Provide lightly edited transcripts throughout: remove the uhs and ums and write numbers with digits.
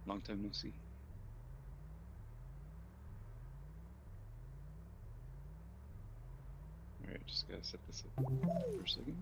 Long time no see. Alright, just gotta set this up for a second.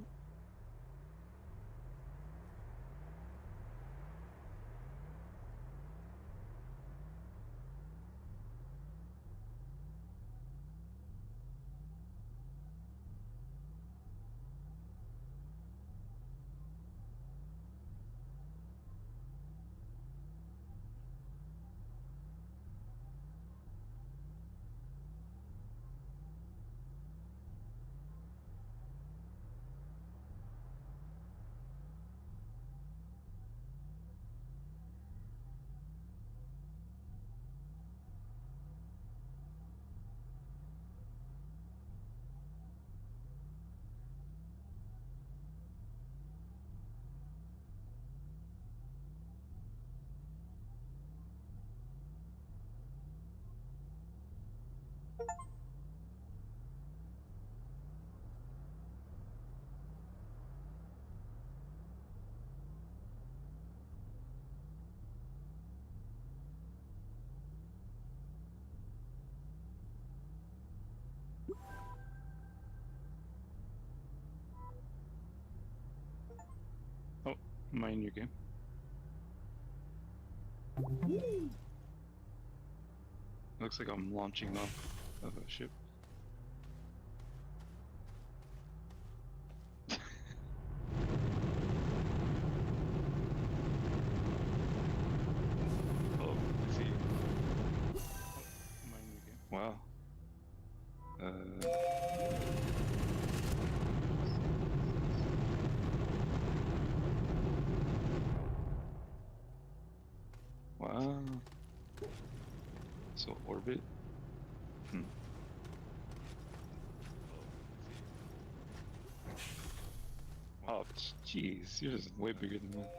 Oh, am I in your game? Looks like I'm launching off of a ship. Oh, I see. Oh, am I in your game? Wow. Wow. So orbit. Oh, jeez, you're just way bigger than that.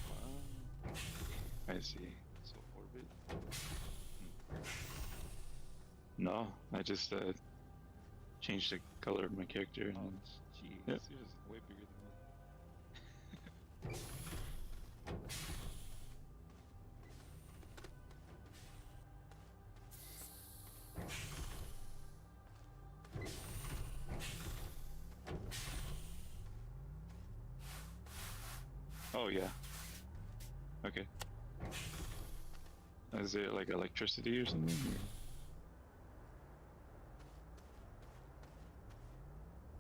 Wow. I see. So orbit. No, I just changed the color of my character. And jeez, you're just way bigger than that. Oh yeah. Okay. Is it like electricity or something?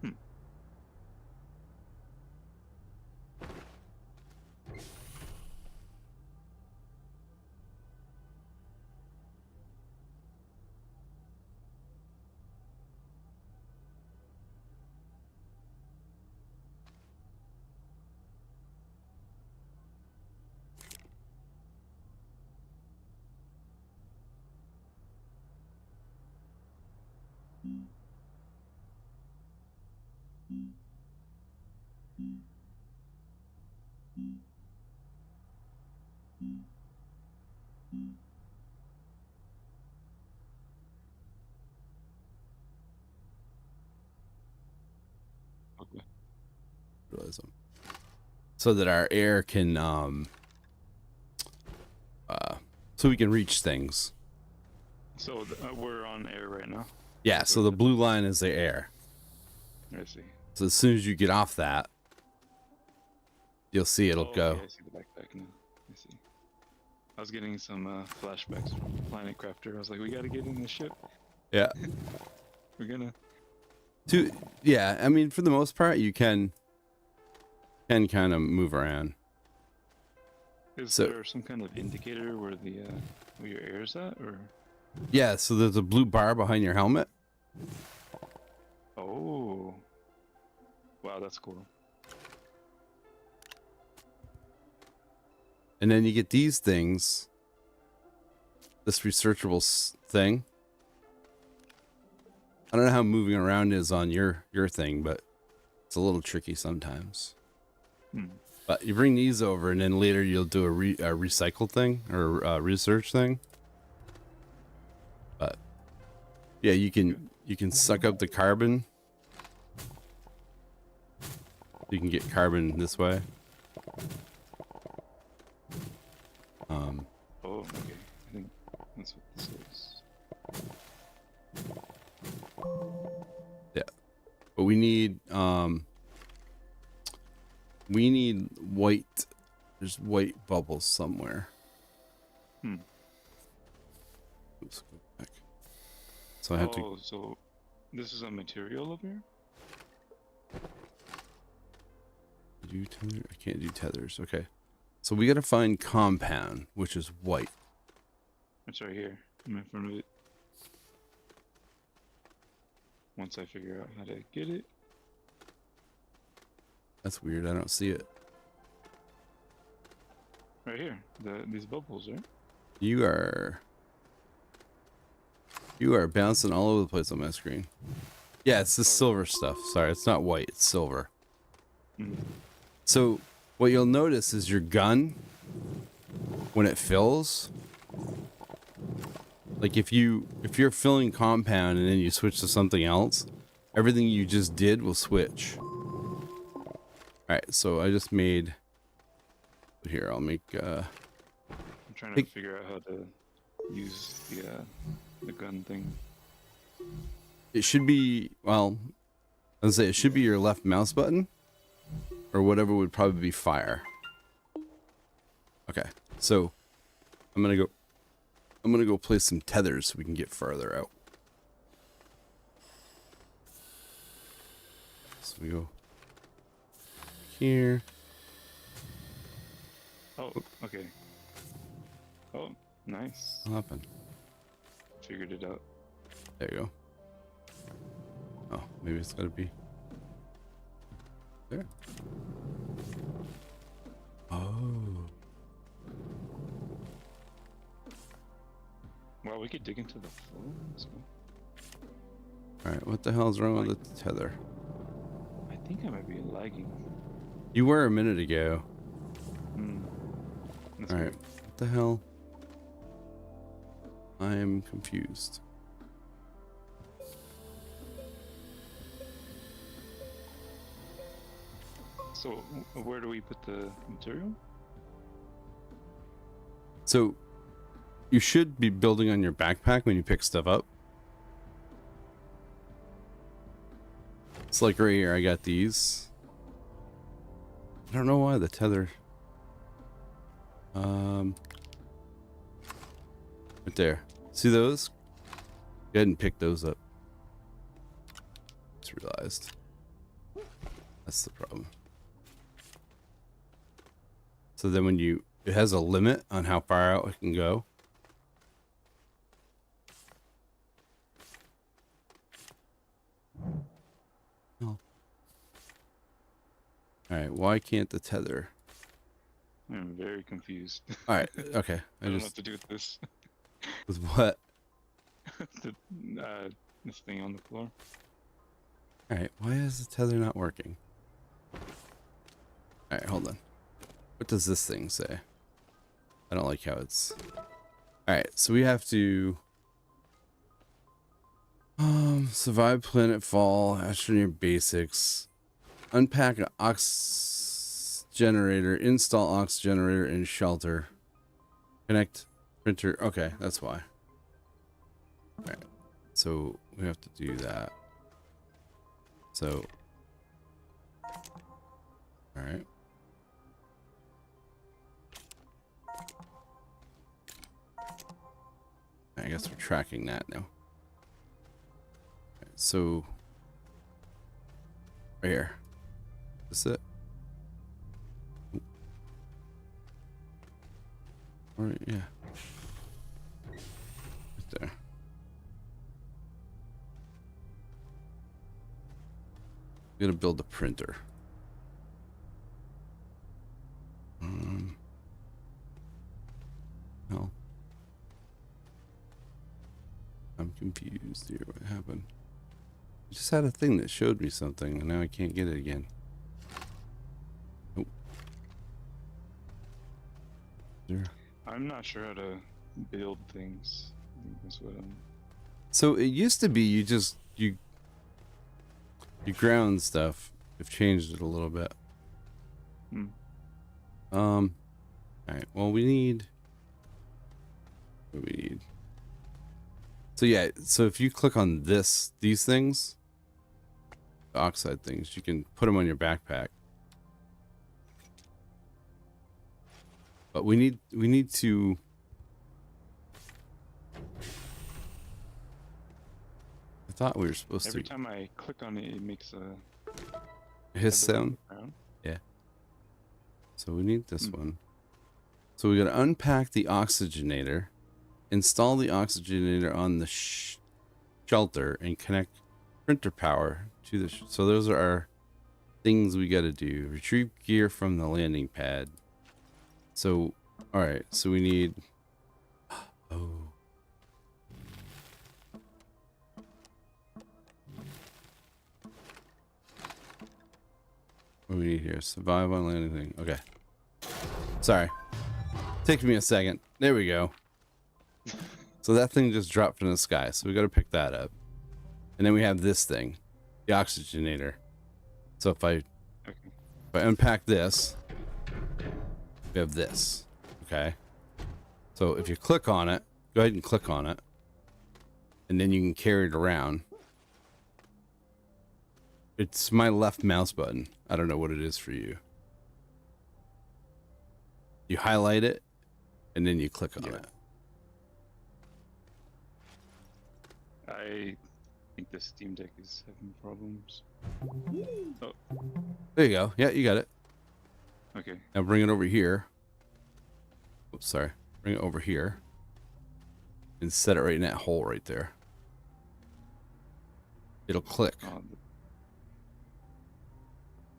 Hmm. Okay. So that our air can so we can reach things. So we're on air right now. Yeah, so the blue line is the air. I see. So as soon as you get off that, you'll see it'll go. Okay, I see the backpack now. I see. I was getting some flashbacks from Planet Crafter. I was like, we gotta get in the ship. Yeah. We're gonna. Yeah, I mean, for the most part, you can kind of move around. Is there some kind of indicator where the where your air is at, or? Yeah, so there's a blue bar behind your helmet. Oh. Wow, that's cool. And then you get these things. This researchable thing. I don't know how moving around is on your thing, but it's a little tricky sometimes. But you bring these over, and then later you'll do a recycle thing or a research thing. But yeah, you can suck up the carbon You can get carbon this way. Oh, okay. I think that's what this is. Yeah. But we need white. There's white bubbles somewhere. Oops, go back. So I have to. Oh, so this is a material up here? Do tether? I can't do tethers. Okay. So we gotta find compound, which is white. It's right here. I'm in front of it. Once I figure out how to get it. That's weird. I don't see it. Right here. These bubbles, right? You are bouncing all over the place on my screen. Yeah, it's the silver stuff. Sorry, it's not white. It's silver. So what you'll notice is your gun, when it fills, like if you're filling compound and then you switch to something else, everything you just did will switch. Alright, so I just made, here I'll make I'm trying to figure out how to use the gun thing. It should be, well, I was gonna say it should be your left mouse button, or whatever would probably be fire. Okay, so I'm gonna go place some tethers so we can get farther out. So we go here. Oh, okay. Oh, nice. What happened? Figured it out. There you go. Oh, maybe it's gotta be there. Oh. Well, we could dig into the floor. Alright, what the hell's wrong with the tether? I think I might be lagging. You were a minute ago. Alright, Weird. what the hell? I am confused. So, where do we put the material? So, you should be building on your backpack when you pick stuff up. It's like right here, I got these. I don't know why the tether. Right there. See those? Go ahead and pick those up. Just realized. That's the problem. So then when it has a limit on how far out it can go. Oh. Alright, why can't the tether? I'm very confused. Alright, okay. I don't know what to do with this. With what? This thing on the floor. Alright, why is the tether not working? Alright, hold on. What does this thing say? I don't like how it's... Alright, so we have to... survive planet fall, astroneer basics, unpack an ox generator, install ox generator in shelter, connect printer. Okay, that's why. Alright, so we have to do that. So, alright. I guess we're tracking that now. So, right here. Is this it? Right, yeah. Right there. I'm gonna build a printer. Well, I'm confused here. What happened? I just had a thing that showed me something, and now I can't get it again. Nope. There. I'm not sure how to build things. I think that's what I'm... So it used to be you ground stuff. They've changed it a little bit. Hmm. All right. Well, we need. What do we need? So yeah. So if you click on these things, the oxide things, you can put them on your backpack. But we need to. I thought we were supposed Every to. time I click on it, it makes a Hiss sound. sound. Yeah. So we need this one. So we got to unpack the oxygenator, install the oxygenator on the shelter, and connect printer power to the. So those are our things we got to do. Retrieve gear from the landing pad. So, all right. So we need. Oh. What do we need here? Survive on landing thing. Okay. Sorry. Takes me a second. There we go. So that thing just dropped from the sky. So we got to pick that up. And then we have this thing, the oxygenator. So if I unpack this, we have this. Okay. So if you click on it, go ahead and click on it. And then you can carry it around. It's my left mouse button. I don't know what it is for you. You highlight it, and then you click on it. I think the Steam Deck is having problems. Oh. There you go. Yeah, you got it. Okay. Now bring it over here. Oops, sorry. Bring it over here. And set it right in that hole right there. It'll click.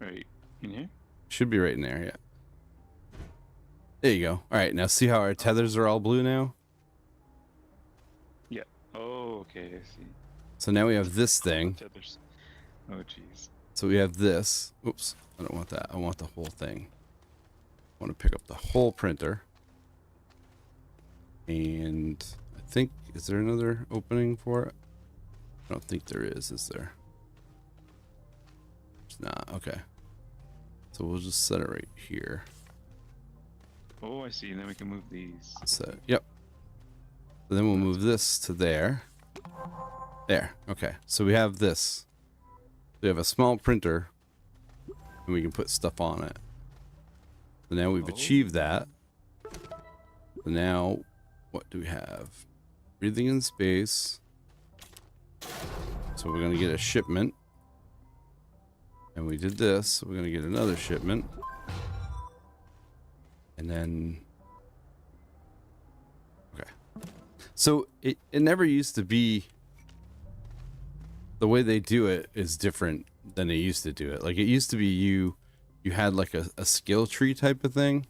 Right in here? Should be right in there, yeah. There you go. All right, now see how our tethers are all blue now? Yeah. Oh, okay, I see. So now we have this thing. Tethers. Oh, jeez. So we have this. Oops, I don't want that. I want the whole thing. I want to pick up the whole printer. And I think, is there another opening for it? I don't think there is there? It's not. Okay. So we'll just set it right here. Oh, I see. And then we can move these. So, yep. So then we'll move this to there. There. Okay. So we have this. We have a small printer, and we can put stuff on it. So now we've achieved that. So now, what do we have? Breathing in space. So we're going to get a shipment. And we did this. So we're going to get another shipment. And then... Okay. So it never used to be... The way they do it is different than they used to do it. Like, it used to be you had like a skill tree type of thing.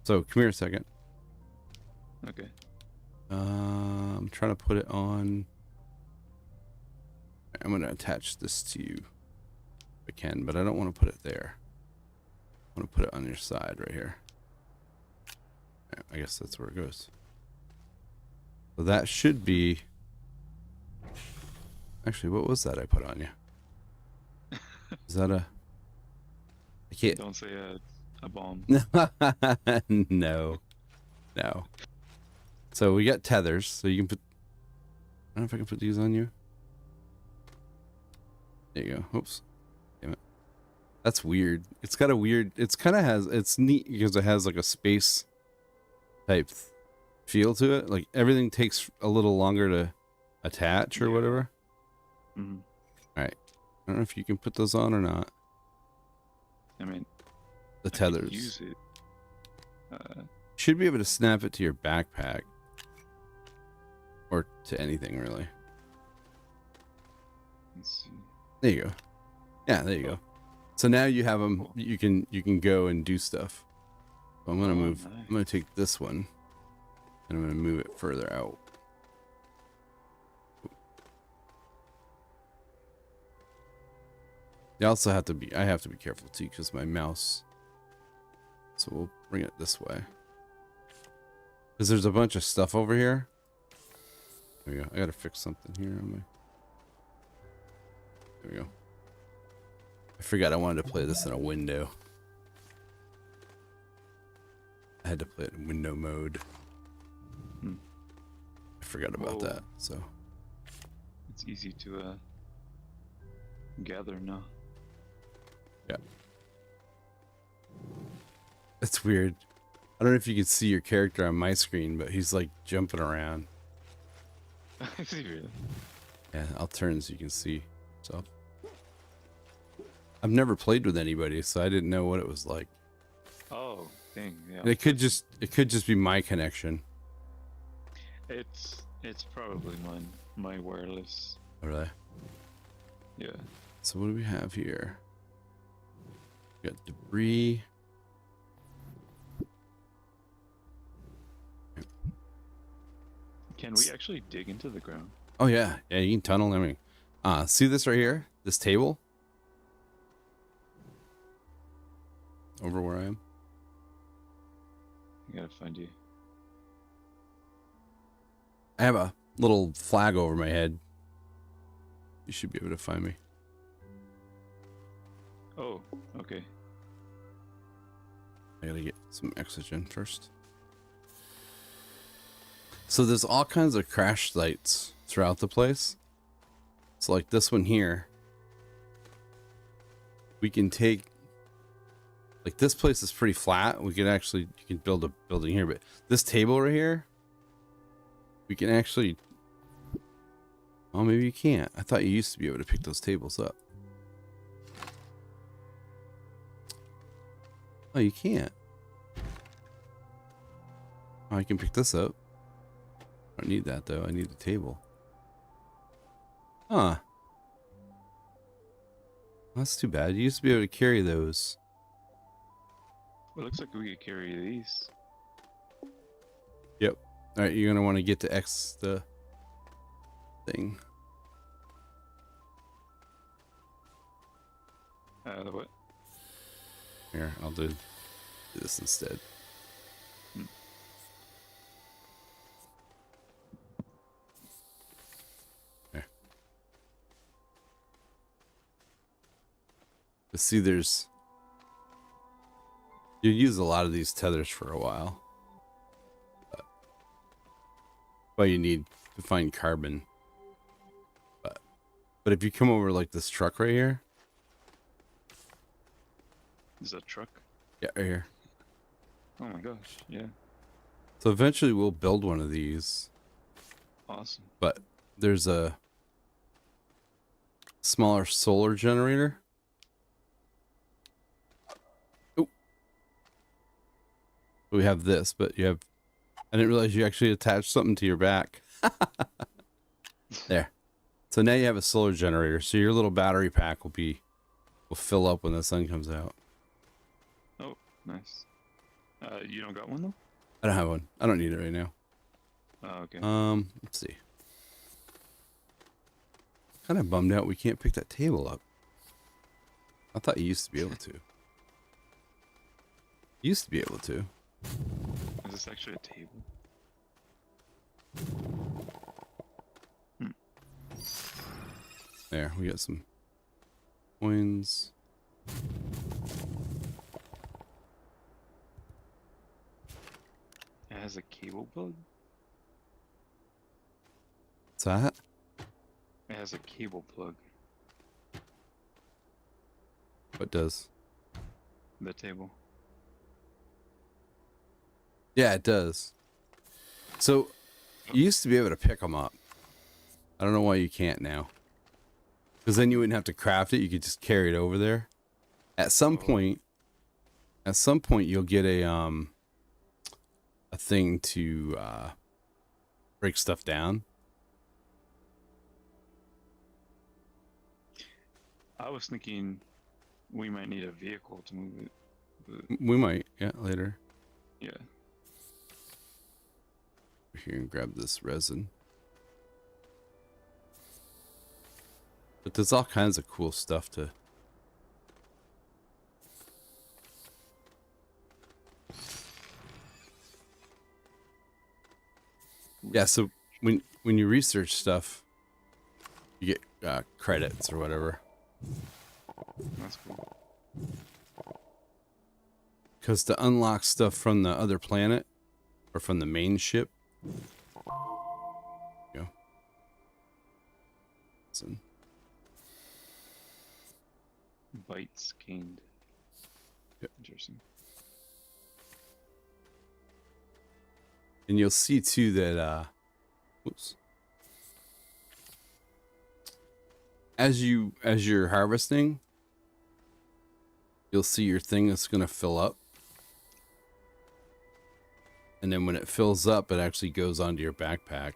So come here a second. Okay. I'm trying to put it on. I'm going to attach this to you if I can, but I don't want to put it there. I want to put it on your side right here. I guess that's where it goes. So that should be... Actually, what was that I put on you? Is that a... I can't... Don't say a bomb. No. No. So we got tethers, so you can put... I don't know if I can put these on you. There you go. Oops. Damn it. That's weird. It's got a weird... It's kind of has... It's neat because it has like a space type feel to it. Like everything takes a little longer to attach or whatever. Mm-hmm. Alright. I don't know if you can put those on or not. I mean... The tethers. Use it. Should be able to snap it to your backpack. Or to anything, really. Let's see. There you go. Yeah, there you go. So now you have them. You can go and do stuff. So I'm gonna move. Nice. I'm gonna take this one, and I'm gonna move it further out. You also have to be. I have to be careful too, because my mouse. So we'll bring it this way. Because there's a bunch of stuff over here. There we go. I gotta fix something here on my. There we go. I forgot I wanted to play this in a window. I had to play it in window mode. I forgot about that, so. It's easy to gather now. Yeah. That's weird. I don't know if you can see your character on my screen, but he's like jumping around. Is he really? Yeah, I'll turn so you can see. So I've never played with anybody, so I didn't know what it was like. Oh, dang, yeah. And it could just be my connection. It's probably mine. My wireless. Oh, really? Yeah. So what do we have here? We got debris. Can we actually dig into the ground? Oh yeah, yeah. You can tunnel. I mean, see this right here? This table over where I am. I gotta find you. I have a little flag over my head. You should be able to find me. Oh, okay. I gotta get some oxygen first. So there's all kinds of crash sites throughout the place. So like this one here, we can take, like this place is pretty flat. We can actually, you can build a building here, but this table right here, we can actually, oh, maybe you can't. I thought you used to be able to pick those tables up. Oh, you can't. Oh, I can pick this up. I don't need that though. I need the table. Huh. That's too bad. You used to be able to carry those. Well, it looks like we could carry these. Yep. All right, you're gonna want to get to X the thing. The what? Here, I'll do this instead. See, there's, you use a lot of these tethers for a while, but you need to find carbon. But if you come over like this truck right here, Is that a truck? yeah, right here. Oh my gosh, yeah. So eventually we'll build one of these. Awesome. But there's a smaller solar generator. We have this, but you have, I didn't realize you actually attached something to your back. There. So now you have a solar generator. So your little battery pack will fill up when the sun comes out. Oh, nice. You don't got one though? I don't have one. I don't need it right now. Oh, okay. Let's see. Kind of bummed out we can't pick that table up. I thought you used to be able to. You used to be able to. Is this actually a table? There, we got some coins. It has a cable plug? What's that? It has a cable plug. What does? The table. Yeah, it does. So, you used to be able to pick them up. I don't know why you can't now. Because then you wouldn't have to craft it. You could just carry it over there. At some point, you'll get a thing to break stuff down. I was thinking we might need a vehicle to move it. But We might, yeah, later. yeah. Here and grab this resin. But there's all kinds of cool stuff to. Yeah, so when you research stuff, you get credits or whatever. That's cool. Because to unlock stuff from the other planet, or from the main ship, go. Listen. Bites gained. Yep. Interesting. And you'll see too that, whoops. As you're harvesting, you'll see your thing is going to fill up. And then when it fills up, it actually goes onto your backpack.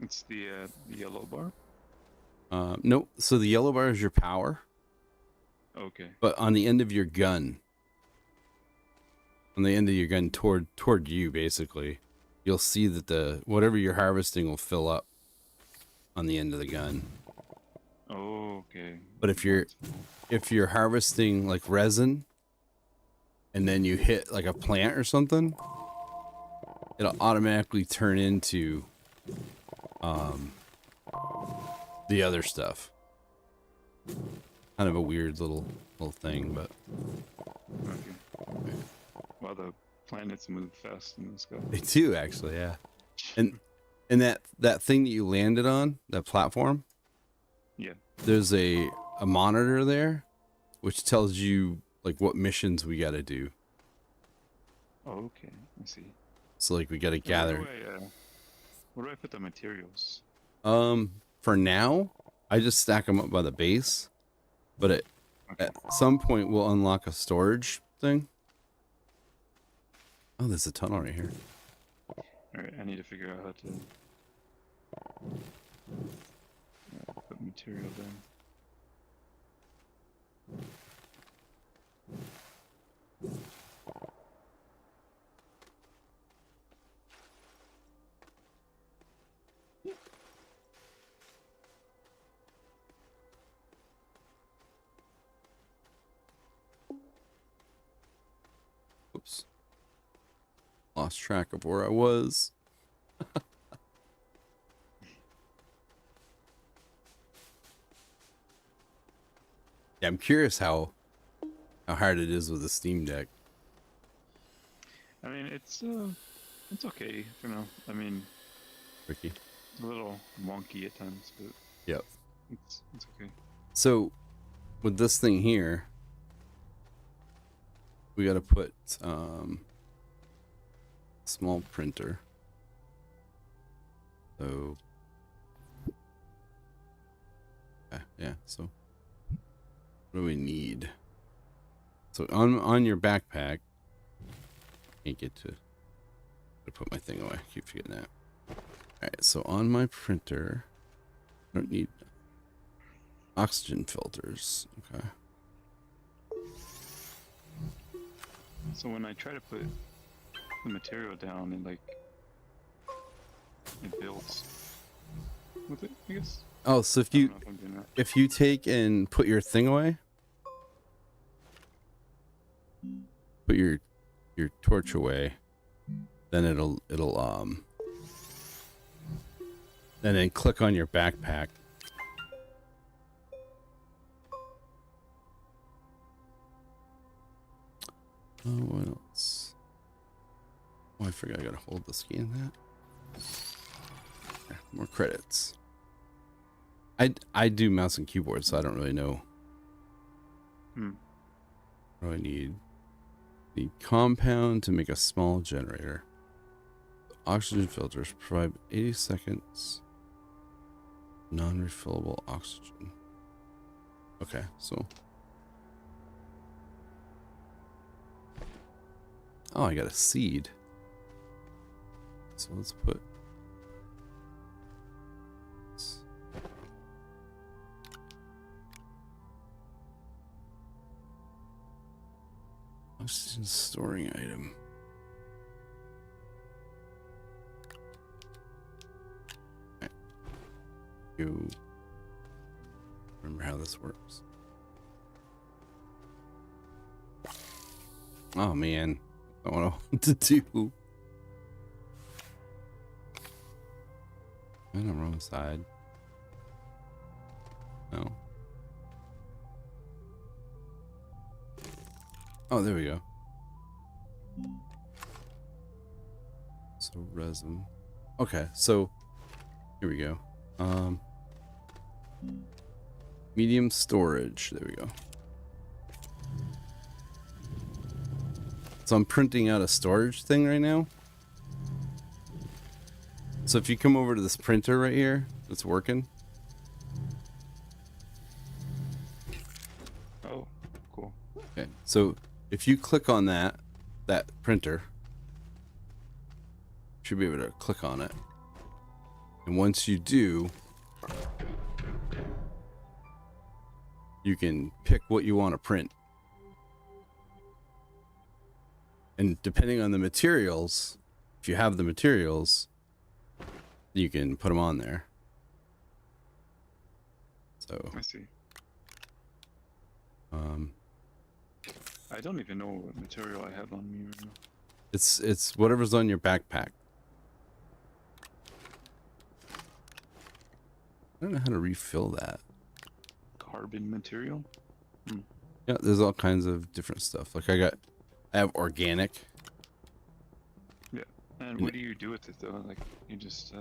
It's the yellow bar? Nope. So the yellow bar is your power. Okay. But on the end of your gun, toward you, basically, you'll see that the whatever you're harvesting will fill up on the end of the gun. Oh, okay. But if you're harvesting like resin, and then you hit like a plant or something, it'll automatically turn into the other stuff. Kind of a weird little thing, but Okay. Wow, the planets move fast in the sky. they do actually, yeah. And that thing that you landed on, that platform, Yeah. there's a monitor there, which tells you like what missions we got to do. Oh, okay. I see. So like we got to gather. Where do I put the materials? For now, I just stack them up by the base, but at some point we'll unlock a storage thing. Oh, there's a tunnel right here. Alright, I need to figure out how to put material down. Oops. Lost track of where I was. Yeah, I'm curious how hard it is with the Steam Deck. I mean, it's okay for now. I mean, Ricky. a little wonky at times, but Yep. it's okay. So with this thing here, we got to put small printer. So yeah, so what do we need? So on your backpack, can't get to put my thing away. Keep forgetting that. All right, so on my printer, I don't need oxygen filters. Okay. So when I try to put the material down, and like it builds with it, I guess. Oh, so if you take and put your thing away, put your torch away, then it'll and then click on your backpack. Oh, what else? Oh, I forgot I gotta hold the scan that. Yeah, more credits. I do mouse and keyboard, so I don't really know. What do I need? Need compound to make a small generator. Oxygen filters provide 80 seconds. Non-refillable oxygen. Okay, so. Oh, I got a seed. So let's put. Oxygen storing item. Okay. You remember how this works? Oh man, I don't know what to do. I'm on the wrong side. No. Oh, there we go. So resin. Okay, so here we go. Medium storage. There we go. So I'm printing out a storage thing right now. So if you come over to this printer right here, that's working. Oh, cool. Okay, so if you click on that printer, you should be able to click on it. And once you do, you can pick what you want to print. And depending on the materials, if you have the materials, you can put them on there. So I see. I don't even know what material I have on me right now. it's whatever's on your backpack. I don't know how to refill that. Carbon material? Yeah, there's all kinds of different stuff. Like I have organic. Yeah. And what do you do with it though? Like you just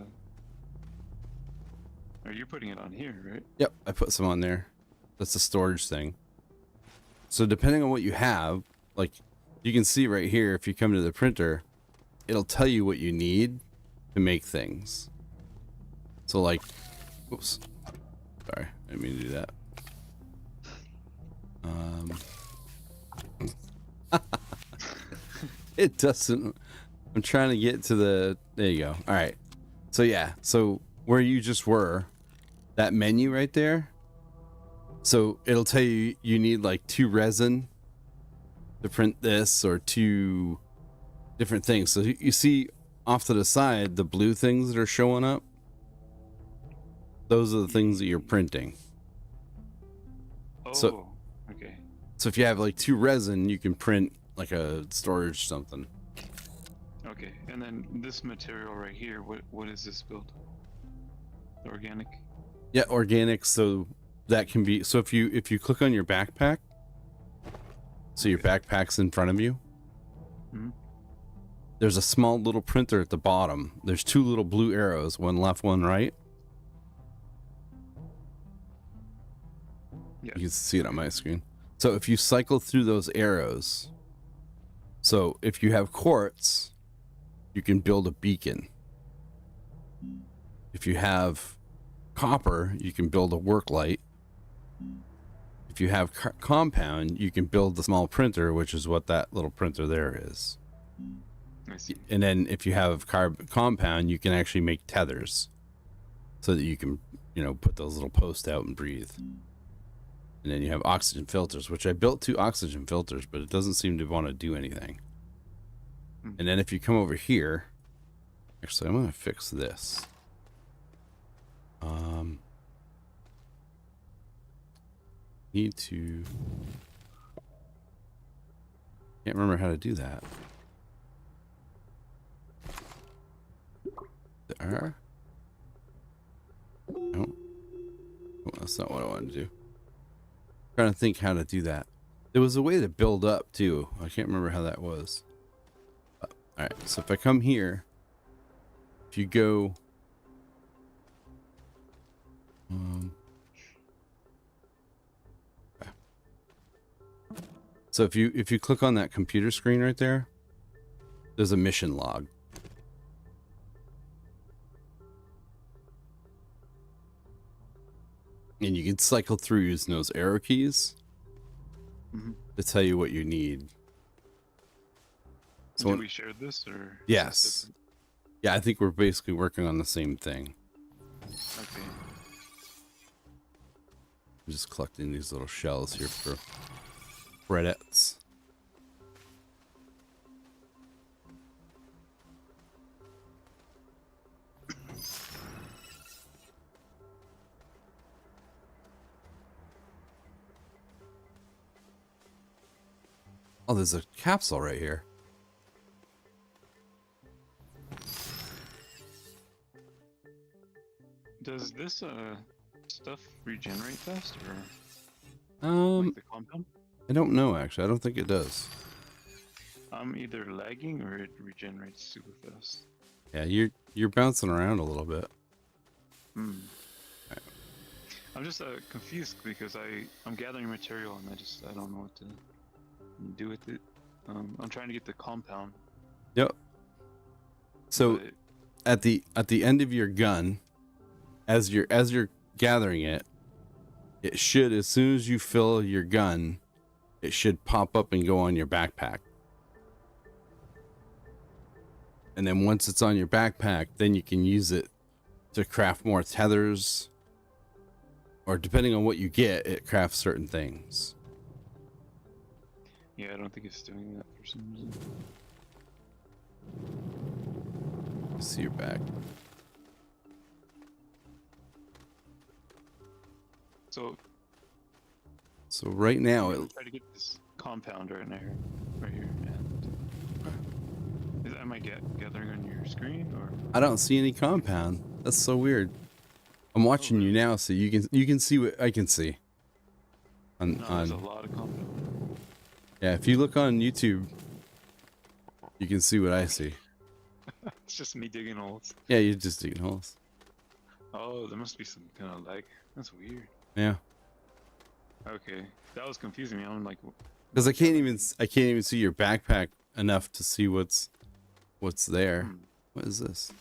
are you putting it on here, right? Yep, I put some on there. That's the storage thing. So depending on what you have, like you can see right here, if you come to the printer, it'll tell you what you need to make things. So like, oops, sorry, I didn't mean to do that. It doesn't. I'm trying to get to the. There you go. All right. So yeah. So where you just were, that menu right there. So it'll tell you you need like 2 resin to print this, or 2 different things. So you see off to the side the blue things that are showing up. Those are the things that you're printing. Oh, So- okay. So if you have like 2 resin, you can print like a storage something. Okay. And then this material right here, what is this build? Organic? Yeah, organic. So that can be. So if you click on your backpack, so your backpack's in front of you. Mhm. There's a small little printer at the bottom. There's 2 little blue arrows, one left, one right. Yeah. You can see it on my screen. So if you cycle through those arrows, so if you have quartz, you can build a beacon. If you have copper, you can build a work light. If you have compound, you can build the small printer, which is what that little printer there is. I see. And then if you have compound, you can actually make tethers so that you can, put those little posts out and breathe. And then you have oxygen filters, which I built 2 oxygen filters, but it doesn't seem to want to do anything. And then if you come over here, actually, I'm going to fix this. Need to. Can't remember how to do that. There. No. Oh, that's not what I wanted to do. Trying to think how to do that. There was a way to build up too. I can't remember how that was. All right, so if I come here, if you go, okay. So if you click on that computer screen right there, there's a mission log. And you can cycle through using those arrow keys to tell you what you need. So Did we share this or? is this yes. different? Yeah, I think we're basically working on the same thing. Okay. I'm just collecting these little shells here for credits. Oh, there's a capsule right here. Does this stuff regenerate fast or Um, like the compound? I don't know actually. I don't think it does. I'm either lagging or it regenerates super fast. Yeah, you're bouncing around a little bit. Hmm. I'm just confused because I'm gathering material and I don't know what to do with it. I'm trying to get the compound. Yep. So but- at the end of your gun, as you're gathering it, it should, as soon as you fill your gun, it should pop up and go on your backpack. And then once it's on your backpack, then you can use it to craft more tethers. Or depending on what you get, it crafts certain things. Yeah, I don't think it's doing that for some reason. You see your back. So right now, I'm trying to get this compound right here, and am I gathering on your screen or? I don't see any compound. That's so weird. I'm watching you now, so you can see what I can see. There's a lot of compound. Yeah, if you look on YouTube, you can see what I see. It's just me digging holes. Yeah, you're just digging holes. Oh, there must be some kind of lag. That's weird. Yeah. Okay, that was confusing me. I'm like, because I can't even see your backpack enough to see what's there. What is this?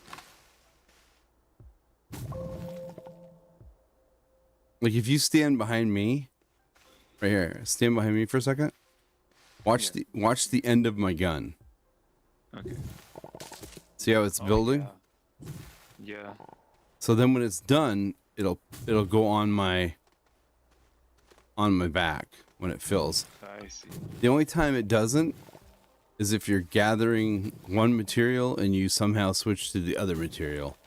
Like if you stand behind me, right here, stand behind me for a second. Watch the end of my gun. Okay. See how it's building? Yeah. So then when it's done, it'll go on my back when it fills. I see. The only time it doesn't is if you're gathering one material and you somehow switch to the other material.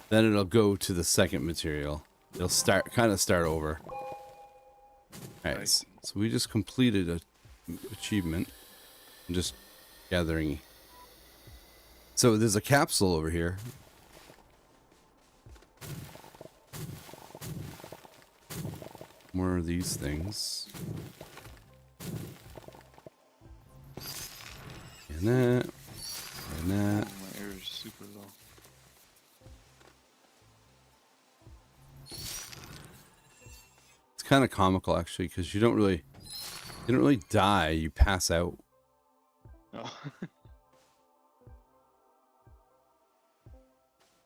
Then it'll go to the second material. It'll start over. Alright, so we just completed a achievement. I'm just gathering. So there's a capsule over here. More of these things. And that. And that. My air is super low. It's kind of comical actually, because you don't really die, you pass out. Oh.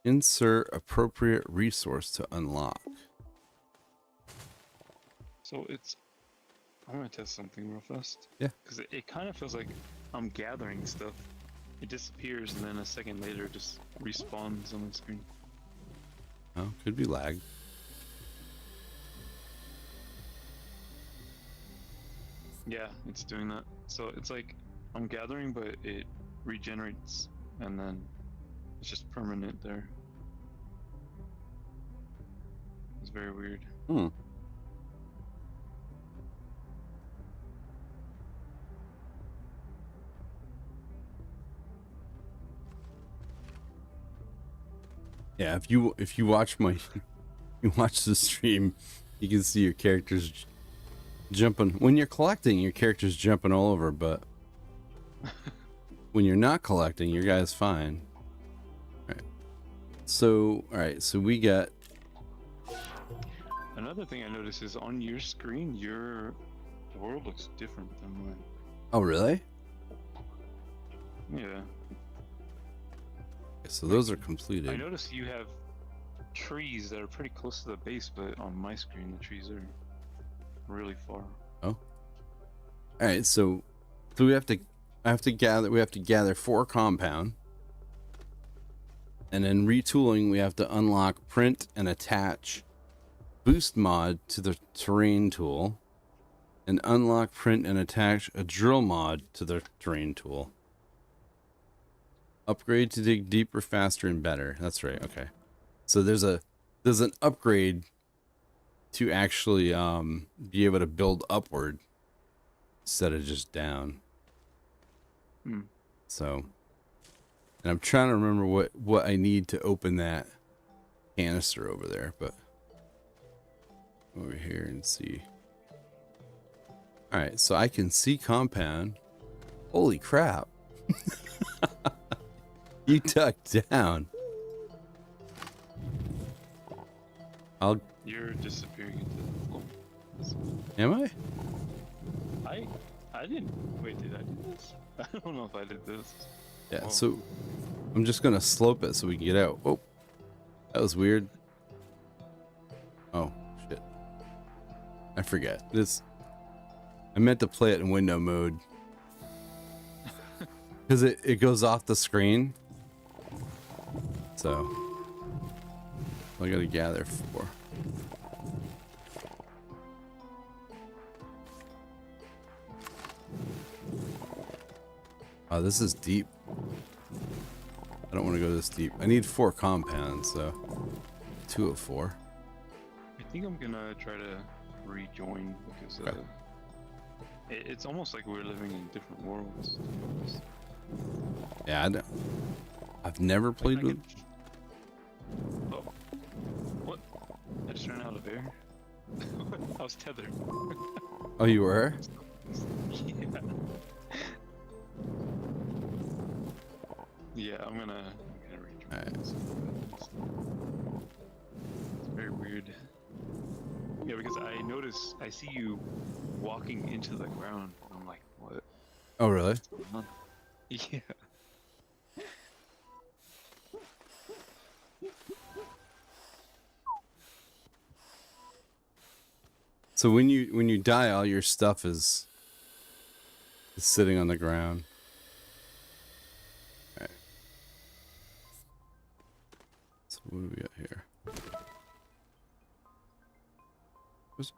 Insert appropriate resource to unlock. So I'm gonna test something real fast. Yeah. Because it kind of feels like I'm gathering stuff. It disappears and then a second later it just respawns on the screen. Oh, could be lag. Yeah, it's doing that. So it's like I'm gathering, but it regenerates and then it's just permanent there. It's very weird. Yeah, if you watch you watch the stream, you can see your characters jumping. When you're collecting, your character's jumping all over, but when you're not collecting, your guy's fine. All right, so we got. Another thing I noticed is on your screen, your world looks different than mine. Oh, really? Yeah. So those are completed. I noticed you have trees that are pretty close to the base, but on my screen, the trees are really far. Oh. All right, so we have to gather 4 compound. And then retooling, we have to unlock print and attach boost mod to the terrain tool, and unlock print and attach a drill mod to the terrain tool. Upgrade to dig deeper, faster, and better. That's right. Okay. So there's an upgrade to actually be able to build upward instead of just down. So. And I'm trying to remember what I need to open that canister over there, but over here and see. All right, so I can see compound. Holy crap. You ducked down. You're disappearing into the floor. Am I? I didn't. Wait, did I do this? I don't know if I did this. Yeah, Whoa. so I'm just gonna slope it so we can get out. Oh, that was weird. Oh, shit. I forget. I meant to play it in window mode. Because it goes off the screen. So I gotta gather 4. Oh, this is deep. I don't want to go this deep. I need 4 compounds, so 2 of 4. I think I'm gonna try to rejoin because Okay. it's almost like we're living in different worlds. Yeah, I've never played with. Oh, what? I just ran out of air. I was tethered. Oh, you were? Yeah. Yeah, I'm gonna rejoin. Alright. It's very weird. Yeah, because I see you walking into the ground. I'm like, what? Oh, really? What's going on? Yeah. So when you die, all your stuff is sitting on the ground. Alright. So what do we got here? Where's-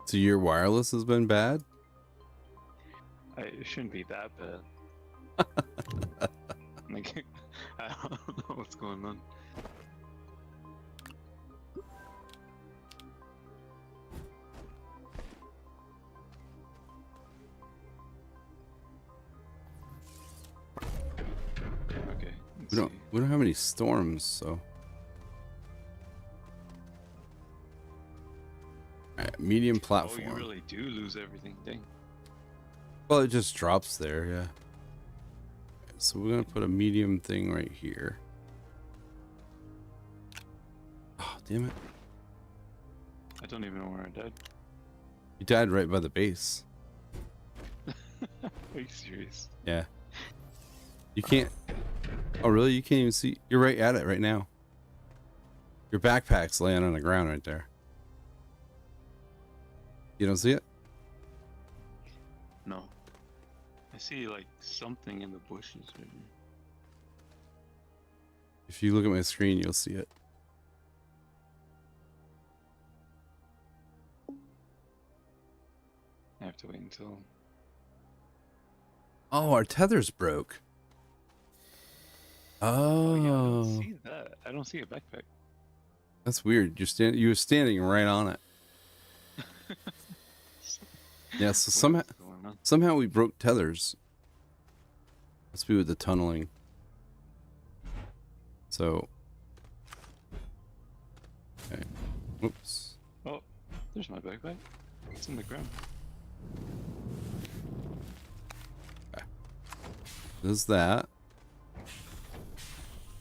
So your wireless has been bad? It shouldn't be that bad. Like, I don't know what's going on. Okay, let's see. We don't have any storms, so. Alright, medium Oh, platform. you really do lose everything, dang. Well, it just drops there, yeah. So we're gonna put a medium thing right here. Oh, damn it. I don't even know where I died. You died right by the base. Are you serious? Yeah. You can't. Oh, really? You can't even see. You're right at it right now. Your backpack's laying on the ground right there. You don't see it? No. I see like something in the bushes right here. If you look at my screen, you'll see it. I have to wait until. Oh, our tether's broke. Oh, yeah, I Oh, don't see that. I don't see a backpack. that's weird. You were standing right on it. Yeah, so What's going on? somehow we broke tethers. Must be with the tunneling. So. Okay. Oops. Oh, there's my backpack. It's in the ground. There's that.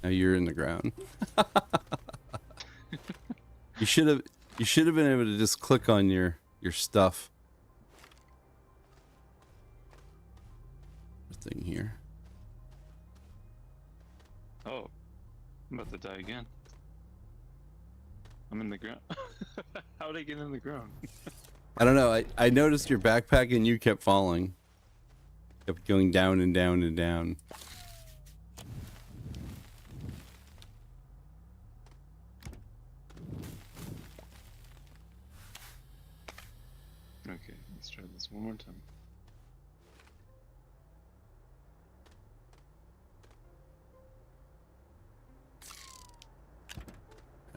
Now you're in the ground. You should have been able to just click on your stuff. Thing here. Oh, I'm about to die again. I'm in the ground. How would I get in the ground? I don't know. I noticed your backpack and you kept falling. Kept going down and down and down. Okay, let's try this one more time.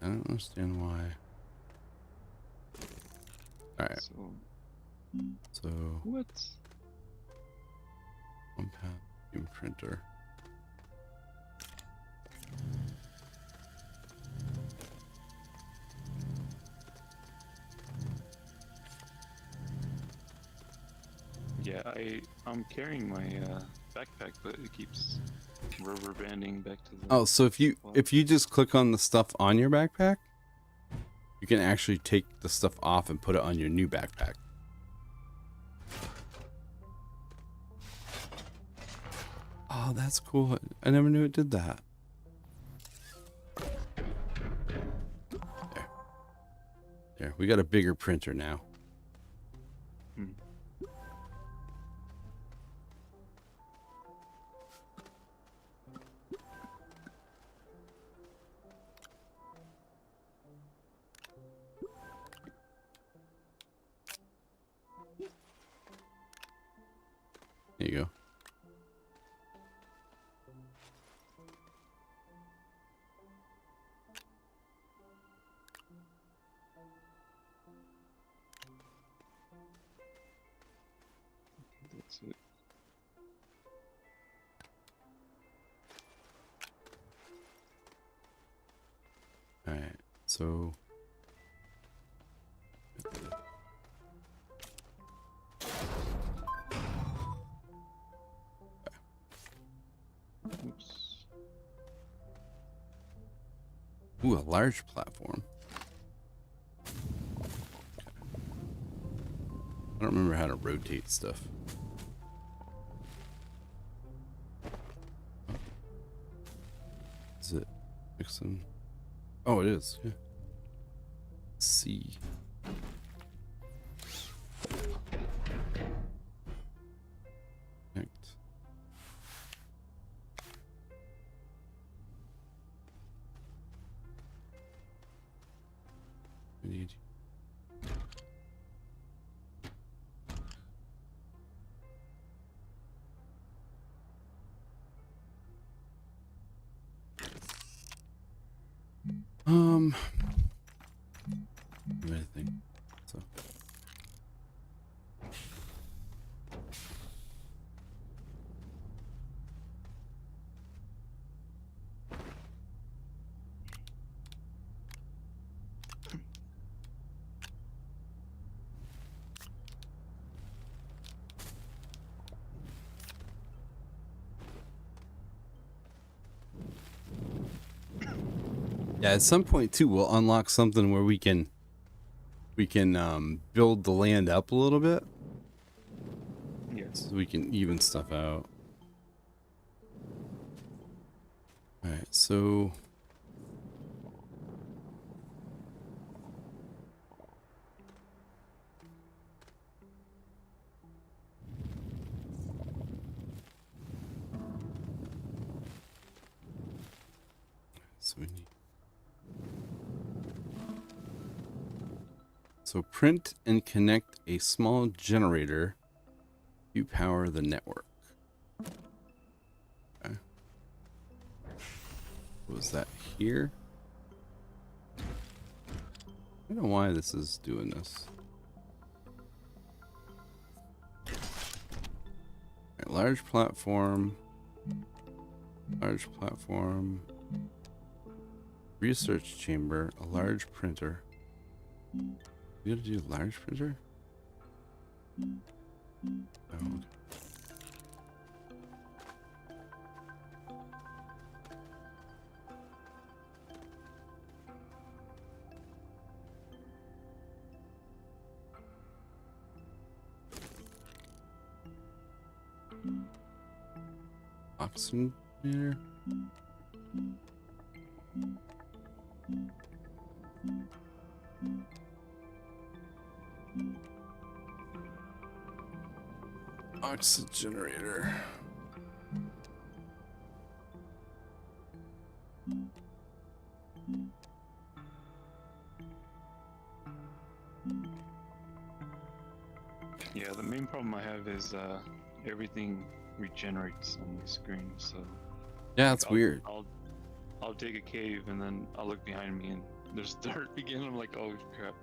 I don't understand why. All right. So what? compact printer. Yeah, I'm carrying my backpack, but it keeps rubber banding back to the. Oh, so if you just click on the stuff on your backpack, you can actually take the stuff off and put it on your new backpack. Oh, that's cool. I never knew it did that. There, we got a bigger printer now. There you go. That's it. All right, so Oops. ooh, a large platform. I don't remember how to rotate stuff. Is it mixing? Oh, it is. Yeah. C. Connect. We need. Anything. So. Yeah, at some point too, we'll unlock something where we can build the land up a little bit. Yes. So we can even stuff out. All right, so we need. So print and connect a small generator to power the network. Okay. Was that here? I don't know why this is doing this. Right, large platform. Large platform. Research chamber. A large printer. You gotta do large printer? Oh, okay. Oxygen meter. Oxygen generator. Yeah, the main problem I have is everything regenerates on my screen. So Yeah, it's weird. I'll dig a cave and then I'll look behind me and there's dirt again. I'm like, oh crap.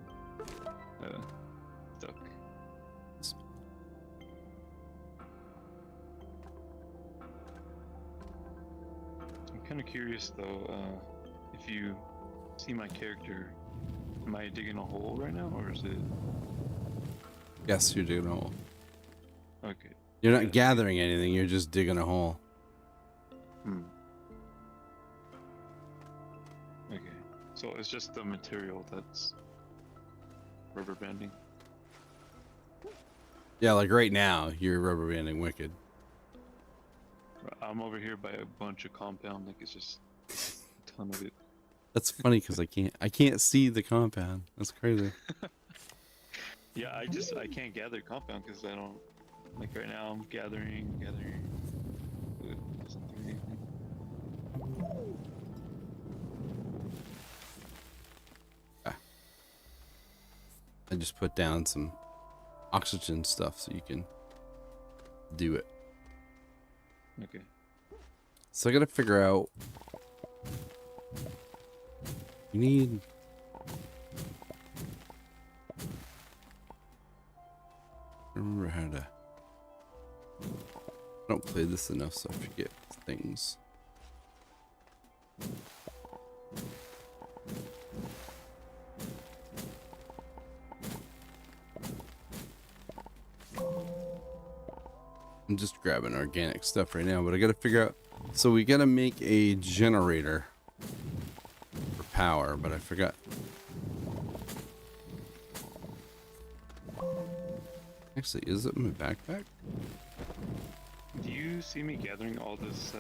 kind of curious though. If you see my character, am I digging a hole right now, or is it? Yes, you're digging a hole. Okay. You're not gathering anything. You're just digging a hole. Hmm. Okay. So it's just the material that's rubber banding. Yeah, like right now, you're rubber banding wicked. I'm over here by a bunch of compound, like it's just a ton of it. That's funny because I can't see the compound. That's crazy. Yeah, I can't gather compound because I don't, like right now I'm gathering, but it doesn't do anything. I just put down some oxygen stuff so you can do it. Okay. So I gotta figure out. You need. I remember how to. I don't play this enough, so I forget things. I'm just grabbing organic stuff right now, but I gotta figure out. So we gotta make a generator for power, but I forgot. Actually, is it in my backpack? Do you see me gathering all this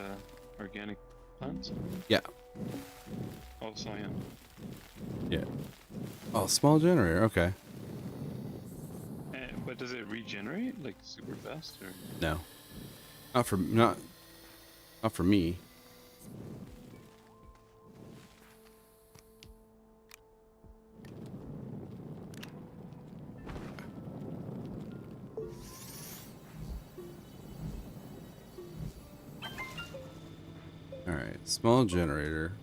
organic plants? Yeah. Oh, so I am. Yeah. Oh, small generator. Okay. But does it regenerate like super fast or? No. Not for me. All right, small generator.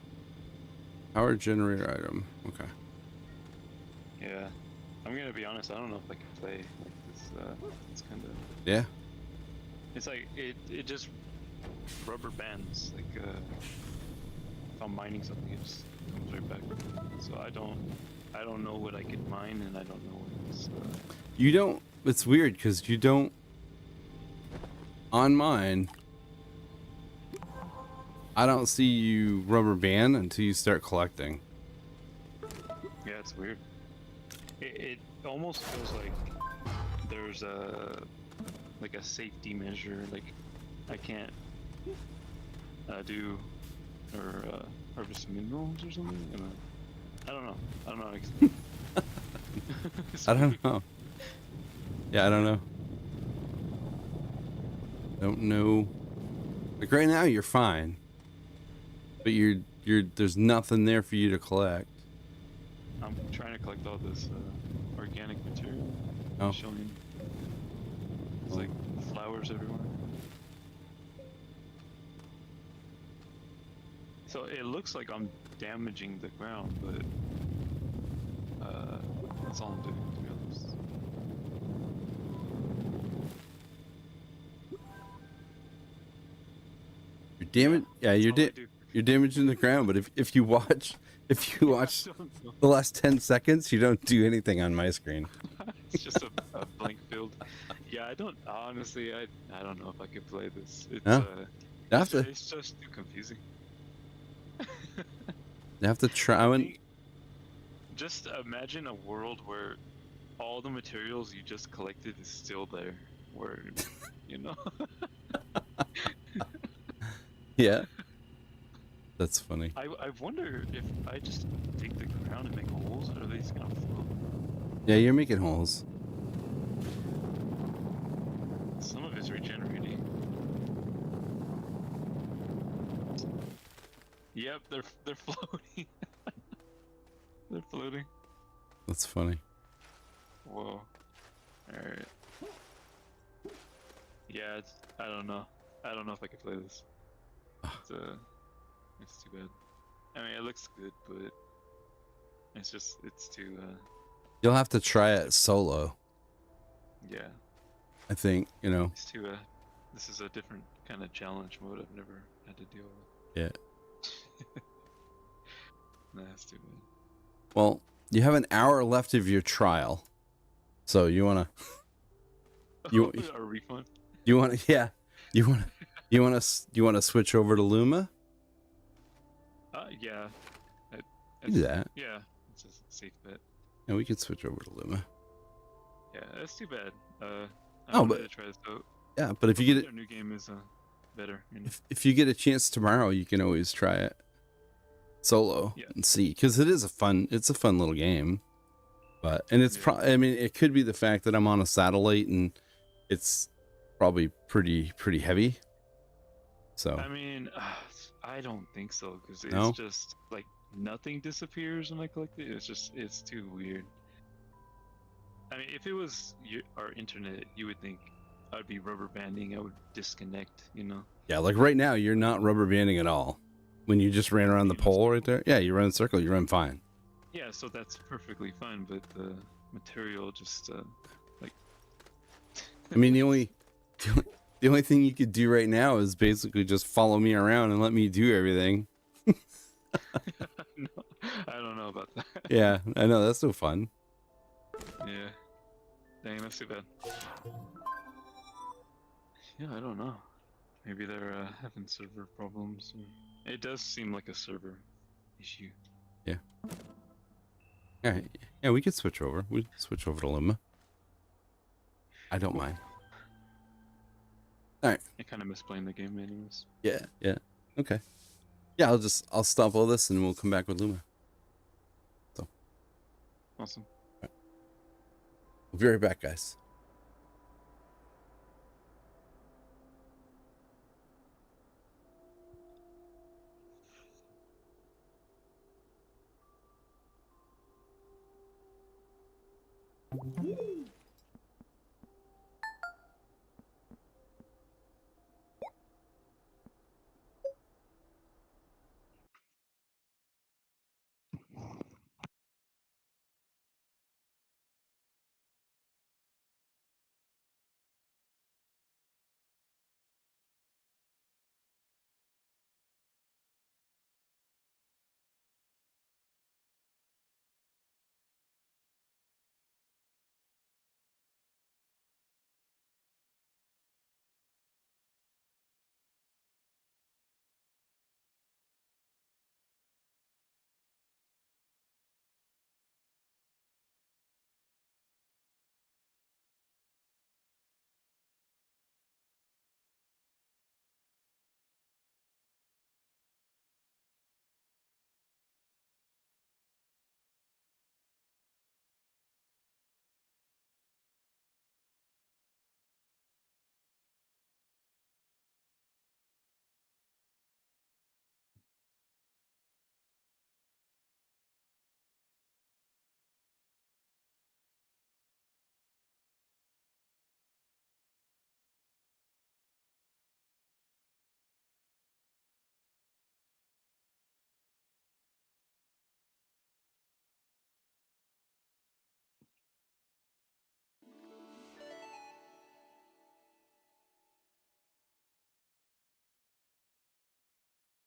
Power generator item. Okay. Yeah. I'm gonna be honest, I don't know if I can play like this. It's kind of. Yeah. It's like it just rubber bands. Like if I'm mining something, it just comes right back. So I don't know what I can mine, and I don't know what it's. You don't. It's weird because you don't. On mine, I don't see you rubber band until you start collecting. Yeah, it's weird. It almost feels like there's a safety measure. Like I can't do or harvest minerals or something. I don't know. I don't know. How to explain. I don't know. Yeah, I don't know. Don't know. Like right now, you're fine, but you're there's nothing there for you to collect. I'm trying to collect all this organic material. Oh. Showing. It's like flowers everywhere. So it looks like I'm damaging the ground, but that's all I'm doing, to be honest. You're damaging. Yeah, you're damaging the ground. But if you watch the last 10 seconds, you don't do anything on my screen. It's just a blank field. Yeah, I don't honestly. I don't know if I could play this. It's it's just too confusing. You have to try. Just imagine a world where all the materials you just collected is still there. Where, you know. Yeah. That's funny. I wonder if I just dig the ground and make holes, or are they just gonna float? Yeah, you're making holes. Some of it's regenerating. Yep, they're floating. They're floating. That's funny. Whoa. Alright. Yeah, I don't know. I don't know if I can play this. It's too bad. I mean, it looks good, but it's too. You'll have to try it solo. Yeah. I think, you know. It's too. This is a different kind of challenge mode I've never had to deal with. Yeah. Nah, that's too bad. Well, you have an hour left of your trial, so you wanna you A refund? you wanna yeah you wanna switch over to Luma? Yeah. I, You do that. yeah, it's a safe bet. Yeah, we could switch over to Luma. Yeah, that's too bad. I Oh, wanted but to try this out. yeah, but if you Hopefully get it, their new game is better. You know? if you get a chance tomorrow, you can always try it solo Yeah. and see, because it's a fun little game. But and it's Yeah. I mean, it could be the fact that I'm on a satellite and it's probably pretty heavy. So I mean, I don't think so because it's no, just like nothing disappears when I collect it. It's too weird. I mean, if it was our internet, you would think I'd be rubber banding. I would disconnect. You know. yeah, like right now you're not rubber banding at all. When you just ran around the You know, pole right there, yeah, you run in a circle, you run fine. yeah, so that's perfectly fine. But the material just like. I mean, the only thing you could do right now is basically just follow me around and let me do everything. No, I don't know about that. Yeah, I know that's no fun. Yeah. Dang, that's too bad. Yeah, I don't know. Maybe they're having server problems. It does seem like a server issue. Yeah. All right. Yeah, we could switch over. We switch over to Luma. I don't Cool. mind. All right. I kind of miss playing the game anyways. Yeah. Yeah. Okay. Yeah, I'll stop all this and we'll come back with Luma. So Awesome. we'll be right back, guys.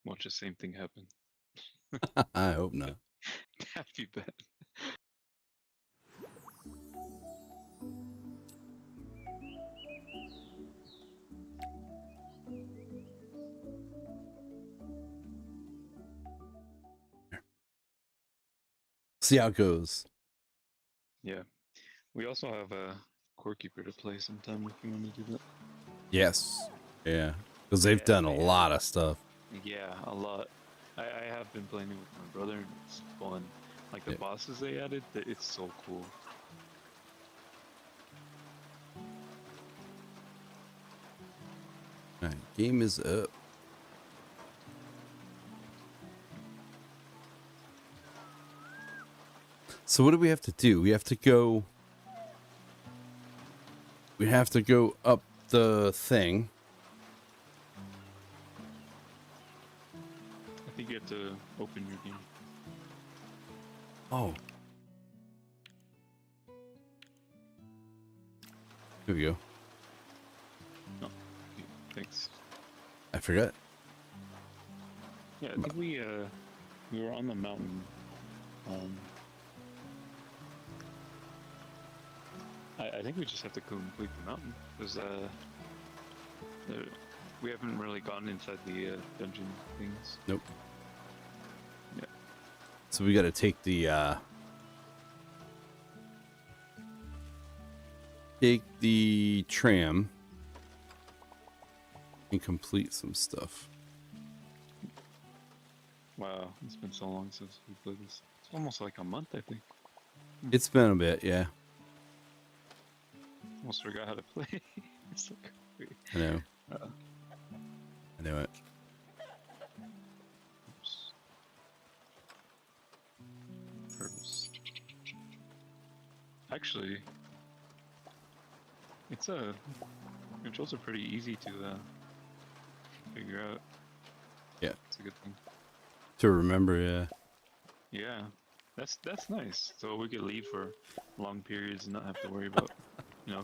Watch the same thing happen. I hope not. That'd be bad. See how it goes. Yeah. We also have a core keeper to play sometime if you want to do that. Yes. Yeah. Because they've Yeah, done a lot of stuff. Yeah, a lot. I have been playing it with my brother and it's fun. Like the Yeah. bosses they added, it's so cool. All right. Game is up. So what do we have to do? We have to go. We have to go up the thing. I think you have to open your game. Oh. Here we go. No. Okay, thanks. I forgot. Yeah, I think we were on the mountain. Um, I think we just have to complete the mountain because we haven't really gone inside the dungeon things. Nope. Yeah. So we got to take the tram and complete some stuff. Wow, it's been so long since we played this. It's almost like a month, I think. It's been a bit, yeah. Almost forgot how to play. It's so crazy. I know. Uh, I know it. oops. Purpose. Actually, controls are pretty easy to figure out. Yeah. It's a good thing. To remember, yeah. Yeah, that's nice. So we could leave for long periods and not have to worry about,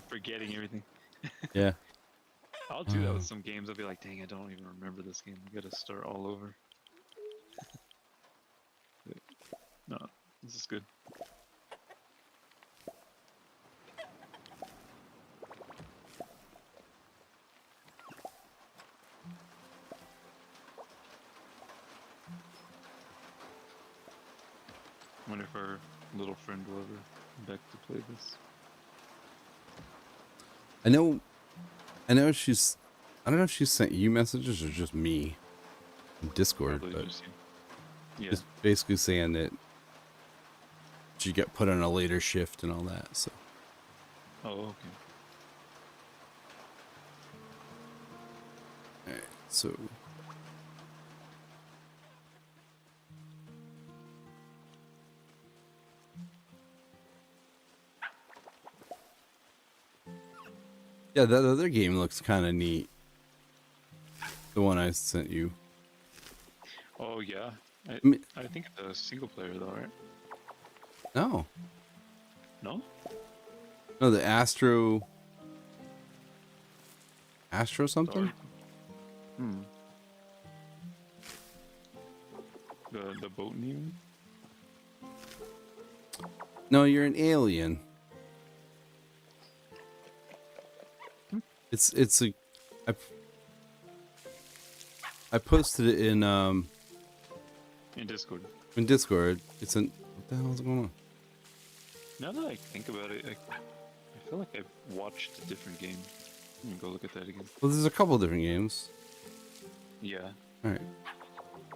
forgetting everything. Yeah. I'll do that with some games. I'll be like, dang, I don't even remember this game. I gotta start all over. No, this is good. I wonder if our little friend will ever come back to play this. I know she's, I don't know if she sent you messages or just me in Discord, Probably but just you. Yeah. just basically saying that she got put on a later shift and all that. So Oh, okay. all right, so yeah, that other game looks kind of neat. The one I sent you. Oh yeah. I mean- I think it's a single player though, right? No, No? no, the Astro something. Sorry. Hmm. The boat name? No, you're an alien. It's a I posted it in Discord. Discord. It's an what the hell is going on? Now that I think about it, I feel like I've watched a different game. Let me go look at that again. Well, there's a couple different games. Yeah. All right,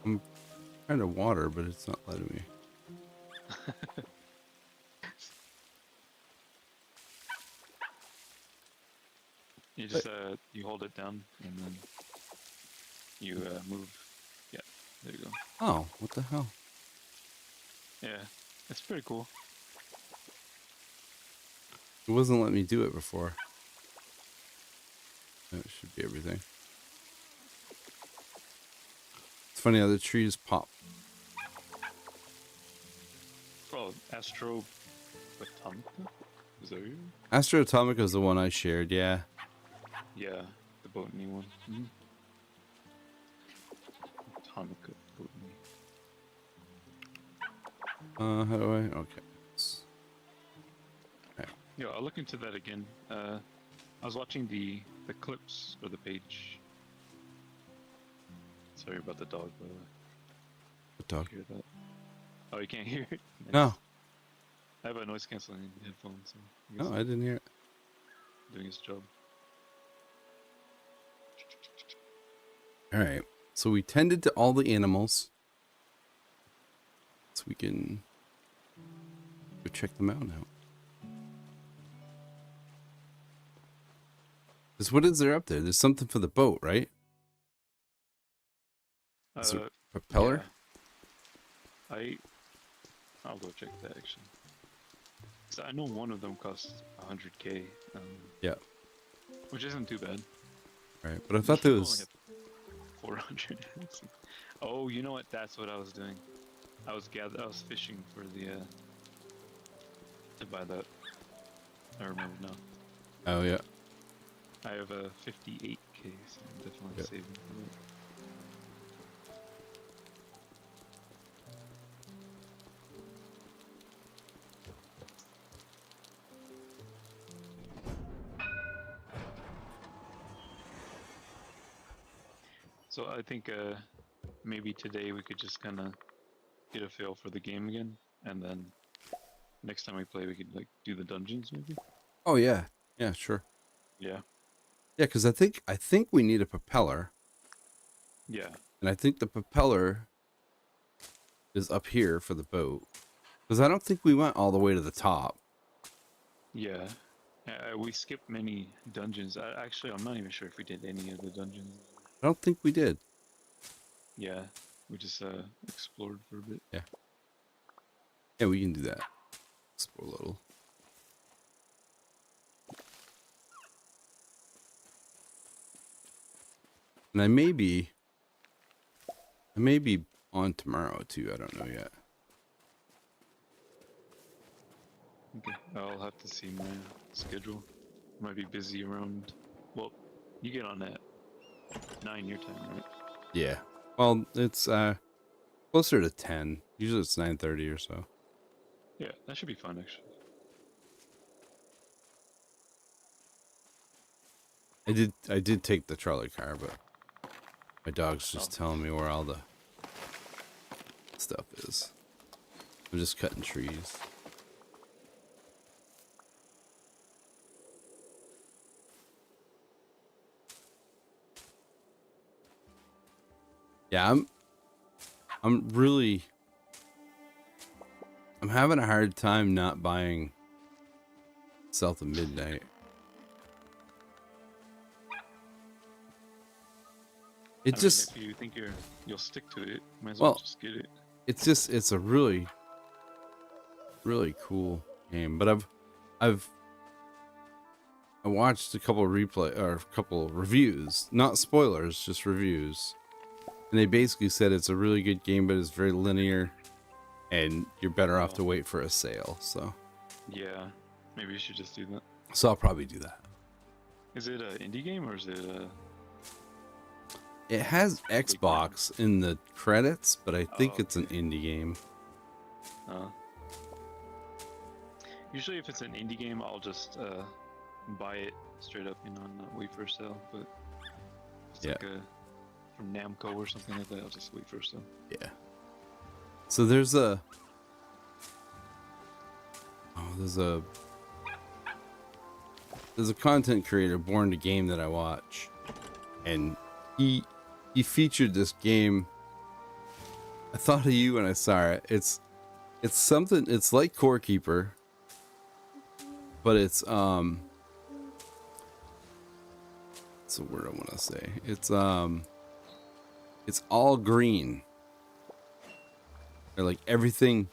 I'm trying to water, but it's not letting me. You just you hold it down and then you move. Yeah, there you go. Oh, what the hell? Yeah, it's pretty cool. It wasn't letting me do it before. That should be everything. It's funny how the trees pop. Oh, Astro Atomica? Is that you? Astro Atomica is the one I shared. Yeah. Yeah, the botany one. Mm-hmm. Atomica botany. How do I? Okay. Yeah, I'll look into that again. I was watching the clips or the page. Sorry about the dog, by the way. The dog. Hear that? Oh, you can't hear it? Nice. No. I have a noise canceling headphone, so No, I didn't hear it. doing his job. All right. So we tended to all the animals. So we can go check them out now. Because what is there up there? There's something for the boat, right? Is there a propeller? Yeah. I'll go check that actually. So I know one of them costs 100k. Yeah. Which isn't too bad. Right. But I thought there was 400. Oh, you know what? That's what I was doing. I was fishing for the to buy that. I remember now. Oh yeah. I have a 58k, so I'm definitely saving for that. So I think maybe today we could just kind of get a feel for the game again, and then next time we play, we could like do the dungeons maybe. Oh yeah, yeah, sure. Yeah. Yeah, because I think we need a propeller, Yeah. and I think the propeller is up here for the boat. Because I don't think we went all the way to the top. Yeah. We skipped many dungeons. Actually, I'm not even sure if we did any of the dungeons. I don't think we did. Yeah. We just explored for a bit. Yeah. Yeah, we can do that. Explore a little. And I may be on tomorrow too. I don't know yet. Okay. I'll have to see my schedule. Might be busy around. Well, you get on at 9 your time, right? Yeah. Well, it's closer to 10. Usually it's 9:30 or so. Yeah, that should be fun actually. I did take the trolley car, but my dog's just telling me where all the stuff is. I'm just cutting trees. Yeah, I'm really I'm having a hard time not buying South of Midnight. It just if you think you'll stick to it, might as well, well just get it. it's a really cool game. But I watched a couple of reviews, not spoilers, just reviews. And they basically said it's a really good game, but it's very linear and you're better off to wait for a sale. So Yeah, maybe you should just do that. so I'll probably do that. Is it an indie game or is it It has Xbox in the credits, but I think it's an okay. indie game. Usually if it's an indie game, I'll just buy it straight up, and not wait for a sale. But if it's like from Namco or something like that, I'll just wait for a sale. Yeah. So there's a content creator, Born to Game, that I watch, and he featured this game. I thought of you when I saw it. It's something. It's like Core Keeper, but it's what's the word I want to say? It's all green. Or like everything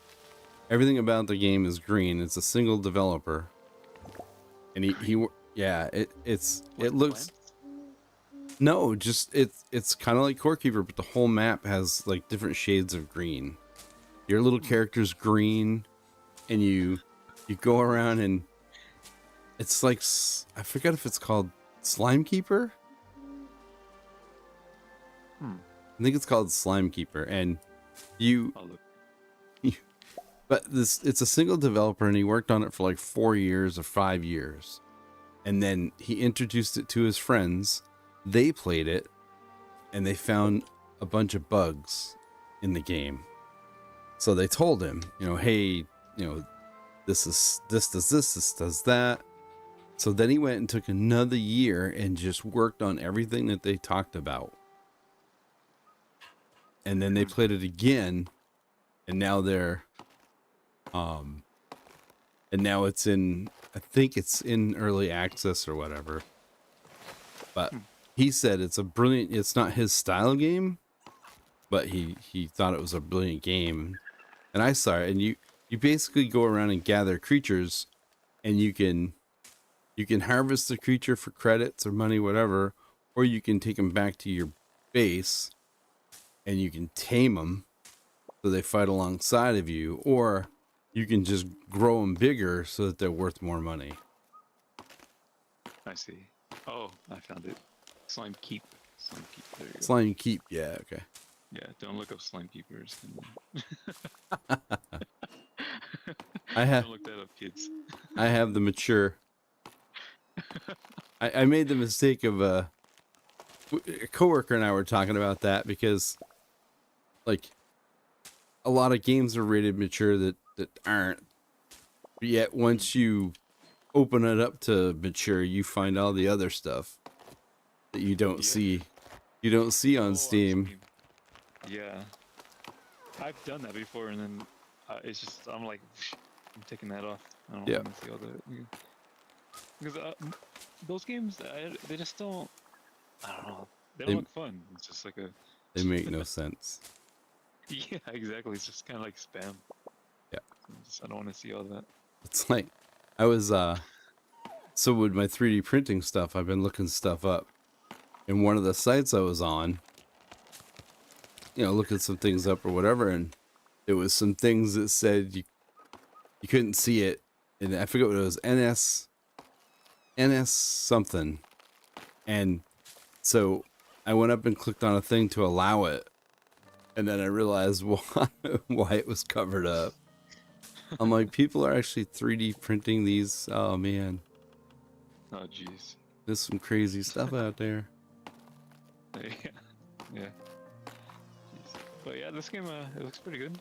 about the game is green. It's a single developer, and it looks. No, just it's kind of like Core Keeper, but the whole map has like different shades of green. Your little character's green, and you go around, and it's like, I forget if it's called Slime Keeper. I think it's called Slime Keeper, and but it's a single developer, and he worked on it for like 4 years or 5 years, and then he introduced it to his friends. They played it, and they found a bunch of bugs in the game. So they told him, hey, this does this does that. So then he went and took another year and just worked on everything that they talked about. And then they played it again, and now it's in, I think it's in early access or whatever. But he said it's not his style game, but he thought it was a brilliant game. And I saw it, and you basically go around and gather creatures, and you can harvest the creature for credits or money, whatever, or you can take them back to your base and you can tame them so they fight alongside of you, or you can just grow them bigger so that they're worth more money. I see. Oh, I found it. Slime Keep. Slime Keep. There you go. Slime Keep. Yeah. Okay. Yeah. Don't look up Slime Keepers. Don't look that up, kids. I have the mature. I made the mistake of a coworker and I were talking about that because, like, a lot of games are rated mature that aren't. But yet, once you open it up to mature, you find all the other stuff that you don't Yeah. see. You don't see on On Steam. Yeah. I've done that before, and then it's just I'm like, I'm taking that off. I don't Yeah. want to see all that. Yeah. Because those games, they just don't. I don't know. They don't They- look fun. It's just like a. They make no sense. Yeah, exactly. It's just kind of like spam. Yeah. I don't want to see all that. It's like I was so with my 3D printing stuff, I've been looking stuff up. And one of the sites I was on, looking some things up or whatever, and it was some things that said you couldn't see it, and I forget what it was, NS something. And so I went up and clicked on a thing to allow it, and then I realized why it was covered up. I'm like, people are actually 3D printing these. Oh man, Oh jeez. there's some crazy stuff out there. Yeah. Yeah. Jeez. But yeah, this game it looks pretty good.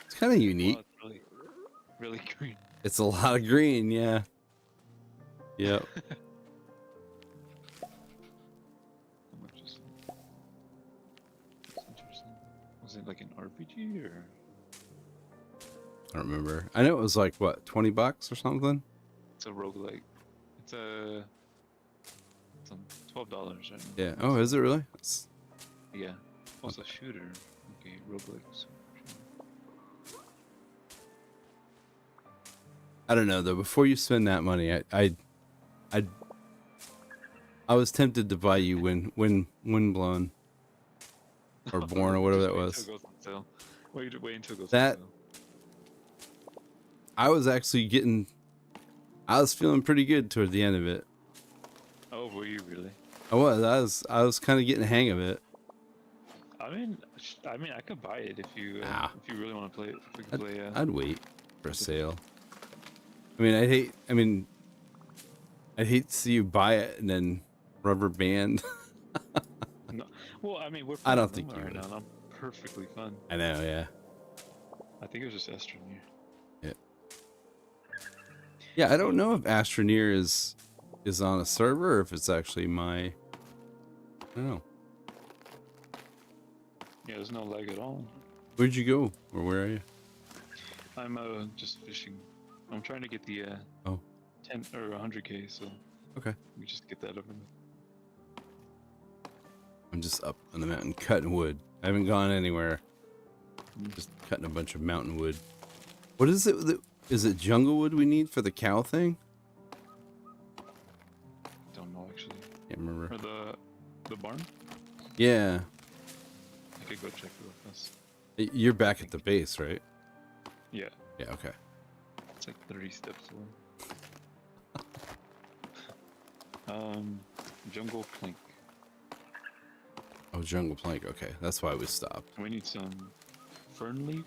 It's kind of Wow, unique. it's really, really green. It's a lot of green, yeah. Yep. How much is it? That's interesting. Was it like an RPG or? I don't remember. I know it was like what, $20 or something. It's a roguelike. It's a. It's $12, right? Yeah. Oh, is it really? Yeah. Also shooter. Okay, roguelikes. I don't know though. Before you spend that money, I was tempted to buy you Windblown or Born or whatever that was. Wait until it goes That- on sale. I was actually I was feeling pretty good toward the end of it. Oh, were you really? I was kind of getting the hang of it. I mean, I could buy it if you really want to play it. If we could play. I'd wait for a sale. I mean, I'd hate to see you buy it and then rubber band. No, well, I mean, we're. I don't playing think Luma you right would. now. And I'm perfectly fun. I know, yeah. I think it was just Astroneer. Yeah, I don't know if Astroneer is on a server or if it's actually my. I don't know. Yeah, there's no lag at all. Where'd you go, or where are you? I'm just fishing. I'm trying to get the 10 or 100k, so Okay. we just get that over with. I'm just up on the mountain cutting wood. I haven't gone anywhere. Mm. Just cutting a bunch of mountain wood. What is it? Is it jungle wood we need for the cow thing? Don't know actually. Can't remember. Or the barn? Yeah. I could go check real fast. You're back at the base, right? Yeah, Yeah, okay. it's like 30 steps away. Jungle plank. Oh, jungle plank. Okay, that's why we stopped. We need some fern leaf,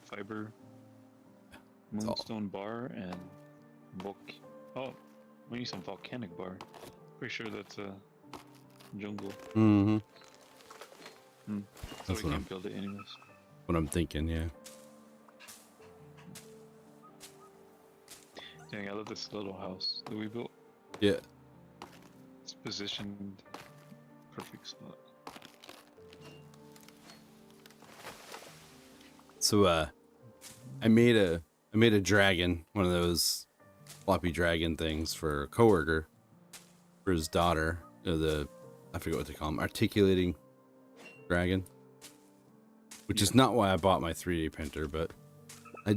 fiber, That's all. moonstone bar, and we need some volcanic bar. Pretty sure that's a jungle. Mm-hmm. So That's we what can't build it anyways. What I'm thinking, yeah. Dang, I love this little house that we built. Yeah. It's positioned perfect spot. So I made a dragon, one of those floppy dragon things for a coworker for his daughter. I forget what they call them, articulating dragon. Which is not why I bought my 3D printer, but I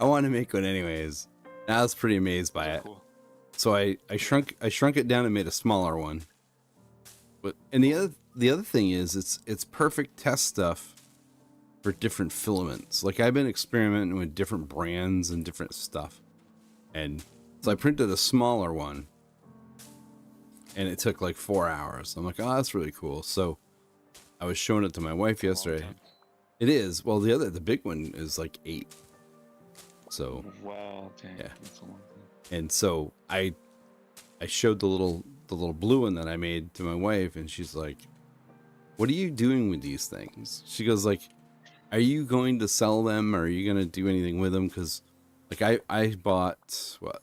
want to make one anyways. And I was pretty amazed by it. Cool. So I shrunk it down and made a smaller one. But the other thing is it's perfect test stuff for different filaments. Like I've been experimenting with different brands and different stuff. And so I printed a smaller one and it took like 4 hours. I'm like, oh, that's really cool. So I was showing it to my wife yesterday. It is. Well, the big one is like 8. So Wow, dang. Yeah. That's a long time. and so I showed the the little blue one that I made to my wife, and she's like, "What are you doing with these things?" She goes like, "Are you going to sell them, or are you going to do anything with them?" Because like I bought what,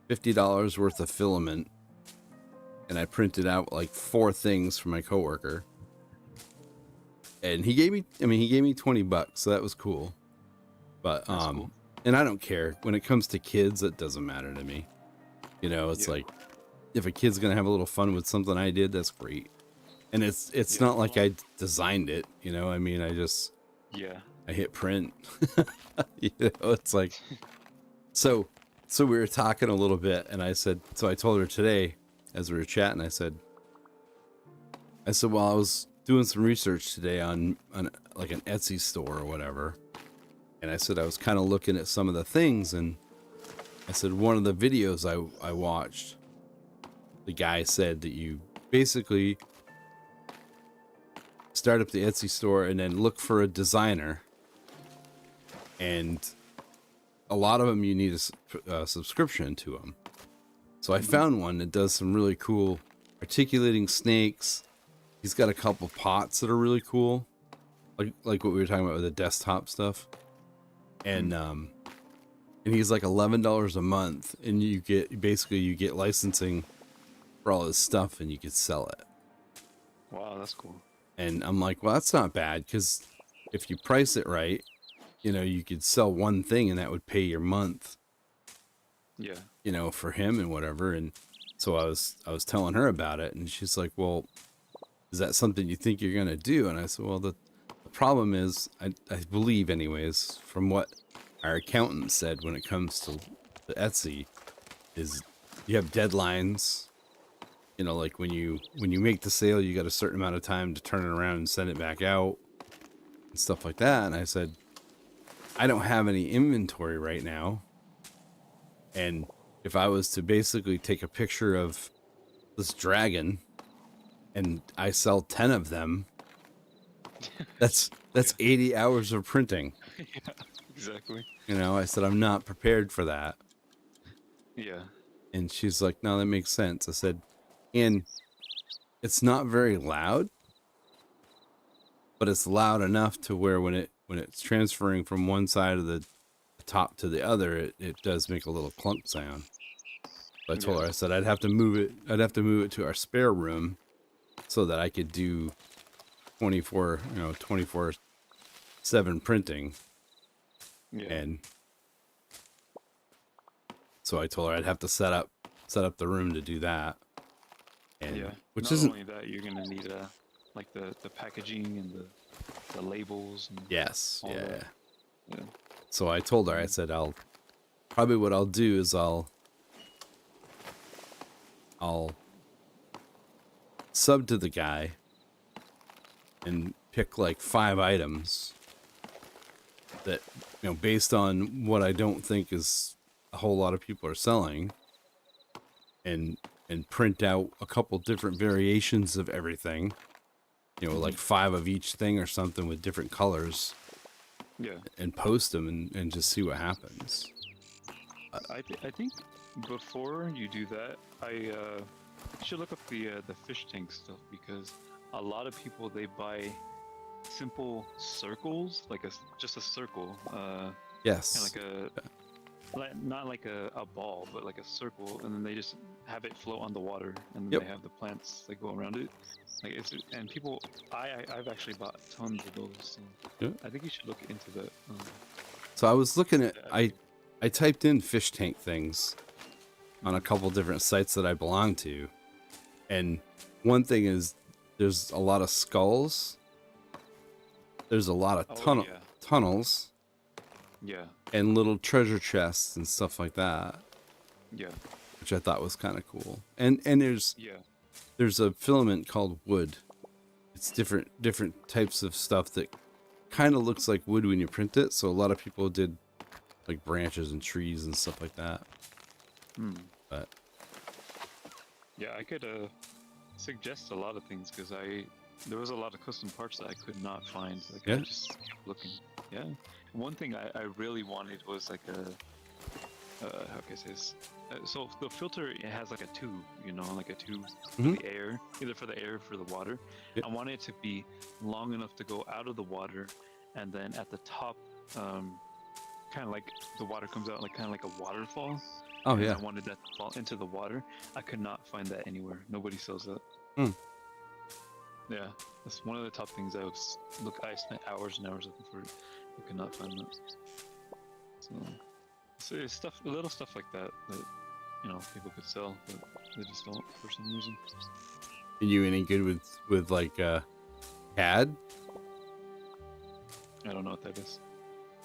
$50 worth of filament, and I printed out like 4 things for my coworker. And he gave me $20, so that was cool. But That's cool. and I don't care. When it comes to kids, it doesn't matter to me. You know, it's Yeah. like if a kid's gonna have a little fun with something I did, that's great. And it's Yeah. not like I designed it, you know. I mean, Yeah. I hit print. You know, it's like so we were talking a little bit, and I told her today as we were chatting, I said, well, I was doing some research today on like an Etsy store or whatever. And I said, I was kind of looking at some of the things, and I said, one of the videos I watched, the guy said that you basically start up the Etsy store and then look for a designer. And a lot of them, you need a subscription to them. So I found one that does some really cool articulating snakes. He's got a couple pots that are really cool, like what we were talking about with the desktop stuff. And he's like $11 a month, and you get licensing for all his stuff, and you could sell it. Wow, that's cool. And I'm like, well, that's not bad, because if you price it right, you know, you could sell one thing, and that would pay your month. Yeah. You know, for him and whatever. And so I was telling her about it, and she's like, well, is that something you think you're gonna do? And I said, well, the problem is, I believe anyways, from what our accountant said when it comes to the Etsy, is you have deadlines. You know, like when you make the sale, you got a certain amount of time to turn it around and send it back out and stuff like that. And I said, I don't have any inventory right now. And if I was to basically take a picture of this dragon and I sell 10 of them, that's 80 hours of printing. Yeah, exactly. You know, I said, I'm not prepared for that. Yeah. And she's like, no, that makes sense. I said, and it's not very loud, but it's loud enough to where when it's transferring from one side of the top to the other, it does make a little clunk sound. So I told her, I said, I'd have to move it to our spare room so that I could do 24/7 printing. Yeah. And so I told her I'd have to set up the room to do that. And yeah. which Not isn't only that, you're gonna need like the packaging and the labels. And yes, all yeah. that. Yeah. So I told her, I said, what I'll do is I'll sub to the guy and pick like 5 items that, you know, based on what I don't think is a whole lot of people are selling, and print out a couple different variations of everything, you know, like 5 of each thing or something with different colors. Yeah. And post them and just see what happens. I think before you do that, you should look up the fish tank stuff, because a lot of people, they buy simple circles, like just a circle. Yes. Not like a ball, but like a circle, and then they just have it float on the water, and then Yep. they have the plants that go around it. Like and people, I've actually bought tons of those. So Yeah. I think you should look into that. So I was looking at, I typed in fish tank things on a couple different sites that I belong to, and one thing is there's a lot of skulls. There's a lot of tunnels. Yeah. And little treasure chests and stuff like that. Yeah. Which I thought was kind of cool. And there's a filament called wood. It's different types of stuff that kind of looks like wood when you print it. So a lot of people did like branches and trees and stuff like that. But yeah, I could suggest a lot of things, because there was a lot of custom parts that I could not find. Like, I just kept looking. Yeah. One thing I really wanted was like how can I say this? So the filter, it has like a tube, like a tube for Hmm. the air, either for the air or for the water. Yep. I want it to be long enough to go out of the water, and then at the top, kind of like the water comes out like kind of like a waterfall. Oh And yeah. I wanted that to fall into the water. I could not find that anywhere. Nobody sells that. Hmm. Yeah, that's one of the top things I spent hours and hours looking for it. I could not find that. So it's stuff, little stuff like that people could sell, but they just don't for some reason. Are you any good with like CAD, I don't know what that is.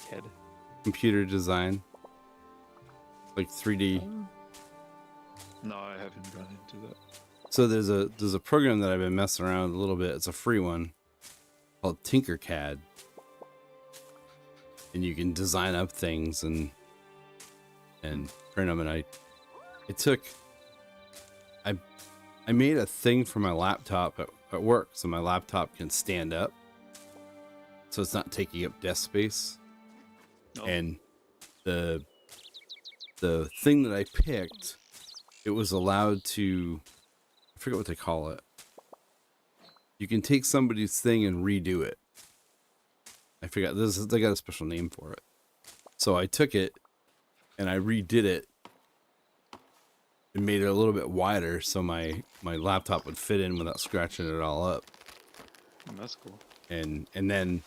CAD. computer design, like 3D? No, I haven't gone into that. So there's a program that I've been messing around with a little bit. It's a free one called Tinkercad, and you can design up things and print them. And I made a thing for my laptop at work, so my laptop can stand up, so it's not taking up desk space. Oh. And the thing that I picked, it was allowed to, I forget what they call it. You can take somebody's thing and redo it. I forgot. They got a special name for it. So I took it and I redid it and made it a little bit wider so my laptop would fit in without scratching it all up. That's cool. And then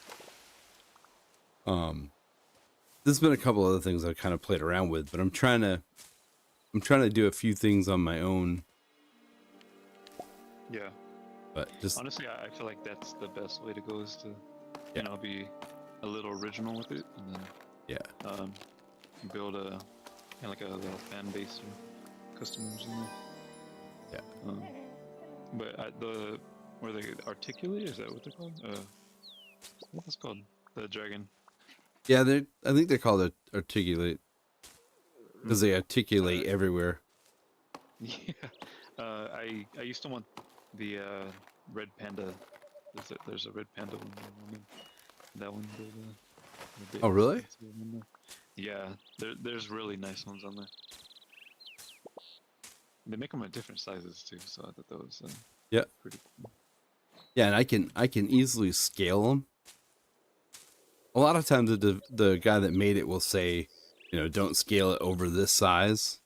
there's been a couple other things I've kind of played around with, but I'm trying to do a few things on my own. Yeah. But just honestly, I feel like that's the best way to go, is to be a little original with it, and then build a like a little fan base or customers. Yeah. But were they articulate? Is that what they're called? What's called the dragon? Yeah, I think they're called articulate because they articulate everywhere. Yeah. I used to want the red panda. There's a red panda one. That one. Oh, really? Yeah, there's really nice ones on there. They make them at different sizes too, so I thought that was pretty cool. Yeah, and I can easily scale them. A lot of times the guy that made it will say, don't scale it over this size.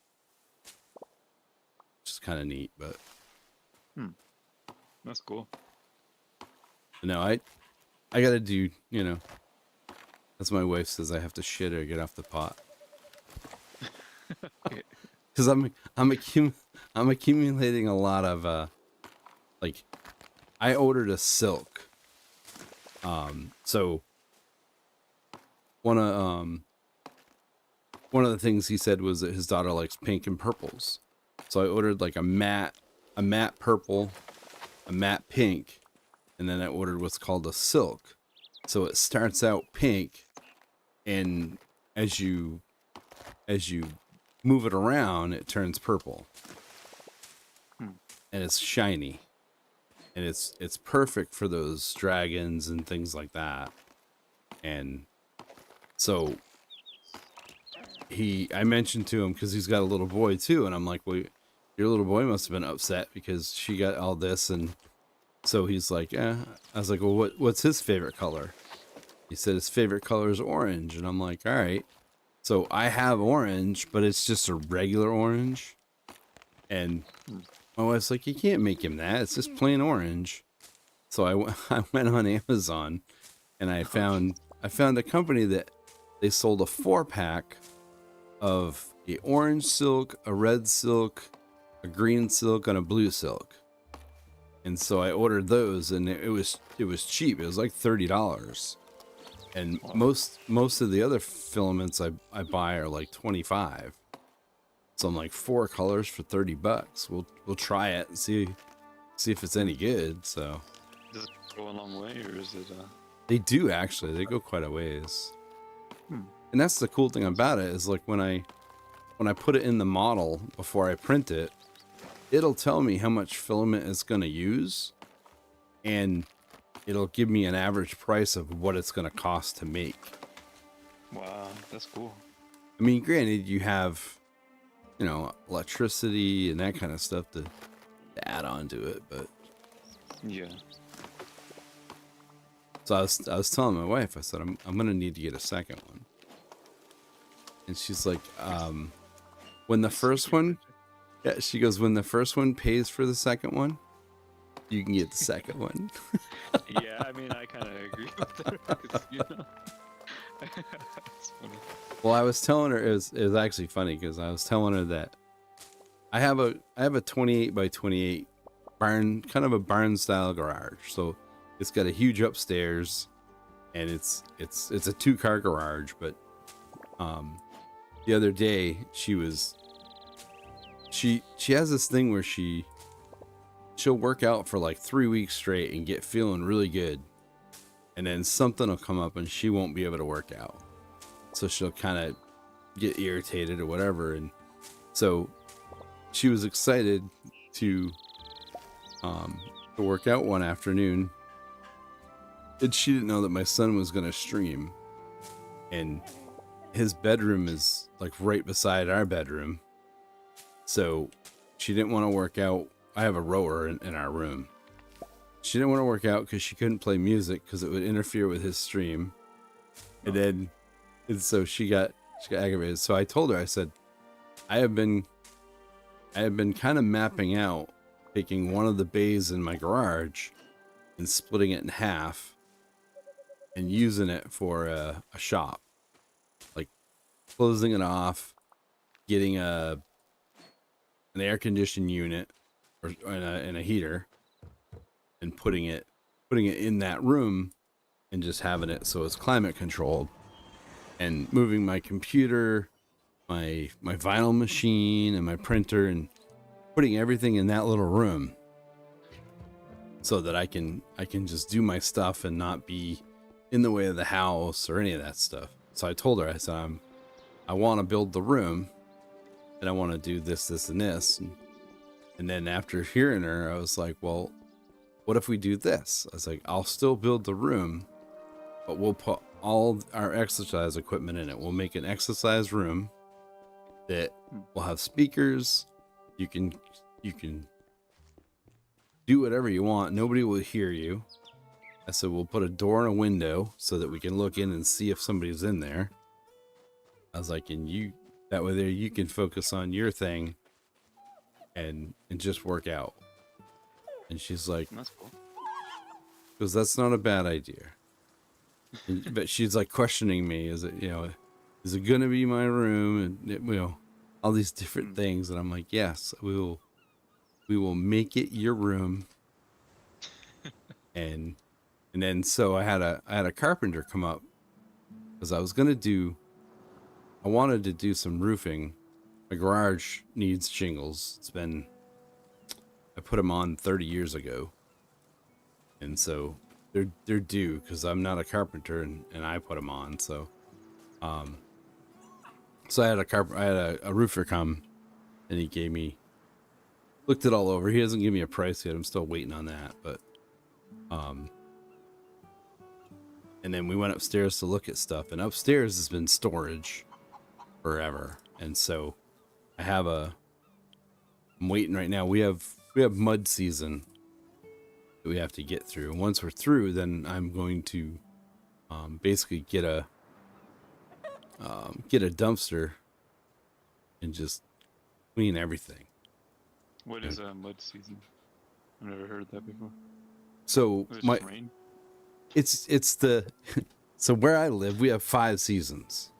Which is kind of neat, but that's cool. No, I gotta do, as my wife says, I have to shit or get off the pot. Because I'm accumulating a lot of like, I ordered a silk. So one of the things he said was that his daughter likes pink and purples. So I ordered like a matte purple, a matte pink, and then I ordered what's called a silk. So it starts out pink, and as you move it around, it turns purple. And it's shiny. And it's perfect for those dragons and things like that. And so I mentioned to him, because he's got a little boy too, and I'm like, well, your little boy must have been upset because she got all this. And so he's like, I was like, well, what's his favorite color? He said his favorite color is orange. And I'm like, all right. So I have orange, but it's just a regular orange. And my wife's like, you can't make him that. It's just plain orange. So I went on Amazon and I found a company that they sold a 4-pack of a orange silk, a red silk, a green silk, and a blue silk. And so I ordered those, and it was cheap. It was like $30. And most of the other filaments I buy are like $25. So I'm like, 4 colors for $30. We'll try it and see if it's any good. So does it go a long way, or is it They do, actually. They go quite a ways. And that's the cool thing about it, is like when I put it in the model before I print it, it'll tell me how much filament it's going to use, and it'll give me an average price of what it's going to cost to make. Wow, that's cool. I mean, granted, you have, you know, electricity and that kind of stuff to add on to it, but Yeah. so I was telling my wife, I said, I'm gonna need to get a second one, and she's like, when the first one, yeah, she goes, when the first one pays for the second one, you can get the second one. Yeah, I mean, I kind of agree with her, 'cause, you know. It's funny. Well, I was telling her it was actually funny because I was telling her that I have a 28 by 28 barn, kind of a barn style garage. So it's got a huge upstairs, and it's a 2-car garage. But the other day she has this thing where she'll work out for like 3 weeks straight and get feeling really good, and then something will come up and she won't be able to work out. So she'll kind of get irritated or whatever. And so she was excited to work out one afternoon. And she didn't know that my son was going to stream. And his bedroom is like right beside our bedroom. So she didn't want to work out. I have a rower in our room. She didn't want to work out because she couldn't play music because it would interfere with his stream. And so she got aggravated. So I told her, I said, I have been kind of mapping out taking one of the bays in my garage and splitting it in half and using it for a shop, like closing it off, getting an air conditioned unit or and a heater, and putting it in that room and just having it so it's climate controlled, and moving my computer, my vinyl machine and my printer, and putting everything in that little room so that I can just do my stuff and not be in the way of the house or any of that stuff. So I told her, I said, I want to build the room, and I want to do this, and this. And then after hearing her, I was like, well, what if we do this? I was like, I'll still build the room, but we'll put all our exercise equipment in it. We'll make an exercise room that will have speakers. You can do whatever you want. Nobody will hear you. I said, we'll put a door and a window so that we can look in and see if somebody's in there. I was like, and that way there you can focus on your thing and just work out. And she's like, That's cool. because that's not a bad idea. But she's like questioning me, is it going to be my room? And all these different things. And I'm like, yes, we will make it your room. and then so I had a carpenter come up because I wanted to do some roofing. My garage needs shingles. I put them on 30 years ago. And so they're due because I'm not a carpenter and I put them on. So, so I had a roofer come, and he looked it all over. He hasn't given me a price yet. I'm still waiting on that. But, and then we went upstairs to look at stuff, and upstairs has been storage forever. And so I'm waiting right now. We have mud season that we have to get through. And once we're through, then I'm going to basically get a dumpster and just clean everything. What is a mud season? I've never heard that before. So Is it just rain? it's the so where I live, we have 5 seasons.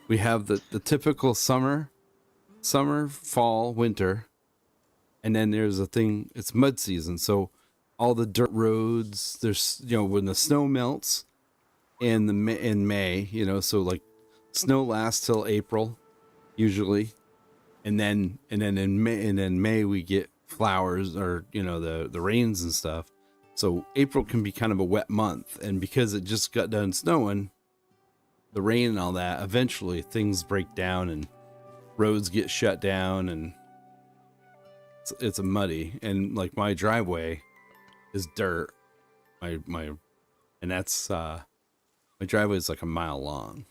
We have the typical summer, fall, winter, and then there's a thing. It's mud season. So all the dirt roads, there's when the snow melts in May, so like snow lasts till April usually, and then in May we get flowers or the rains and stuff. So April can be kind of a wet month, and because it just got done snowing, the rain and all that, eventually things break down and roads get shut down, and it's a muddy. And like my driveway is dirt. My driveway is like a mile long.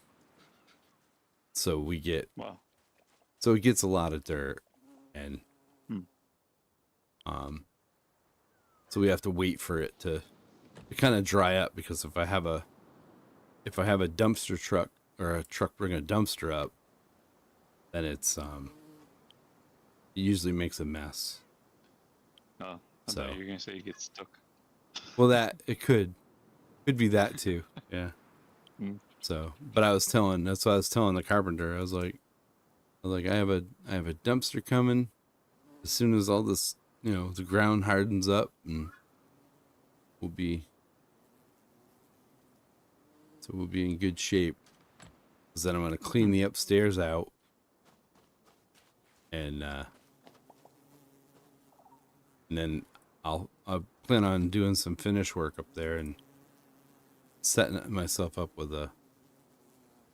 So we get Wow. so it gets a lot of dirt, and Hmm. so we have to wait for it to kind of dry up, because if I have a dumpster truck or a truck bring a dumpster up, then it usually makes a mess. Oh, I So- thought you were gonna say you get stuck. Well, that it could be that too. Yeah. Mm. So, but that's what I was telling the carpenter. I was like, I have a dumpster coming as soon as all this, the ground hardens up, and we'll be in good shape. Because then I'm gonna clean the upstairs out, and then I'll plan on doing some finish work up there and setting myself up with a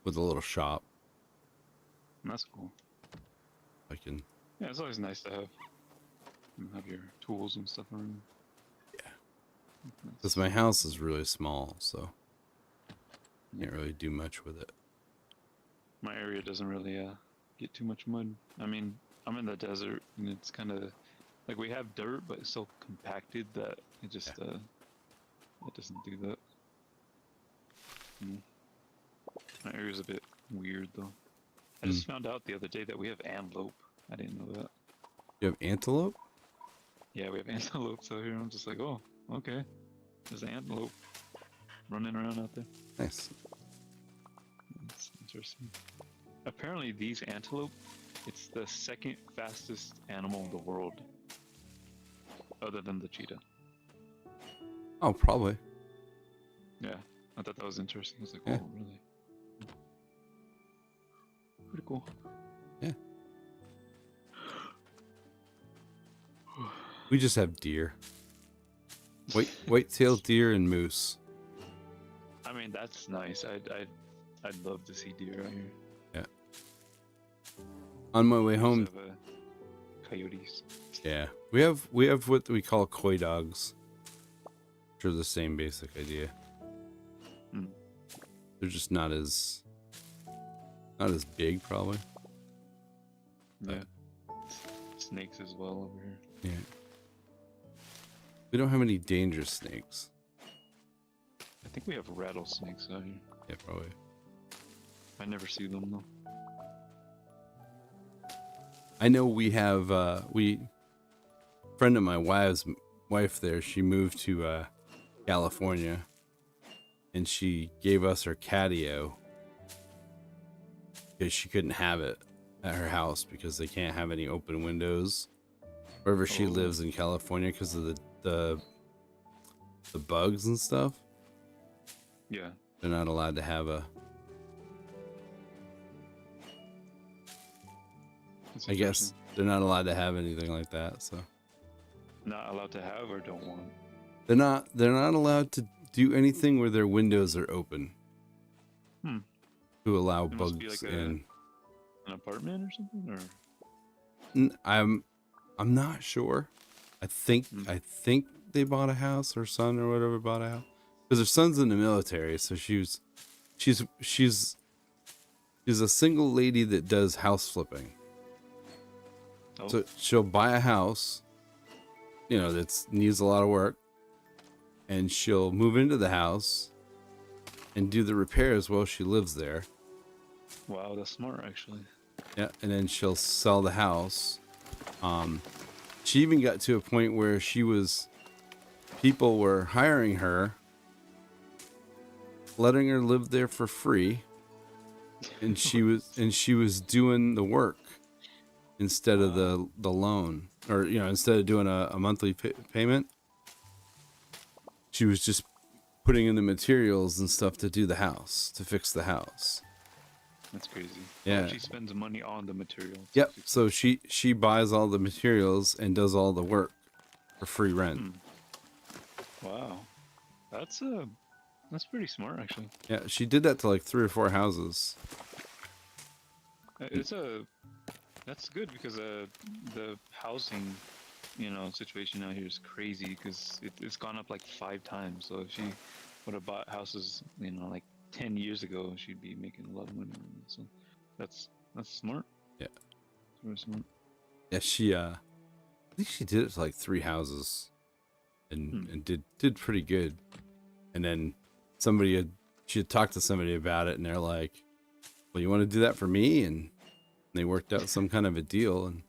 little shop. That's cool. I can. Yeah, it's always nice to have your tools and stuff around. Yeah. Nice. Because my house is really small, so can't really do much with it. My area doesn't really get too much mud. I mean, I'm in the desert, and it's kind of like we have dirt, but it's so compacted that it just it doesn't do that. My area's a bit weird though. I just found out the other day that we have antelope. I didn't know that. You have antelope? Yeah, we have antelopes out here. I'm just like, oh, okay. There's antelope running around out there. Nice. That's interesting. Apparently, these antelope, it's the second fastest animal in the world, other than the cheetah. Oh, probably. Yeah, I thought that was interesting. I was like, Yeah. oh, really? Pretty cool. Yeah. We just have deer. White-tailed deer and moose. I mean, that's nice. I'd love to see deer out here. Yeah. On my way We home, also have, coyotes. yeah, we have what we call koi dogs. Which are the same basic idea. Hmm. They're just not as big, probably. Yeah. Snakes as well over here. Yeah. We don't have any dangerous snakes. I think we have rattlesnakes out here. Yeah, probably. I never see them though. I know we have friend of my wife there, she moved to California, and she gave us her catio because she couldn't have it at her house because they can't have any open windows wherever she lives in California because of the bugs and stuff. Yeah. They're not allowed to have That's I guess they're not allowed to have anything like that, so not allowed to have or don't want. they're not allowed to do anything where their windows are open. To allow It must be bugs like in. an apartment or something, or I'm not sure. I think they bought a house. Her son or whatever bought a house because her son's in the military. So she's a single lady that does house flipping. oh, So she'll buy a house, that needs a lot of work, and she'll move into the house and do the repairs while she lives there. wow, that's smart actually. Yeah, and then she'll sell the house. She even got to a point where people were hiring her, letting her live there for free, and she was doing the work instead of the loan, or instead of doing a monthly payment. She was just putting in the materials and stuff to do the house, to fix the house. That's crazy. Yeah. Oh, she spends money on the materials. Yep. So she buys all the materials and does all the work for free rent. Wow, that's pretty smart actually. Yeah, she did that to like 3 or 4 houses. That's good because the housing, situation out here is crazy because it's gone up like 5 times. So if she would have bought houses, like 10 years ago, she'd be making a lot of money. So That's smart. Yeah. That's very smart. Yeah, I think she did it to like 3 houses, and did pretty good. And then she had talked to somebody about it, and they're like, "Well, you want to do that for me?" And they worked out some kind of a deal. And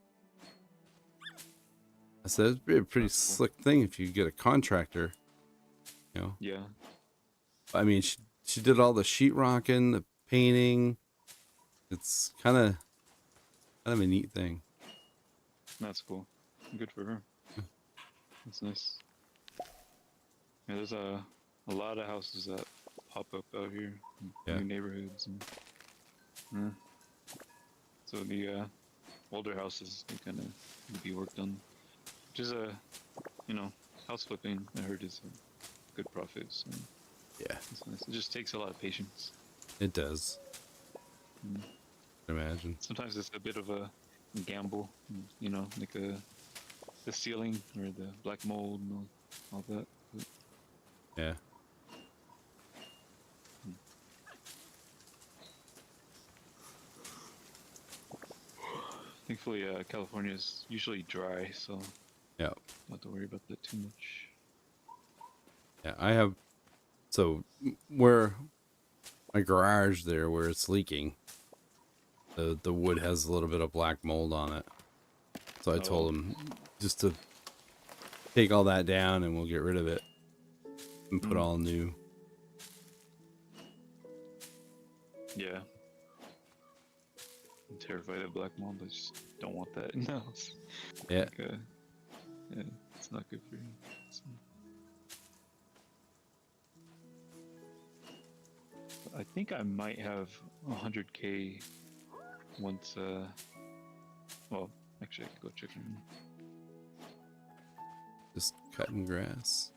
I said it'd be a pretty That's cool. slick thing if you get a contractor. Yeah. I mean, she did all the sheetrocking, the painting. It's kind of a neat thing. That's cool. Good for her. That's nice. Yeah, there's a lot of houses that pop up out here, Yeah. new neighborhoods, and yeah. So the older houses they kind of be worked on, which is house flipping. I heard is a good profit. So Yeah, it's nice. It just takes a lot of patience. it does. Mm. I imagine. Sometimes it's a bit of a gamble, like the ceiling or the black mold and all that. But, Yeah. thankfully, California is usually dry, so Yeah. don't have to worry about that too much. Yeah, I have. So where my garage there, where it's leaking, the wood has a little bit of black mold on it. So I told him just to take all that down and we'll get rid of it and put all new. Yeah. I'm terrified of black mold. I just don't want that in the house. Yeah. Like, yeah, it's not good for you. So. I think I might have 100K once, well, actually I could go check in. Just cutting grass.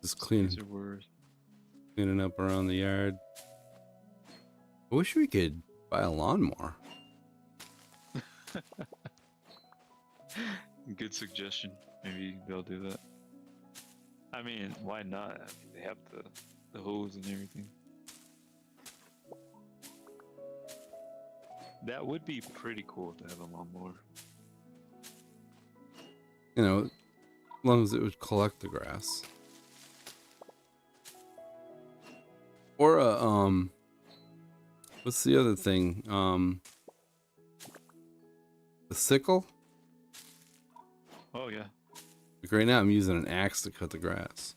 Just cleaning up around the yard. I wish we could buy a lawnmower. Good suggestion. Maybe they'll do that. I mean, why not? I mean, they have the hose and everything. That would be pretty cool to have a lawnmower. You know, as long as it would collect the grass. Or what's the other thing? The sickle? Oh yeah. Like right now I'm using an axe to cut the grass.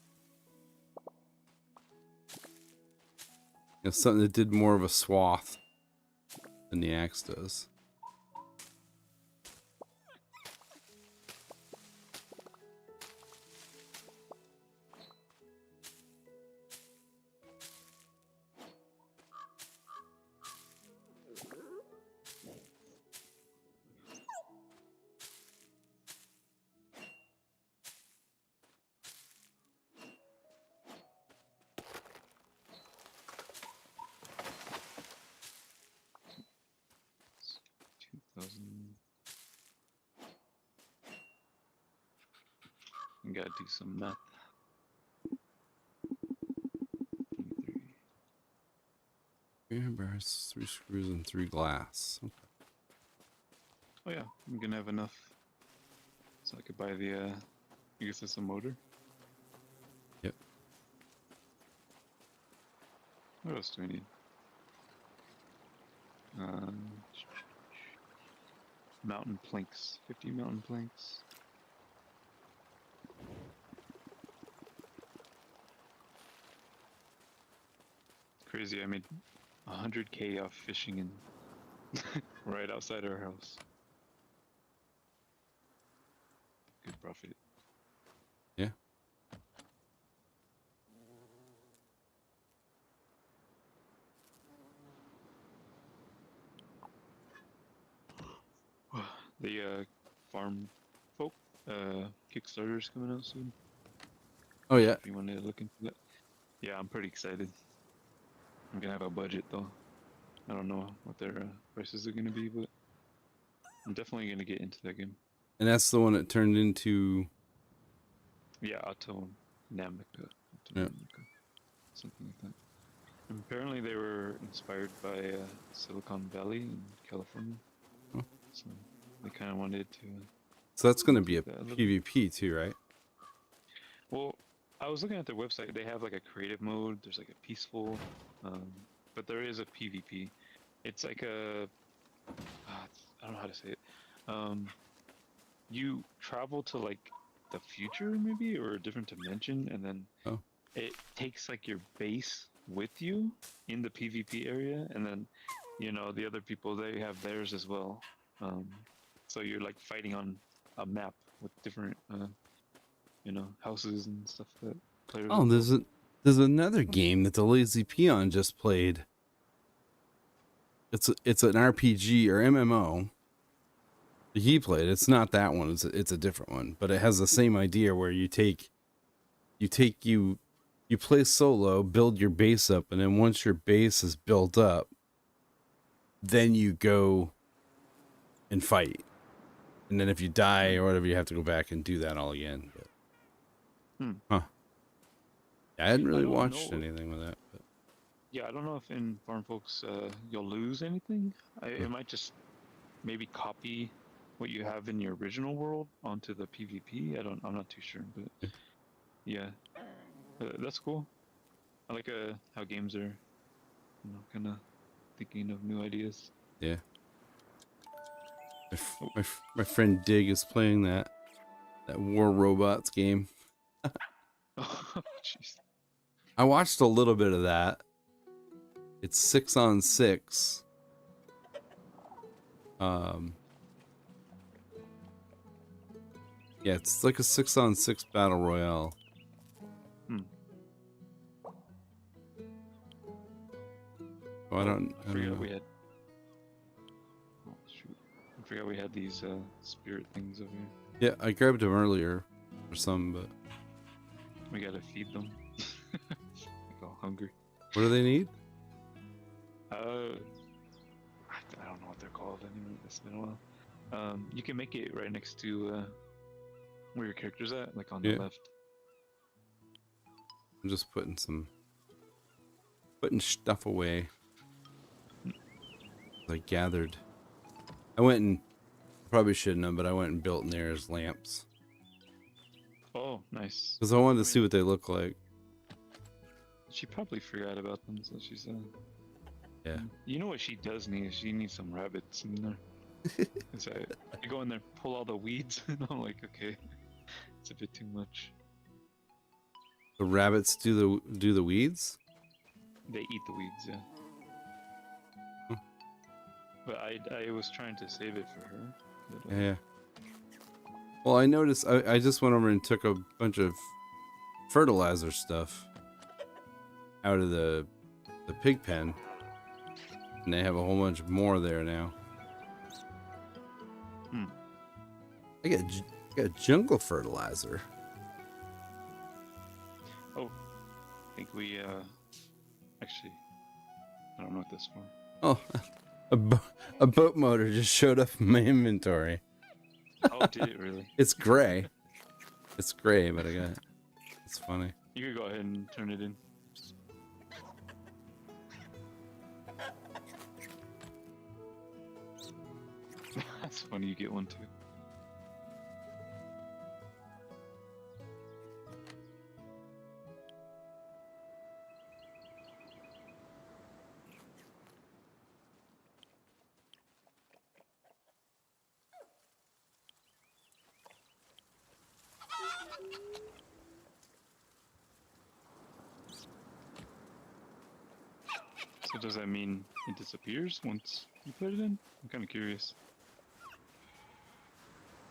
Something that did more of a swath than the axe does. You gotta do some math. 3 bars, 3 screws, and 3 glass. Okay. Oh yeah, I'm gonna have enough, so I could buy the. I guess it's a motor. Yep. What else do we need? Mountain planks. 50 mountain planks. Crazy, I made 100K off fishing in right outside our house. Good profit. Yeah. The farm folk Kickstarter's coming out soon. Oh yeah. If you want to look into that. Yeah, I'm pretty excited. I'm gonna have a budget though. I don't know what their prices are gonna be, but I'm definitely gonna get into that game. And that's the one that turned into. Yeah, Auto Namika. Yeah. Something like that. Apparently, they were inspired by Silicon Valley in California, Oh. so they kind of wanted to. So that's going to be a That a little- PvP too, right? Well, I was looking at their website. They have like a creative mode. There's like a peaceful, um, but there is a PvP. It's like a I don't know how to say it. Um, you travel to like the future maybe or a different dimension, and then Oh. it takes like your base with you in the PvP area, and then the other people they have theirs as well. Um, so you're like fighting on a map with different houses and stuff that players. Oh, will build. there's another game that the Lazy Peon just played. It's an RPG or MMO. He played. It's not that one. It's a different one, but it has the same idea where you play solo, build your base up, and then once your base is built up, then you go and fight. And then if you die or whatever, you have to go back and do that all again. But, Huh. Yeah, I hadn't really don't watched know. anything with that. But. Yeah, I don't know if in Farm Folks you'll lose anything. It might just maybe copy what you have in your original world onto the PvP. I'm not too sure, but yeah, that's cool. I like how games are, kind of thinking of new ideas. Yeah. My friend Dig is playing that War Robots game. Oh, jeez. I watched a little bit of that. It's 6-on-6. Yeah, it's like a 6-on-6 battle royale. Oh, I don't forgot know. we had. Oh shoot! I forgot we had these spirit things over here. Yeah, I grabbed them earlier for some, but We gotta feed them. Like all hungry. what do they need? I don't know what they're called anyway. It's been a while. You can make it right next to where your character's at, like on the left. I'm just putting stuff away. I gathered. I went and probably shouldn't have, but I went and built Nair's lamps Oh, nice. because I wanted to see what they look like. She probably forgot about them, so she said. Yeah. You know what she does need? She needs some rabbits in there. So I go in there, pull all the weeds, and I'm like, okay, it's a bit too much. The rabbits do the weeds? They eat the weeds, yeah. But I was trying to save it for her. But, Yeah. Well, I noticed I just went over and took a bunch of fertilizer stuff out of the pig pen, and they have a whole bunch more there now. I got jungle fertilizer. Oh, I think we actually, I don't know what this for. Oh, a boat motor just showed up in my inventory. Oh, did it really? It's gray. It's gray, but I got it. It's funny. You could go ahead and turn it in. That's funny, you get one too. So does that mean it disappears once you put it in? I'm kind of curious.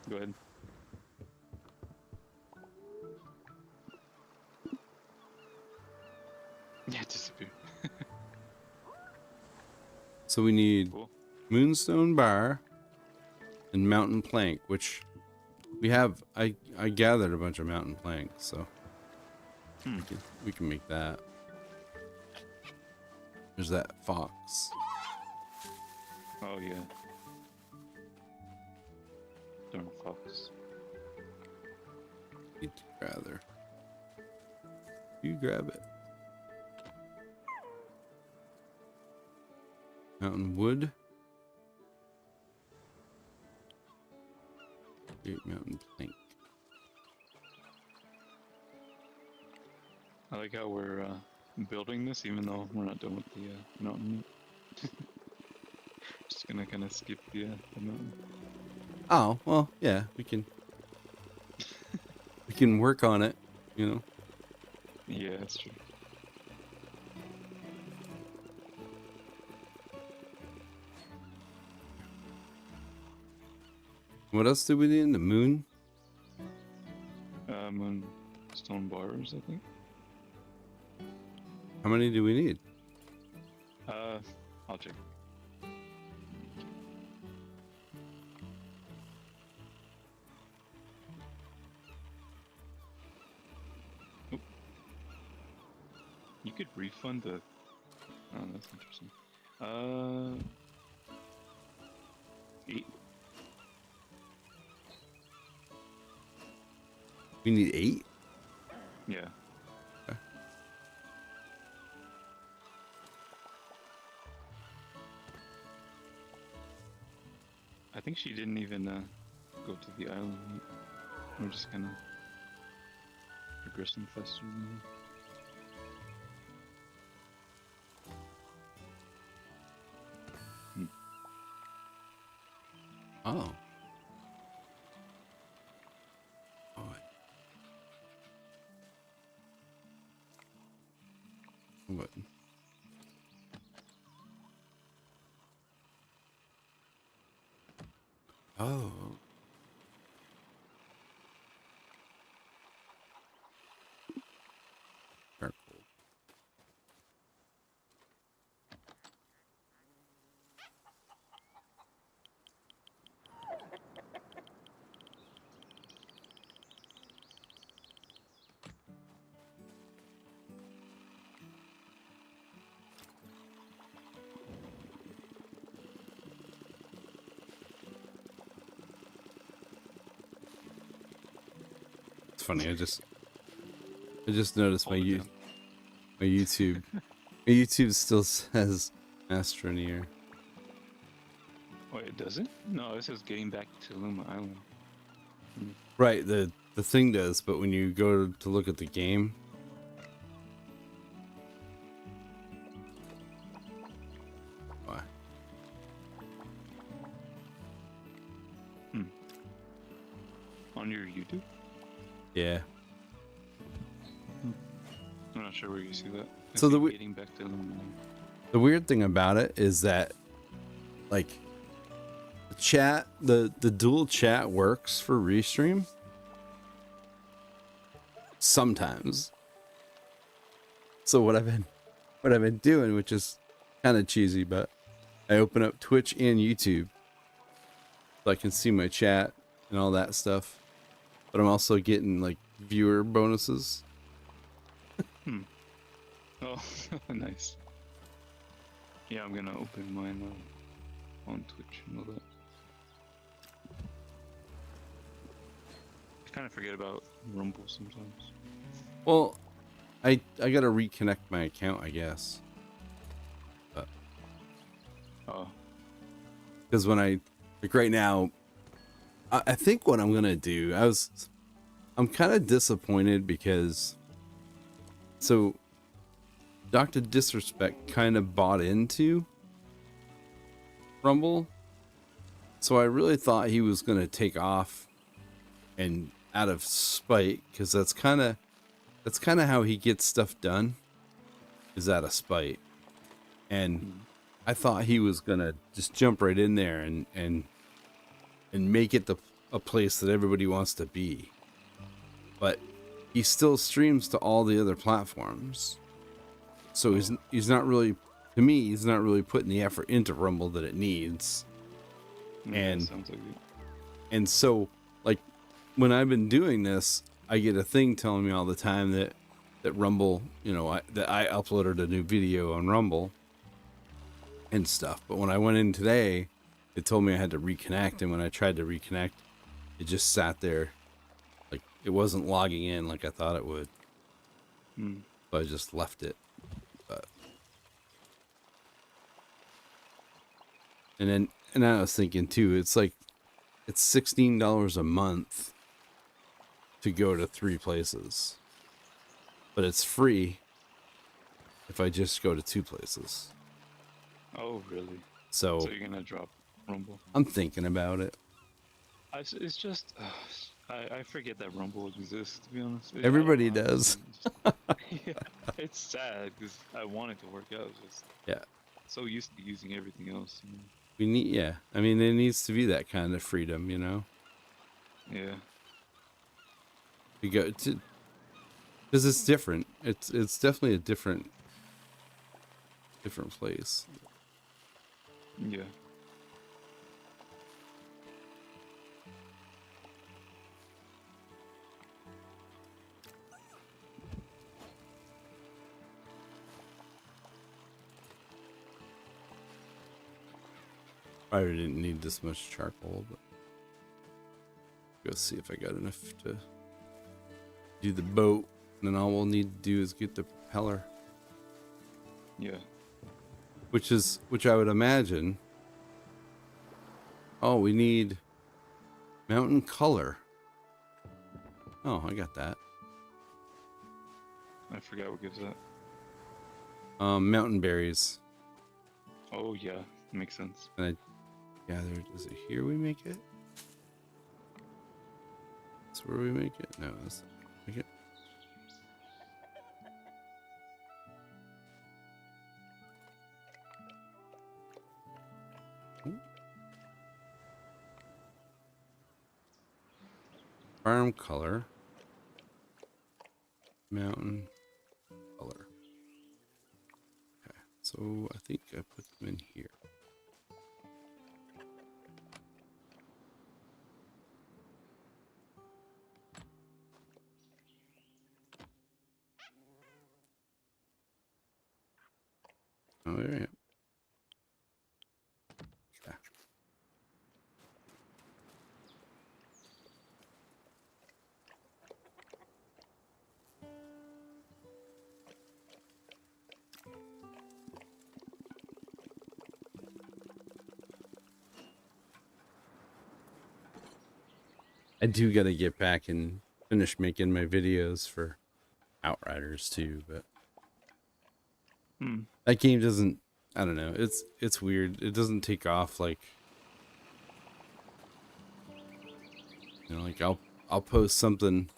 Go ahead. Yeah, it disappeared. So we need Cool. moonstone bar and mountain plank, which we have. I gathered a bunch of mountain planks, so we can make that. There's that fox. Oh yeah. Darn fox. Need to rather. You grab it. Mountain wood. Great mountain plank. I like how we're building this, even though we're not done with the mountain yet. Just gonna kind of skip the mountain. Oh, well, yeah, we can work on it, you know. Yeah, that's true. What else did we need? The moon? And stone bars, I think. How many do we need? I'll check. Oop. You could refund the. Oh, that's interesting. 8. We need 8? Yeah. Okay. I think she didn't even go to the island yet. We're just kind of progressing faster than her. Oh. Oh. What? Oh. Charcoal. It's funny. I just noticed my Hold it my YouTube my YouTube still says Astroneer. Wait, it doesn't? No, it says getting back to Luma Island. Right, the thing does, but when you go to look at the game, why? On your YouTube? Yeah. I'm not sure where you see that. I So see getting back to Luma Island. The weird thing about it is that, like, the chat, the dual chat works for Restream. Sometimes. So what I've been doing, which is kind of cheesy, but I open up Twitch and YouTube so I can see my chat and all that stuff. But I'm also getting like viewer bonuses. Oh, nice. Yeah, I'm gonna open mine on Twitch and all that. I kind of forget about Rumble sometimes. Well, I gotta reconnect my account, I guess. But Oh, because when I like right now, I think what I'm gonna do, I'm kind of disappointed because so Dr. Disrespect kind of bought into Rumble, so I really thought he was gonna take off and out of spite, because that's kind of how he gets stuff done, is out of spite. And I thought he was gonna just jump right in there and make it a place that everybody wants to be. But he still streams to all the other platforms, so he's not really, to me, he's not really putting the effort into Rumble that it needs. yeah, And sounds like it. and so, like, when I've been doing this, I get a thing telling me all the time that Rumble, you know, that I uploaded a new video on Rumble and stuff. But when I went in today, it told me I had to reconnect, and when I tried to reconnect, it just sat there, like it wasn't logging in like I thought it would. So I just left it. But And I was thinking too, it's like it's $16 a month to go to 3 places. But it's free if I just go to 2 places. Oh, really? So So you're gonna drop Rumble? I'm thinking about it. It's just I forget that Rumble exists. To be honest, I don't Everybody know, does. yeah, it's sad because I want it to work out. It's just Yeah. so used to using everything else. We need, yeah. I mean, it needs to be that kind of freedom, Yeah. To go to, because it's different. It's definitely a different place. Yeah. Probably didn't need this much charcoal, but go see if I got enough to do the boat. And then all we'll need to do is get the propeller, Yeah. which I would imagine. Oh, we need mountain color. Oh, I got that. I forgot what gives that. Mountain berries. Oh yeah, makes sense. And I gathered. Is it here we make it? That's where we make it. No, that's make it. Ooh. Farm color. Mountain color. Okay, so I think I put them in here. Oh, there you go. Okay. I do got to get back and finish making my videos for Outriders too, but that game doesn't, I don't know, it's weird. It doesn't take off like, like I'll post something,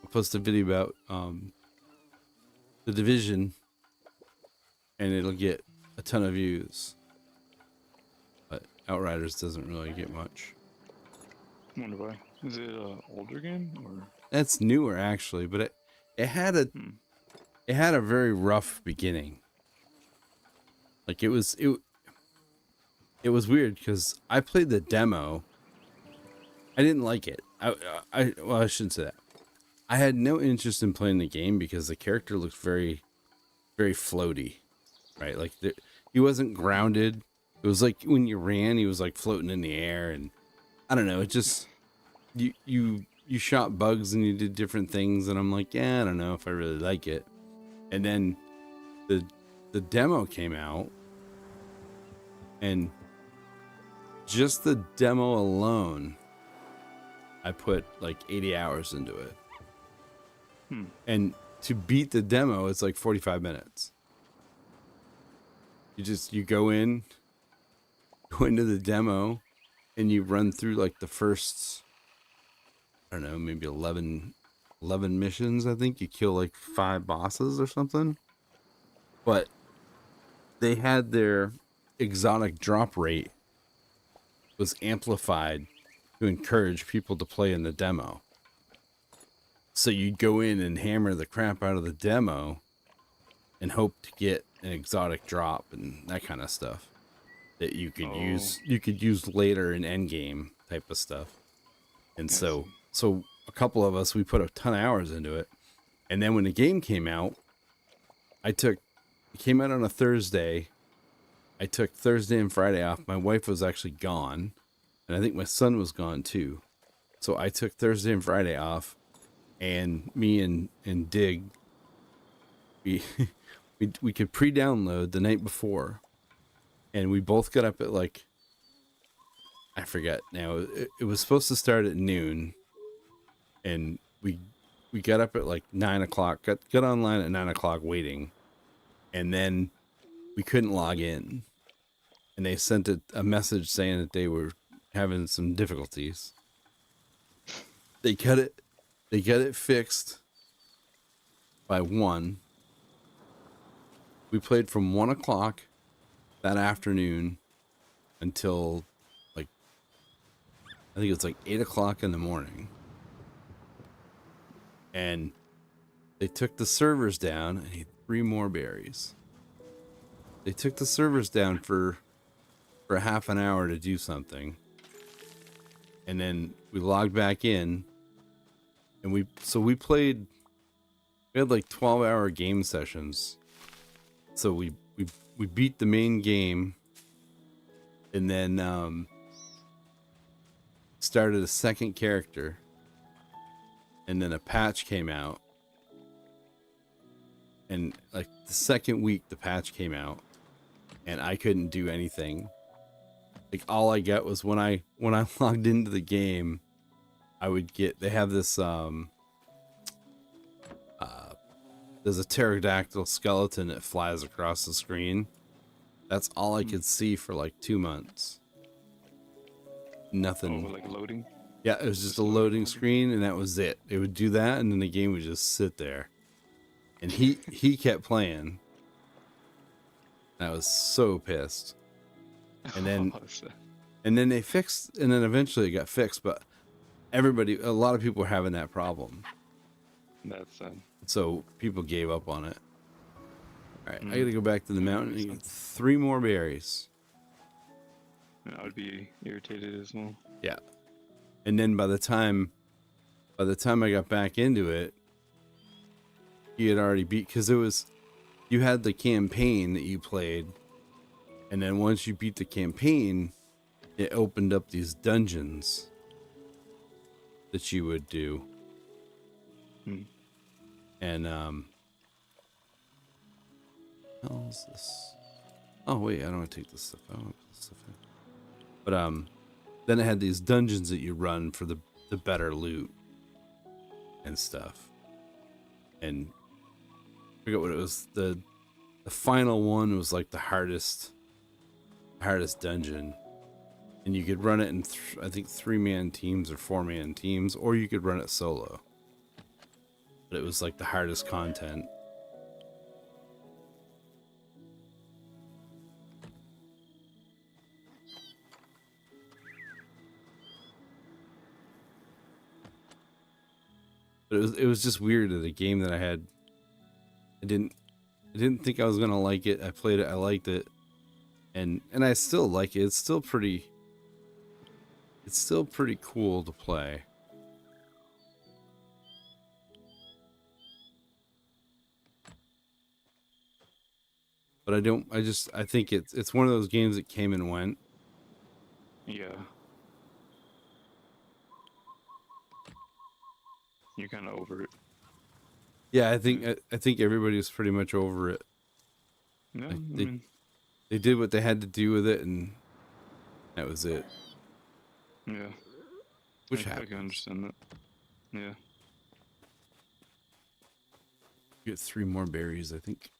I'll post a video about the Division and it'll get a ton of views. But Outriders doesn't really get much. I wonder why. Is it an older game or? That's newer actually, but it had a very rough beginning. Like it was weird because I played the demo. I didn't like it. Well, I shouldn't say that. I had no interest in playing the game because the character looked very, very floaty, right? Like he wasn't grounded. It was like when you ran, he was like floating in the air, and I don't know. It just you shot bugs and you did different things, and I'm like, yeah, I don't know if I really like it. And then the demo came out, and just the demo alone, I put like 80 hours into it. And to beat the demo, it's like 45 minutes. You go into the demo, and you run through like the first, I don't know, maybe 11 missions. I think you kill like 5 bosses or something. But they had their exotic drop rate was amplified to encourage people to play in the demo. So you'd go in and hammer the crap out of the demo and hope to get an exotic drop and that kind of stuff that you could use later in endgame type of stuff. And so a couple of us, we put a ton of hours into it. And then when the game came out, it came out on a Thursday. I took Thursday and Friday off. My wife was actually gone, and I think my son was gone too. So I took Thursday and Friday off, and me and Dig, we could pre-download the night before, and we both got up at like I forget now. It was supposed to start at noon, and we got up at like 9 o'clock. Got online at 9 o'clock waiting, and then we couldn't log in, and they sent a message saying that they were having some difficulties. They got it fixed by 1. We played from 1 o'clock that afternoon until like I think it's like 8 o'clock in the morning. And they took the servers down and ate 3 more berries. They took the servers down for a half an hour to do something. And then we logged back in, and we played. We had like 12-hour game sessions. So we beat the main game, and then started a second character, and then a patch came out. And like the second week the patch came out, and I couldn't do anything. Like all I got was when I logged into the game, I would get, they have this there's a pterodactyl skeleton that flies across the screen. That's all I could see for like 2 months. Nothing. Oh, like loading? Yeah, it was just a loading screen, and that was it. It would do that, and then the game would just sit there. And he kept playing. I was so pissed. And then they fixed, and then eventually it got fixed, but a lot of people were having that problem. That's So people gave up on it. All right, I got to go back to the mountain and get 3 more berries. I would be irritated as well. Yeah. And then by the time I got back into it, he had already beat, because you had the campaign that you played, and then once you beat the campaign, it opened up these dungeons that you would do. And how is this? Oh wait, I don't want to take this stuff. I don't want this stuff in. But then it had these dungeons that you run for the better loot and stuff. And I forget what it was. The final one was like the hardest dungeon, and you could run it in I think 3-man teams or 4-man teams, or you could run it solo. But it was like the hardest content. But it was just weird that a game that I didn't think I was gonna like it. I played it, I liked it, and I still like it. It's still pretty cool to play. But I think it's one of those games that came and went. Yeah. You're kind of over it. Yeah, I think everybody's pretty much over it. No, Like, they did what they had to do with it, and that was it. Yeah. Which I happens. can understand that. Yeah. You get 3 more berries, I think.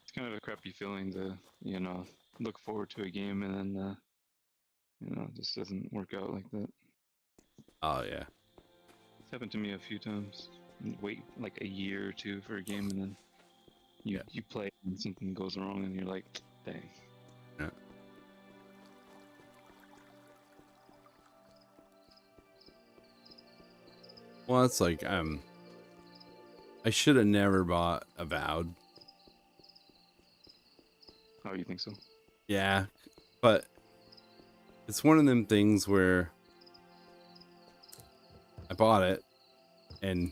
It's kind of a crappy feeling to, look forward to a game and then, it just doesn't work out like that. Oh yeah. It's happened to me a few times. Wait like a year or 2 for a game, and then you play and something goes wrong, and you're like, dang. Yeah. Well, it's like I should have never bought Avowed. Oh, you think so? Yeah, but it's one of them things where I bought it, and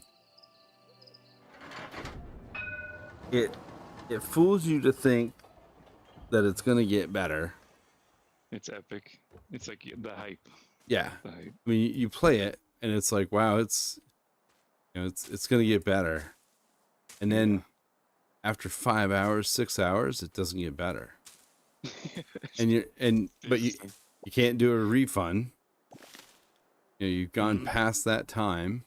it fools you to think that it's gonna get better. It's epic. It's like the hype. Yeah, The hype. I mean, you play it, and it's like, wow, it's gonna get better, and then after 5 hours, 6 hours, it doesn't get better. But You can't do a refund. You know, you've gone Mhm. past that time.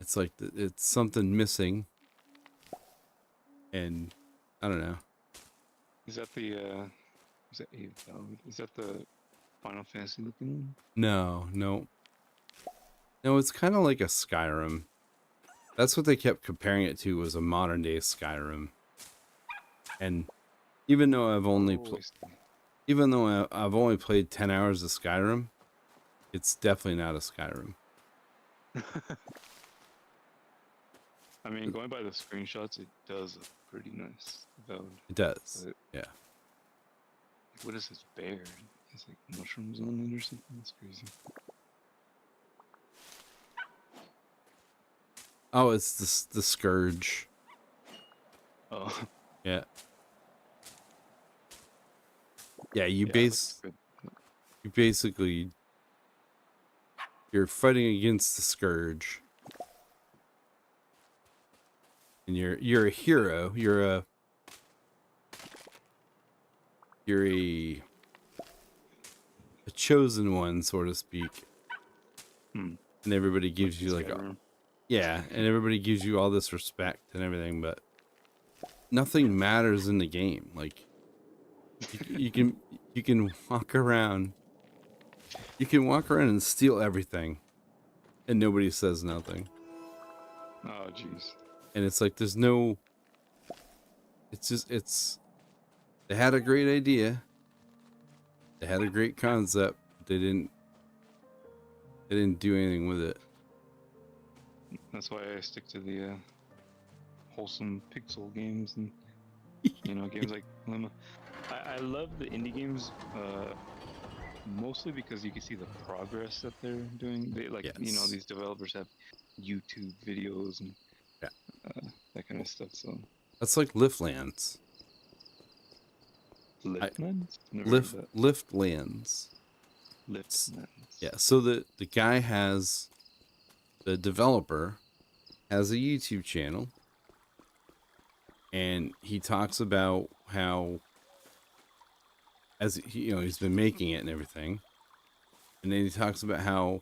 It's like it's something missing, and I don't know. Is that the is that a valid? Is that the Final Fantasy looking one? No, no, no. It's kind of like a Skyrim. That's what they kept comparing it to, was a modern day Skyrim. And even though Oh, I see. even though I've only played 10 hours of Skyrim, it's definitely not a Skyrim. I mean, going by the screenshots, it does look pretty nice. Valid. It does. But Yeah. what is this bear? It's like mushrooms on it or something. That's crazy. Oh, it's the Scourge. Oh, Yeah. Yeah, yeah, it looks good. you basically you're fighting against the Scourge. And you're a hero. You're a chosen one, so to speak. Hmm. And everybody Like gives in you like Skyrim. yeah, and everybody gives you all this respect and everything, but nothing matters in the game. Like you can you can walk around and steal everything and nobody says nothing. Oh, jeez. And it's like there's no it's they had a great idea. They had a great concept, but they didn't do anything with it. That's why I stick to the wholesome pixel games and games like Luma. I love the indie games mostly because you can see the progress that they're doing. They Yes. these developers have YouTube videos and Yeah. that kind of stuff. So That's like Liftlands. I Liftlands? Never heard of that. Liftlands. Liftlands. Yeah, so the guy has the developer has a YouTube channel and he talks about how as he, he's been making it and everything. And then he talks about how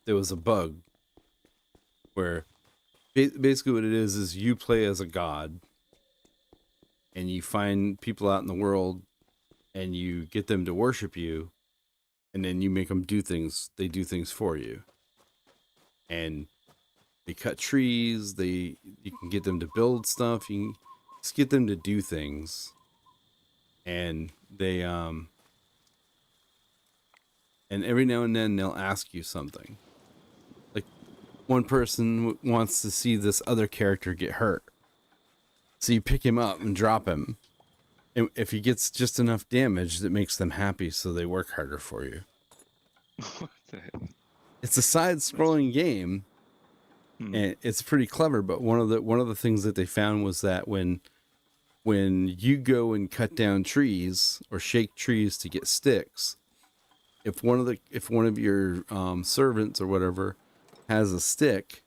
there was a bug where basically what it is you play as a god and you find people out in the world and you get them to worship you and then you make them do things. They do things for you. And they cut trees. You can get them to build stuff. You can just get them to do things. And and every now and then they'll ask you something. Like one person wants to see this other character get hurt. So you pick him up and drop him. And if he gets just enough damage, that makes them happy, so they work harder for you. What the hell? It's a side-scrolling game, Hmm. and it's pretty clever. But one of the things that they found was that when you go and cut down trees or shake trees to get sticks, if one of your servants or whatever has a stick,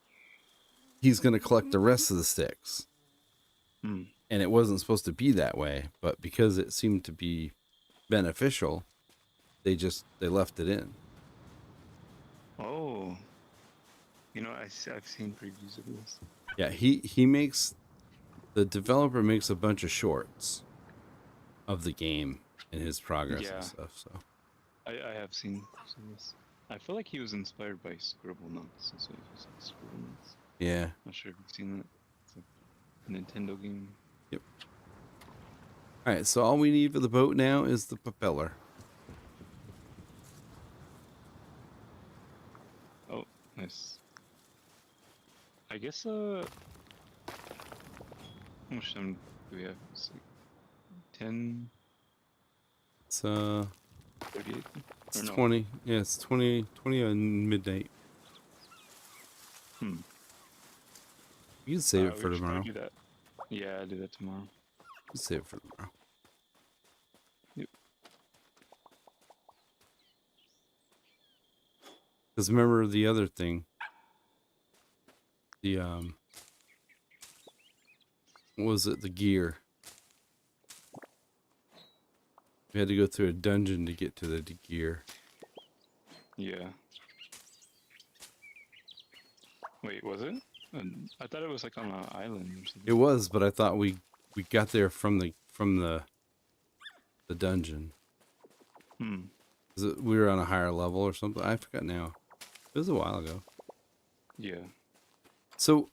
he's going to collect the rest of the sticks. Hmm. And it wasn't supposed to be that way, but because it seemed to be beneficial, they left it in. Oh, I've seen previews of this. Yeah, the developer makes a bunch of shorts of the game and his progress and Yeah, stuff. So I have seen this. I feel like he was inspired by Scribble Nuts. So he was like Scribble Nuts. yeah. Not sure if you've seen that. It's like a Nintendo game. Yep. All right, so all we need for the boat now is the propeller. Oh, nice. I guess how much time do we have? It's like 10, It's 38? it's Or no? 20. Yeah, it's 20 on midnight. Hmm. You can save it We for should tomorrow. probably do that. Yeah, I'll do that tomorrow. You can save it for tomorrow. Yep. Because remember the other thing. The what was it? The gear. We had to go through a dungeon to get to the gear. Yeah. Wait, was it? I thought it was like on an island or something. It was, but I thought we got there from the dungeon. Hmm. We were on a higher level or something. I forgot now. It was a while ago. Yeah. So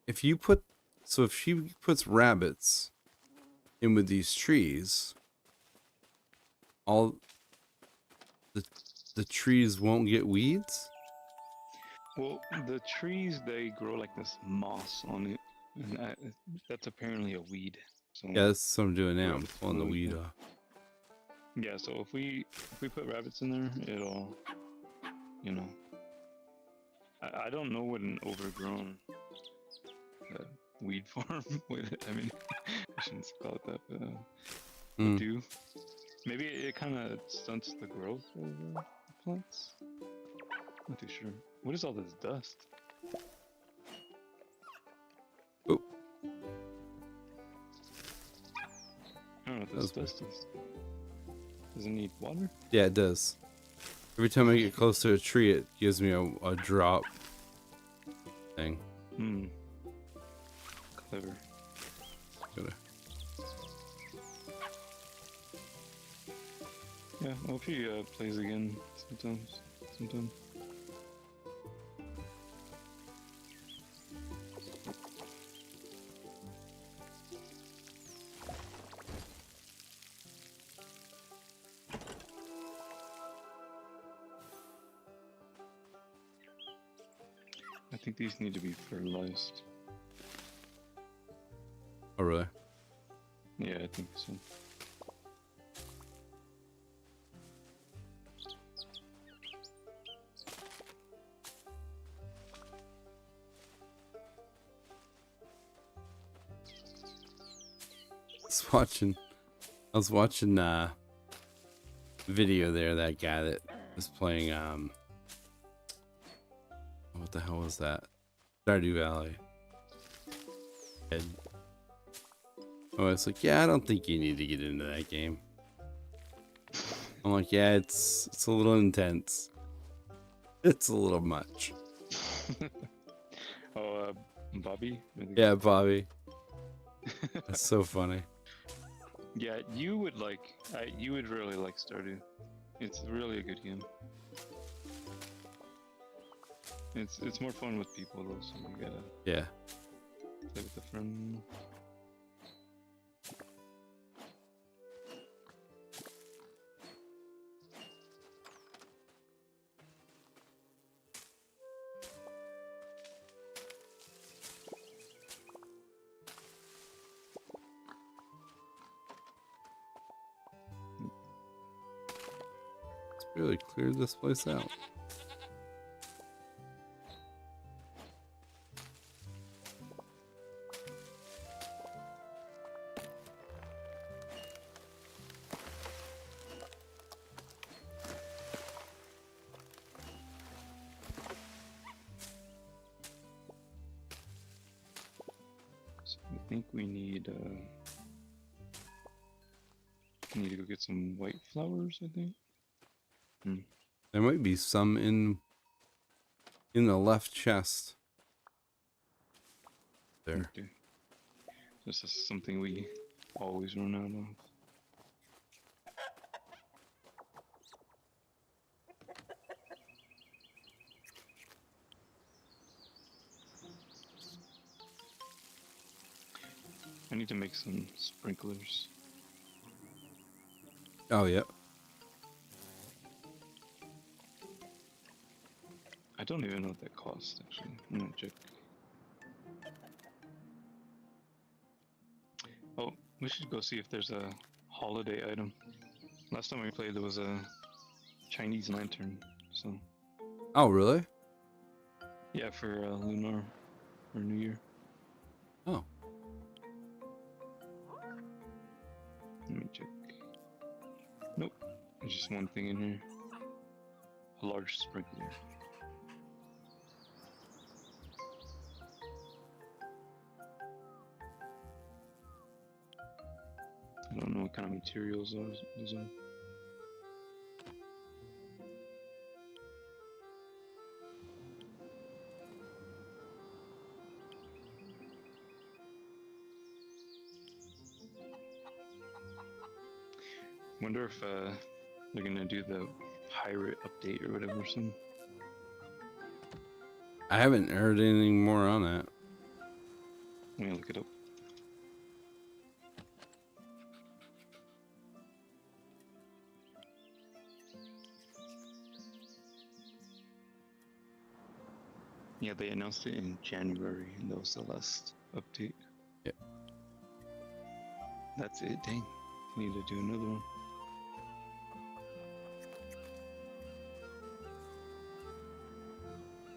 if she puts rabbits in with these trees, all the trees won't get weeds? Well, the trees, they grow like this moss on it, and that's apparently a weed. So Yeah, that's what I'm doing now. I'm rabbits pulling the will eat weed it. off. Yeah, so if we put rabbits in there, it'll, you know, I don't know what an overgrown weed farm would. I mean, I shouldn't call it that, but would Hmm. do. Maybe it kind of stunts the growth of the plants. Not too sure. What is all this dust? Oh, I don't know what That was this dust is. Does it need water? yeah, it does. Every time I get close to a tree, it gives me a drop thing. Hmm. Clever. Gotta- Yeah, I hope he plays again sometime. I think these need to be fertilized. Oh, really? Yeah, I think so. I was watching video there, that guy that was playing what the hell was that? Stardew Valley. And oh, it's like, yeah, I don't think you need to get into that game. I'm like, yeah, it's a little intense. It's a little much. Oh, Bobby? Yeah, Bobby. That's so funny. Yeah, you would really like Stardew. It's really a good game. It's more fun with people though, so you gotta Yeah. play with a friend. Let's really clear this place out. So I think we need to go get some white flowers, I think. There might be some in the left chest. There. Okay. This is something we always run out of. I need to make some sprinklers. Oh, yep. I don't even know what that costs, actually. I'm gonna check. Oh, we should go see if there's a holiday item. Last time we played, there was a Chinese lantern, so... Oh, really? Yeah, for Lunar, or New Year. Oh. Let me check. Nope, there's just one thing in here. A large sprinkler. I don't know what kind of materials those are. Wonder if they're gonna do the pirate update or whatever soon. I haven't heard anything more on that. Let me look it up. Yeah, they announced it in January, and that was the last update. Yeah. That's it. Dang, need to do another one.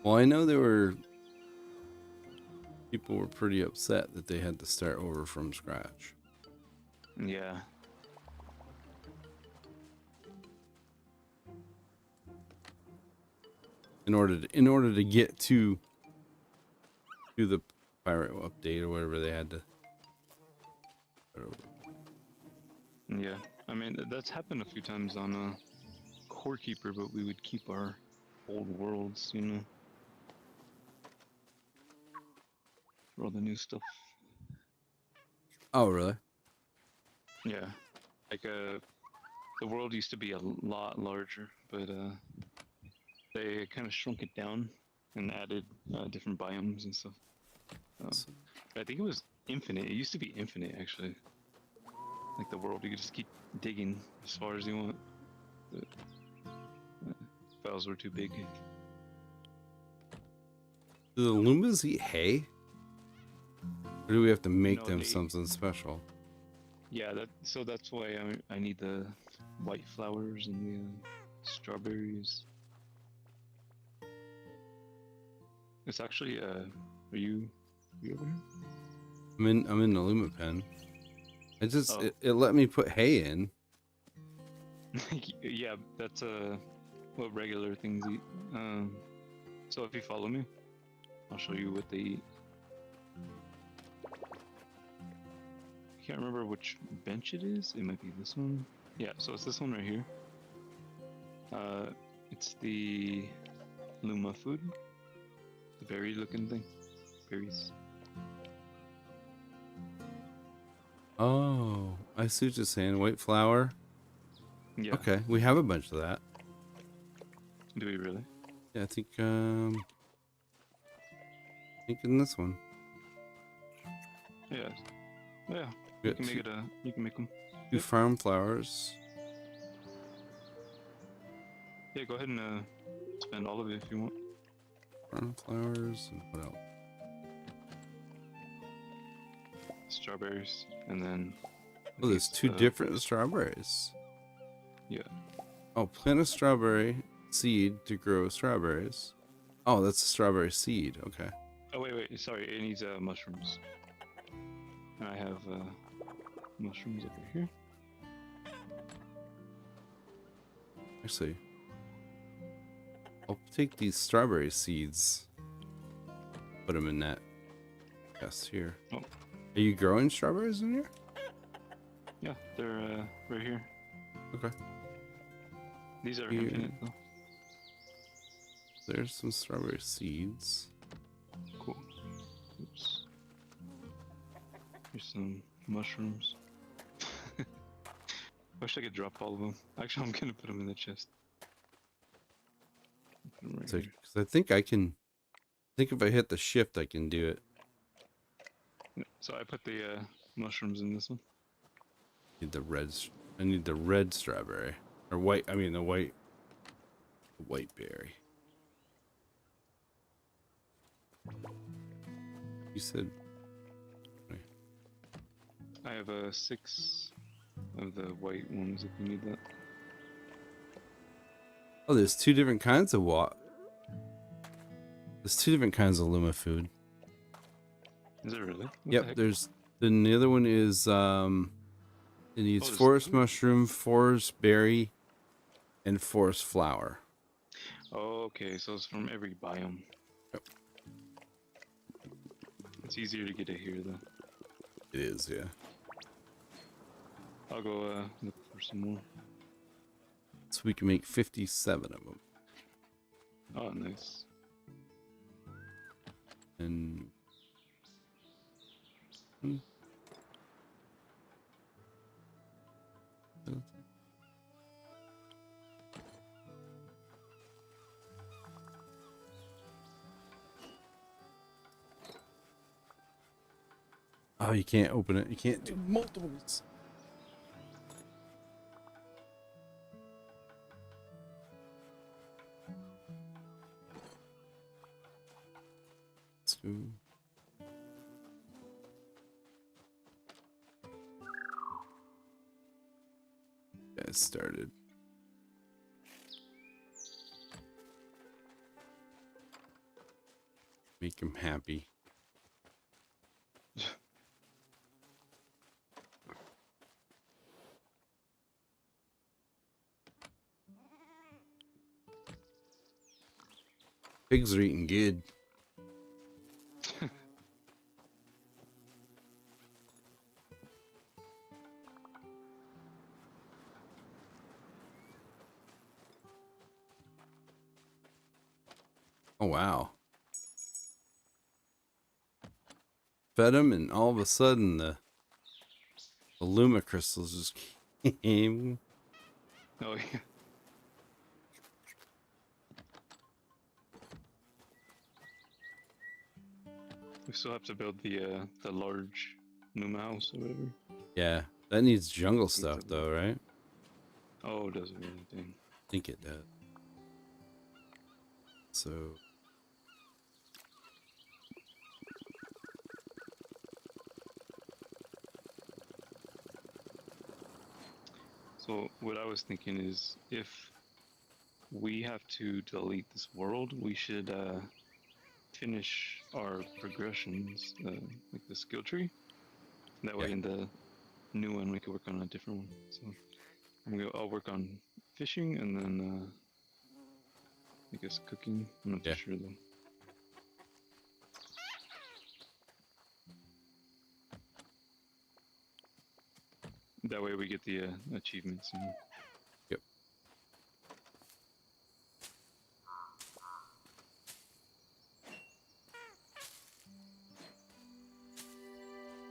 Well, I know people were pretty upset that they had to start over from scratch. Yeah. In order to get to the pirate update or whatever, they had to start over. Yeah, I mean that's happened a few times on Core Keeper, but we would keep our old worlds, you know, for all the new stuff. Oh, really? Yeah, like the world used to be a lot larger, but they kind of shrunk it down and added different biomes and stuff. I think it was infinite. It used to be infinite, actually. Like the world, you could just keep digging as far as you want. The files were too big. Do the Lumas eat hay? Or do we have to make No, them they- something special? Yeah, so that's why I need the white flowers and the strawberries. It's actually are you over here? I'm in the Luma pen. Oh. It let me put hay in. Yeah, that's what regular things eat. So if you follow me, I'll show you what they eat. I can't remember which bench it is. It might be this one. Yeah, so it's this one right here. It's the Luma food. The berry looking thing. Berries. Oh, I see what you're saying. White flour. Yeah. Okay, we have a bunch of that. Do we really? Yeah, I think in this one. Yeah. Yeah. We You got can make it you can make them. two farm flowers. Yeah, go ahead and spend all of it if you want. Farm flowers and what else? Strawberries, and then. Oh, there's two different. different strawberries. Yeah. Oh, plant a strawberry seed to grow strawberries. Oh, that's a strawberry seed. Okay. Oh wait, sorry. It needs mushrooms. And I have mushrooms over here. Actually, I'll take these strawberry seeds. Put them in that chest here. Oh. Are you growing strawberries in here? Yeah, they're right here. Okay. These are Here. infinite though. There's some strawberry seeds. Cool. Oops. Here's some mushrooms. Wish I could drop all of them. Actually, I'm gonna put them in the chest. Put 'em right So, here. 'cause I think I can. I think if I hit the shift, I can do it. Yeah, so I put the mushrooms in this one. Need the reds. I need the red strawberry or white. I mean the white berry. You said. I have 6 of the white ones if you need that. Oh, there's two different kinds of what? There's two different kinds of Luma food. Is it really? What the Yep. heck? There's then the other one is it needs there's forest two? mushroom, forest berry, and forest flower. Oh, okay, so it's from every biome. Yep. It's easier to get it here though. It is, yeah. I'll go look for some more. So we can make 57 of them. Oh, nice. And Oh, you can't open it. You can't do multiples. Let's go. Yeah, it started. Make him happy. Pigs are eating good. Oh, wow. Fed him, and all of a sudden, the Luma crystals just came. Oh yeah. We still have to build the large Luma house or whatever. Yeah, that needs jungle Needs stuff, a- though, right? Oh, does it really? Dang. I think it does. So, So what I was thinking is, if we have to delete this world, we should finish our progressions, like the skill tree. That way, yeah. in the new one, we could work on a different one. So I'll work on fishing, and then I guess cooking. I'm not too Yeah. sure though. That way, we get the achievements. Yep.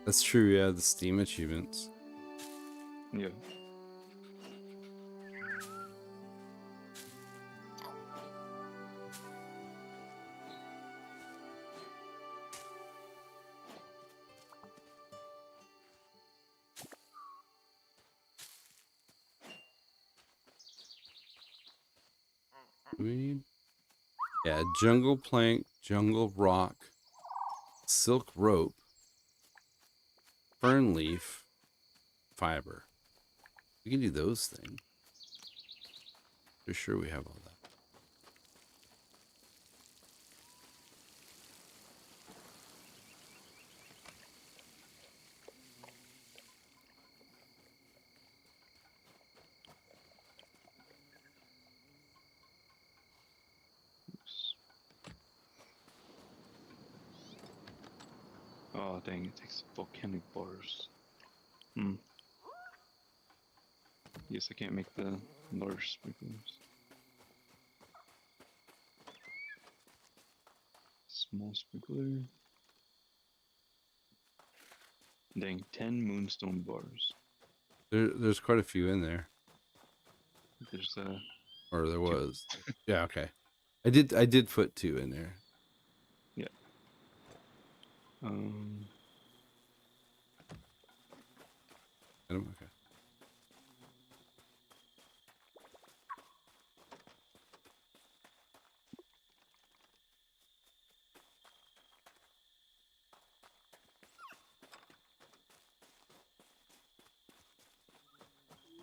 That's true, yeah, the Steam achievements. Yeah. Do we need? Yeah, jungle plank, jungle rock, silk rope, fern leaf, fiber. We can do those things. For sure we have all that. Oops. Oh dang! It takes volcanic bars. Hmm. Yes, I can't make the large sprinklers. Small sprinkler. Dang, 10 moonstone bars. There's quite a few in there. There's Or there 2. was. Yeah, okay. I did put 2 in there. Yeah. Um. Okay.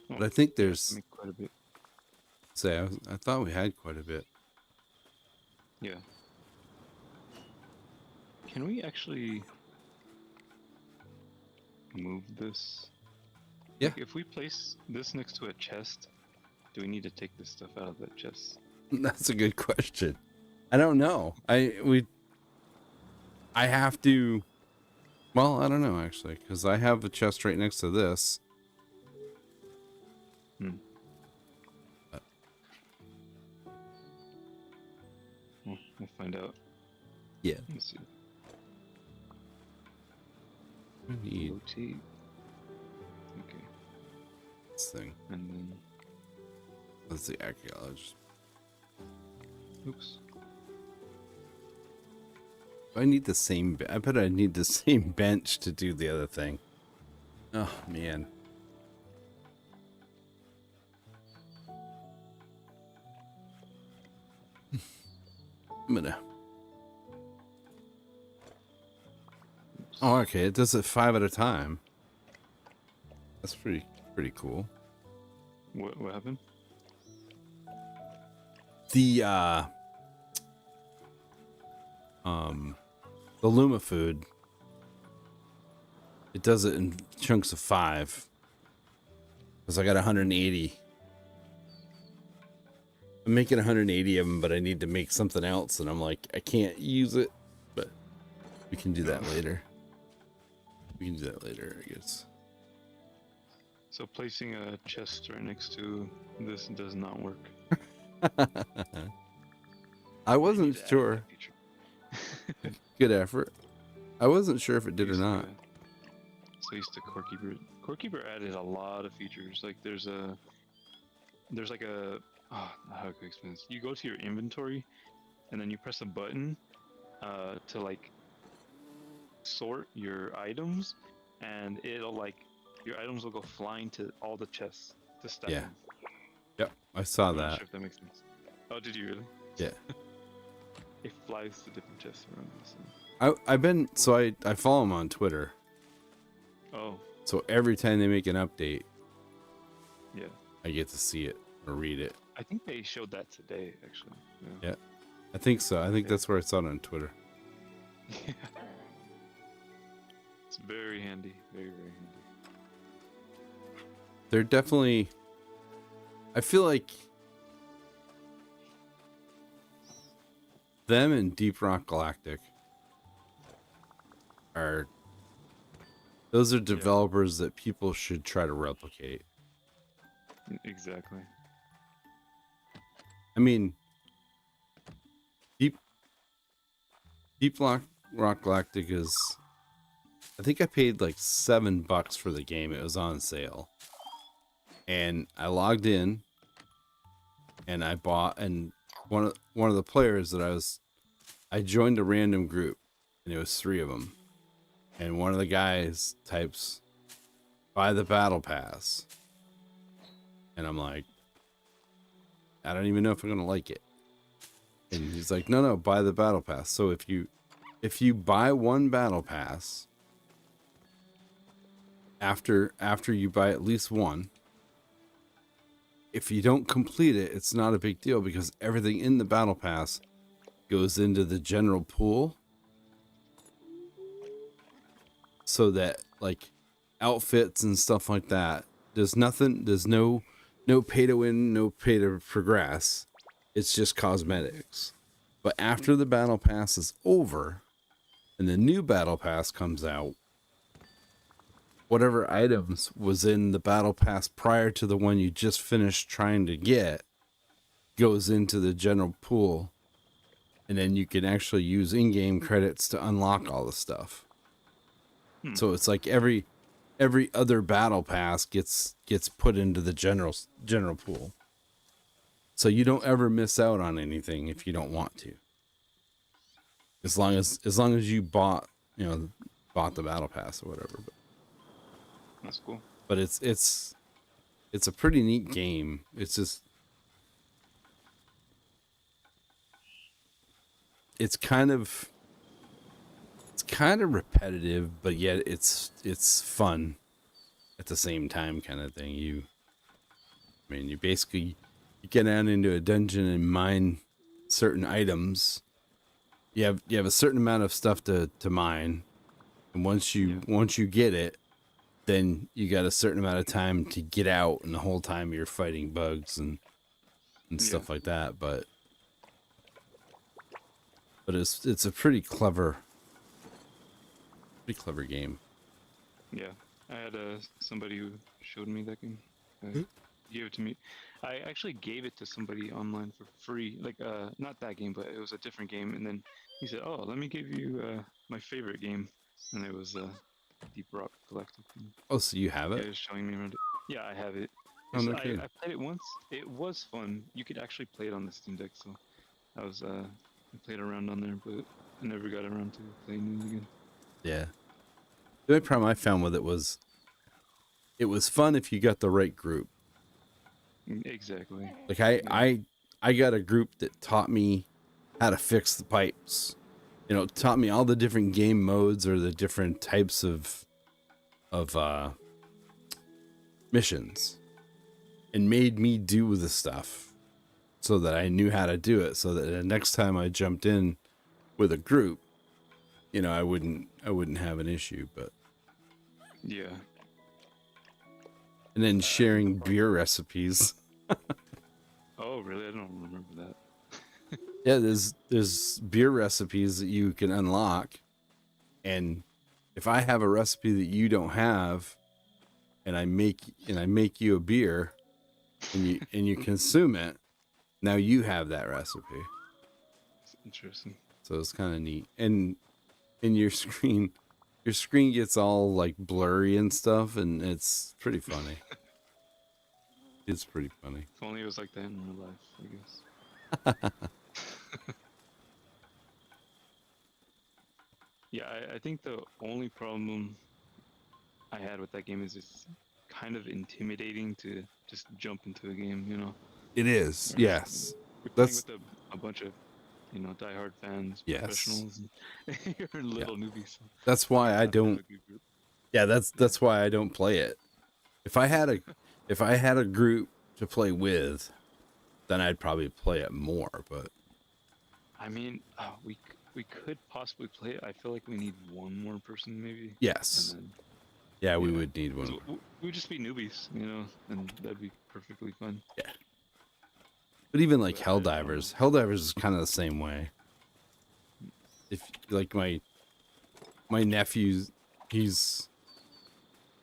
But I think Yeah, there's make quite a bit. I thought we had quite a bit. Yeah. Can we actually move this? Yeah. Like, if we place this next to a chest, do we need to take this stuff out of that chest? That's a good question. I don't know. I have to. Well, I don't know actually, because I have a chest right next to this. Hmm. But We'll find out. yeah, Let's see. I need Rotate. Okay. this thing. And then. That's the archaeologist. Oops. I need the same. I bet I need the same bench to do the other thing. Oh man. I'm gonna. Oh, okay. It does it 5 at a time. That's pretty cool. What happened? The the Luma food. It does it in chunks of 5. Because I got 180. I'm making 180 of them, but I need to make something else, and I'm like, I can't use it. But we can do that later. We can do that later, I guess. So placing a chest right next to this does not work. I wasn't sure. Good effort. I wasn't sure if it did or not. So used to Corekeeper. Corekeeper added a lot of features. Like there's like a how can I explain this? You go to your inventory, and then you press a button to like sort your items, and it'll like your items will go flying to all the chests to stack them. Yep, I saw I'm that. not sure if that makes sense. Oh, did you really? Yeah. It flies to different chests around you. So. I follow him on Twitter. Oh. So every time they make an update, Yeah. I get to see it or read it. I think they showed that today, actually. Yeah. I think so. I think that's where I saw it on Twitter. Yeah. It's very handy. Very, very handy. They're definitely... I feel like them and Deep Rock Galactic are... Those are developers that people should try to replicate. Exactly. I mean, Deep Rock Galactic is... I think I paid like $7 for the game. It was on sale. And I logged in and I bought, and one of the players that I joined a random group, and it was 3 of them. And one of the guys types, buy the battle pass. And I'm like, I don't even know if I'm going to like it. And he's like, no, buy the battle pass. So if you buy one battle pass, after you buy at least one, if you don't complete it, it's not a big deal because everything in the battle pass goes into the general pool. So that like outfits and stuff like that, there's no pay to win, no pay to progress. It's just cosmetics. But after the battle pass is over and the new battle pass comes out, whatever items was in the battle pass prior to the one you just finished trying to get goes into the general pool, and then you can actually use in-game credits to unlock all the stuff. So it's like every other battle pass gets put into the general pool. So you don't ever miss out on anything if you don't want to. As long as you bought the battle pass or whatever. That's cool. But it's a pretty neat game. It's just it's kind of repetitive, but yet it's fun at the same time, kind of thing. You basically get down into a dungeon and mine certain items. You have a certain amount of stuff to mine, and once you get it, then you got a certain amount of time to get out, and the whole time you're fighting bugs and stuff like that. But it's a pretty clever game. Yeah, I had somebody who showed me that game. He gave it to me. I actually gave it to somebody online for free. Like, not that game, but it was a different game. And then he said, "Oh, let me give you my favorite game," and it was Deep Rock Galactic. Oh, so you have it? He was showing me around it. Yeah, I have it. Oh, no kidding. I played it once. It was fun. You could actually play it on the Steam Deck, so I played around on there, but I never got around to playing it again. Yeah. The only problem I found with it was fun if you got the right group. Exactly. Like Yeah. I got a group that taught me how to fix the pipes. You know, taught me all the different game modes or the different types of missions, and made me do the stuff so that I knew how to do it. So that the next time I jumped in with a group, you know, I wouldn't have an issue. But Yeah. and then I think the sharing problem. beer recipes. Oh, really? I don't remember that. Yeah, there's beer recipes that you can unlock, and if I have a recipe that you don't have, and I make you a beer, and you consume it, now you have that recipe. It's interesting. So it's kind of neat. And in your screen gets all like blurry and stuff, and it's pretty funny. It's pretty funny. If only it was like that in real life, I guess. Yeah, I think the only problem I had with that game is it's kind of intimidating to just jump into a game, you know? It is, Where yes. you're playing That's with a bunch of, diehard fans, yes. professionals, and you're Yeah. little newbies. So That's you why I have to have don't. a good group. Yeah, Yeah. that's why I don't play it. If I had a group to play with, then I'd probably play it more. But I mean, we could possibly play it. I feel like we need one more person maybe, and yes, then yeah, we yeah, would need 'cause one. we would just be newbies, and that'd be perfectly fun. Yeah, but even like But I don't know. Helldivers is kind of the same way. If like my nephew, he's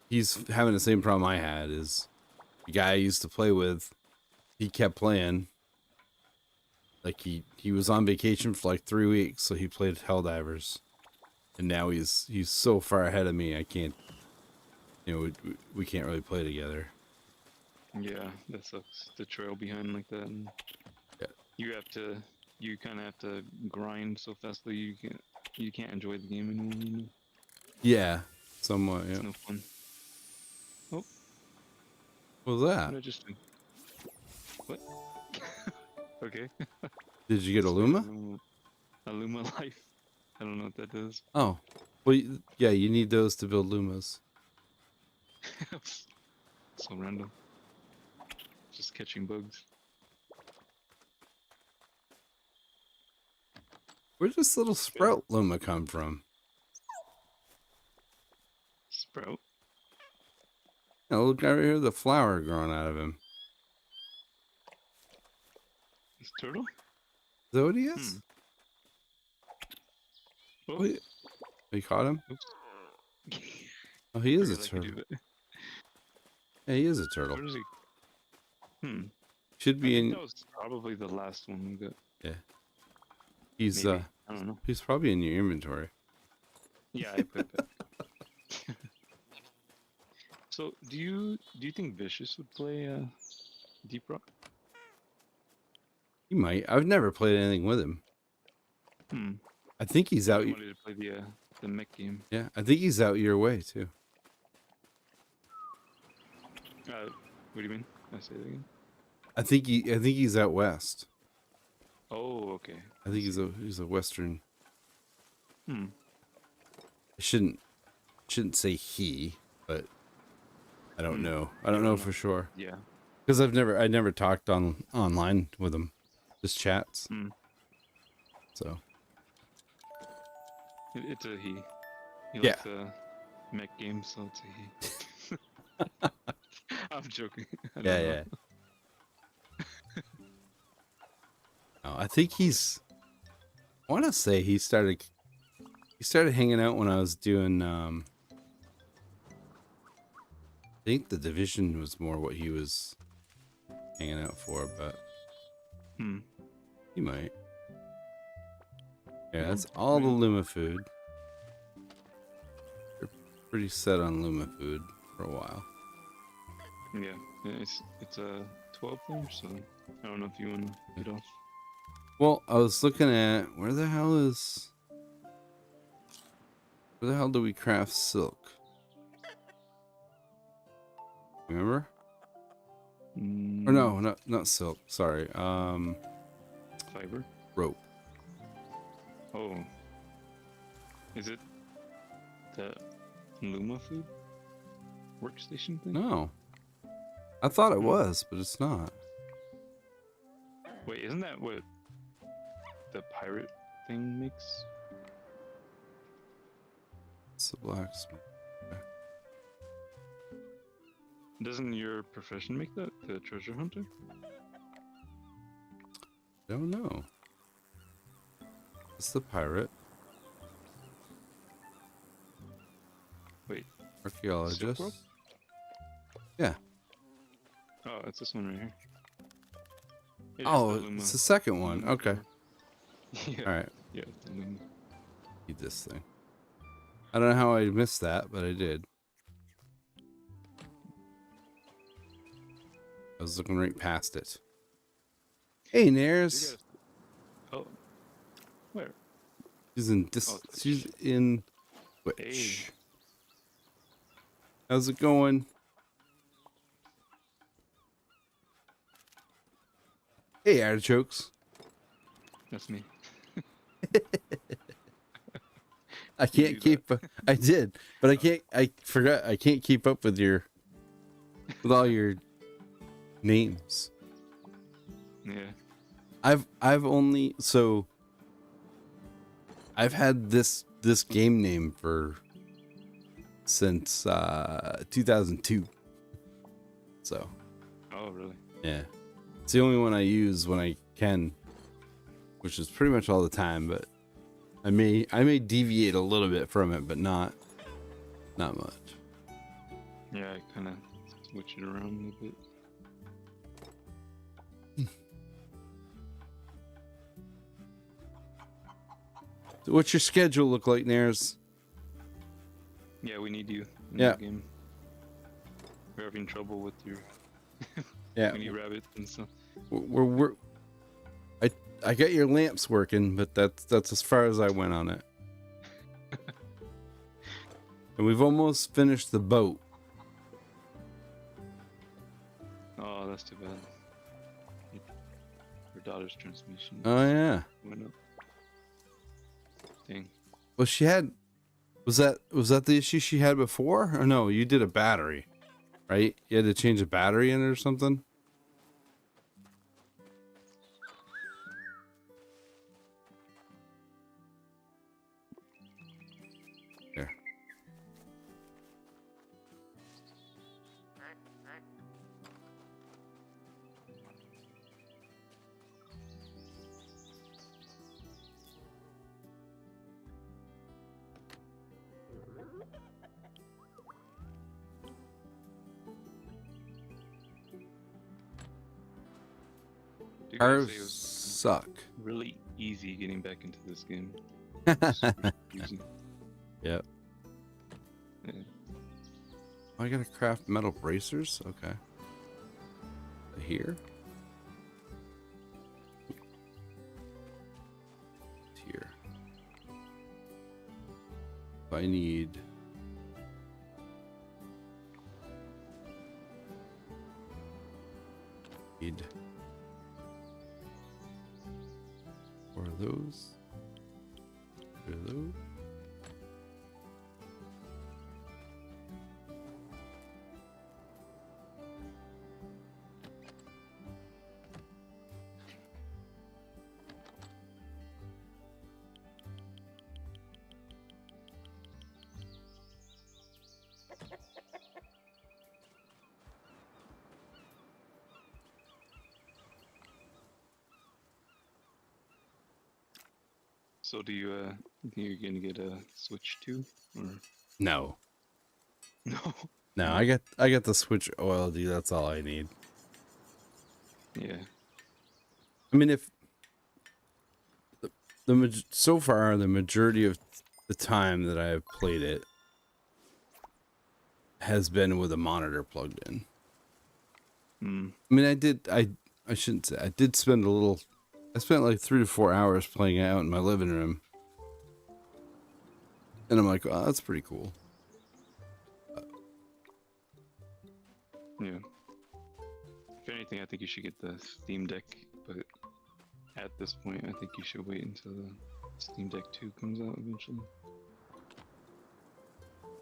he's having the same problem I had. Is the guy I used to play with, he kept playing. Like he was on vacation for like 3 weeks, so he played Helldivers, and now he's so far ahead of me. I can't, we can't really play together. Yeah, that sucks to trail behind like that, and Yeah, you have to, you kind of have to grind so fastly you can't enjoy the game anymore. yeah, somewhat. Yeah. It's no fun. Oh, What was what that? did I just do? What? Okay. Did you get a Just made Luma? A Luma life. I don't know what that does. Oh, well, yeah, you need those to build Lumas. So random. Just catching bugs. Where'd this little Yeah. sprout Luma come from? Sprout. Oh, look over here, the flower growing out of him. This turtle? Is that what he is? Hmm. Oh, Wait, you caught him? oops. Oh, he is a Forgot I could do turtle. that. Yeah, he is a turtle. Where is he? Hmm. Should I be think in. that was probably the last one we got. Yeah, he's Maybe. I don't know. he's probably in your inventory. Yeah, I put it back. So, do you think Vicious would play Deep Rock? He might. I've never played anything with him. Hmm. I think he's out. I wanted to play the mech game. Yeah, I think he's out your way too. What do you mean? Can I say that again? I think he's out west. Oh, okay. I think he's a western. Hmm. I shouldn't say he, but I don't Hmm. know. I don't know for sure Yeah. because I never talked online with him, just chats. Hmm. So It's a he. He yeah, likes mech games, so it's a he. I'm joking. I don't yeah, know. yeah. No, I think he's. I want to say he started hanging out when I was doing. I think the division was more what he was hanging out for, but Hmm. he might. Yeah, Yeah, that's all the maybe. Luma food. They're pretty set on Luma food for a while. Yeah. It's a 12 there, so I don't know if you want to get off. Well, I was looking at where the hell is Where the hell do we craft silk? Remember? Or no, not silk. Sorry. Fiber. Rope. Oh. Is it the Luma food workstation thing? No. I thought it was, but it's not. Wait, isn't that what the pirate thing makes? It's the blacksmith. Doesn't your profession make that? The treasure hunter? Don't know. It's the pirate. Wait. Archaeologist. Silk rope? Yeah. Oh, it's this one right here. It is Oh, the Luma- it's the second one. Luma Okay. Yeah. All right. Yeah, it's the Luma. Need this thing. I don't know how I missed that, but I did. I was looking right past it. Hey, Nares. Oh. Where? She's in Oh, she's in Twitch. Hey. How's it going? Hey, artichokes. That's me. I can't keep. I did, but I can't. I forgot. I can't keep up with all your names. Yeah. I've only I've had this game name since 2002. So. Oh, really? Yeah. It's the only one I use when I can, which is pretty much all the time, but I may deviate a little bit from it, but not much. Yeah, I kind of switch it around a bit. So what's your schedule look like, Nares? Yeah, we need you in Yeah. the game. We're having trouble with your Yeah. mini rabbits and stuff. I got your lamps working, but that's as far as I went on it. And we've almost finished the boat. Oh, that's too bad. Her daughter's transmission Oh yeah. went up. Dang. Well, was that the issue she had before? Or no, you did a battery, right? You had to change a battery in it or something? There. You gotta Ours say it was suck. really easy getting back into this game. Easy. Yep. Yeah. I gotta craft metal bracers? Okay. Here? Here. I need... Four of those. Two of those. So do you think you're gonna get a Switch 2 or No. no? No, I got the Switch OLED. That's all I need. Yeah. I mean, if so far the majority of the time that I have played it has been with a monitor plugged in. Hmm. I mean, I shouldn't say I did spend a little. I spent like 3 to 4 hours playing it out in my living room. And I'm like, oh, that's pretty cool. Yeah. If anything, I think you should get the Steam Deck, but at this point, I think you should wait until the Steam Deck 2 comes out eventually.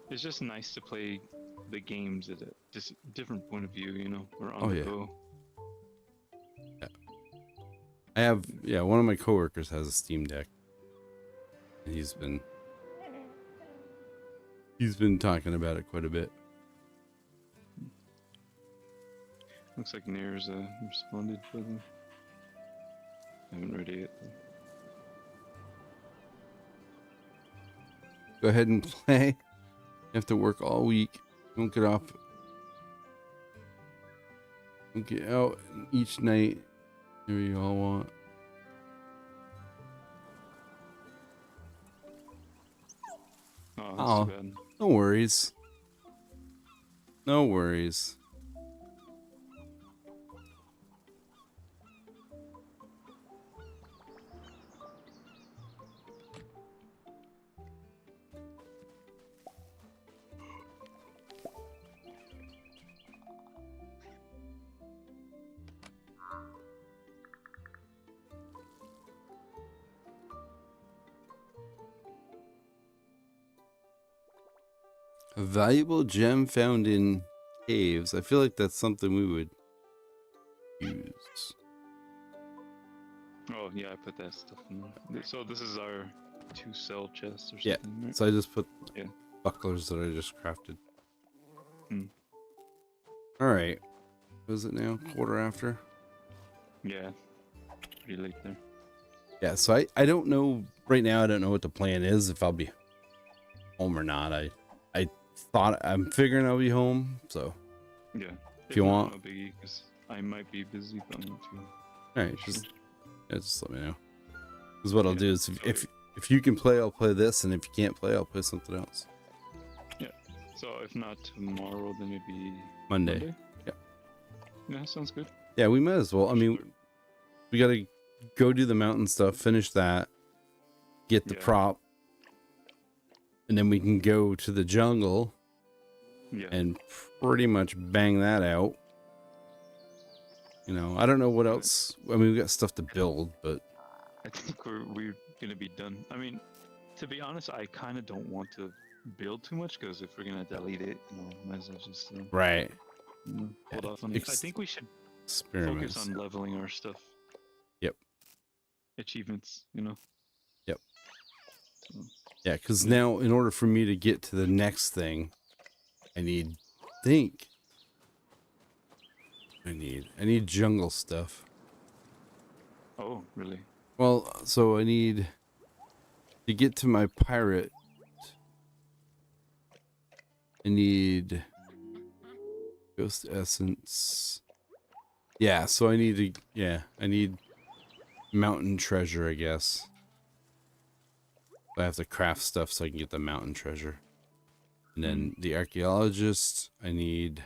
It's just nice to play the games at a just different point of view, you know, or on the go. Yeah. I have, yeah, one of my coworkers has a Steam Deck. And he's been talking about it quite a bit. Looks like Nair's responded, but I haven't read it yet. Though. Go ahead and play. You have to work all week. Don't get off. Don't get out each night. Whatever you all want. Oh, that's too bad. No worries. No worries. A valuable gem found in caves. I feel like that's something we would use. Oh yeah, I put that stuff in there. So this is our 2 cell chest or something, Yeah. right? So I just put bucklers that I just crafted. All right. What is it now? Quarter after? Yeah. Pretty late there. Yeah, so I don't know right now. I don't know what the plan is, if I'll be home or not. I thought I'm figuring I'll be home, so yeah. If you want, no biggie, 'cause I might be busy, but I'm not too. All right, just let me know. Because what I'll do is if you can play, I'll play this, and if you can't play, I'll play something else. Yeah. So if not tomorrow, then maybe Monday. Yeah. Yeah, sounds good. Yeah, we might as well. I mean, we gotta go do the mountain stuff, finish that, get the prop, and then we can go to the jungle and pretty much bang that out. You know, I don't know what else. I mean, we got stuff to build, but I think we're gonna be done. I mean, to be honest, I kind of don't want to build too much, because if we're gonna delete it, you know, might as well just right. Hold off on it. I think we should focus on leveling our stuff. Yep. Achievements, you know. Yep. So, yeah, because now in order for me to get to the next thing, I need jungle stuff. Oh, really? Well, so I need to get to my pirate. I need ghost essence. Yeah, so I need I need mountain treasure, I guess. I have to craft stuff so I can get the mountain treasure. And then the archaeologist, I need,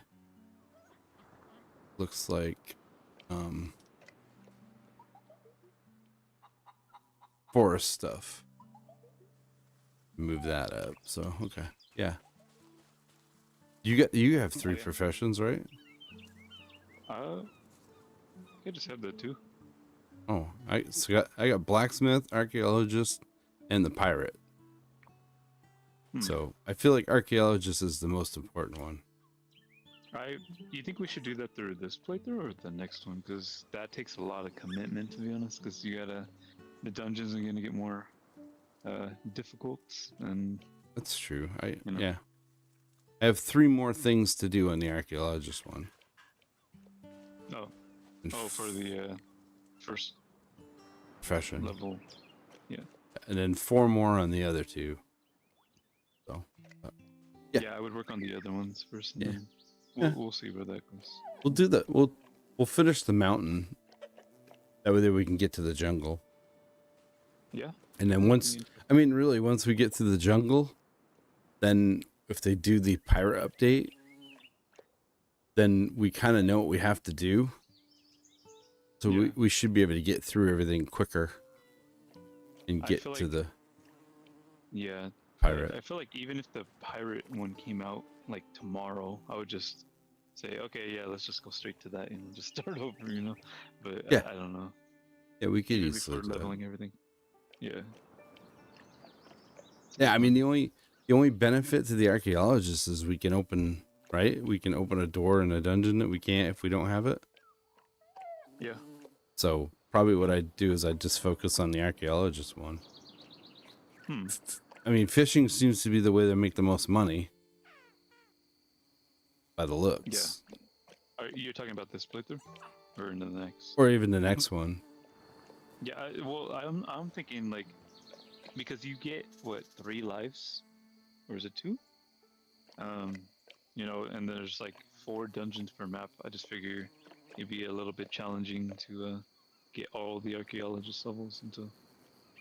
looks like, forest stuff. Move that up. So, okay. Yeah. You have 3 professions, right? I just have that too. Oh, I got blacksmith, archaeologist, and the pirate. So I feel like archaeologist is the most important one. Do you think we should do that through this playthrough or the next one? Because that takes a lot of commitment, to be honest. Because the dungeons are gonna get more difficult, and that's true. I have 3 more things to do on the archaeologist one. For the first profession level, and then 4 more on the other 2. So, yeah, I would work on the other ones first. And then we'll see where that goes. We'll do that. We'll finish the mountain. That way, we can get to the jungle. Yeah. And then once we get to the jungle, then if they do the pirate update, then we kind of know what we have to do. So we should be able to get through everything quicker and get to the... Yeah, pirate. I feel like even if the pirate one came out like tomorrow, I would just say, okay, yeah, let's just go straight to that and just start over, you know. But Yeah. I don't know. Yeah, we could Even easily before do that. leveling everything. Yeah. Yeah, I mean the only benefit to the archaeologist is we can open, right? We can open a door in a dungeon that we can't if we don't have it. Yeah. So probably what I'd do is I'd just focus on the archaeologist one. Hmm. I mean, fishing seems to be the way they make the most money by the looks. You're talking about this playthrough, or in the next? Or even the next one. Yeah. Well, I'm thinking like, because you get what, 3 lives, or is it 2? You know, and there's like 4 dungeons per map. I just figure it'd be a little bit challenging to get all the archaeologist levels and to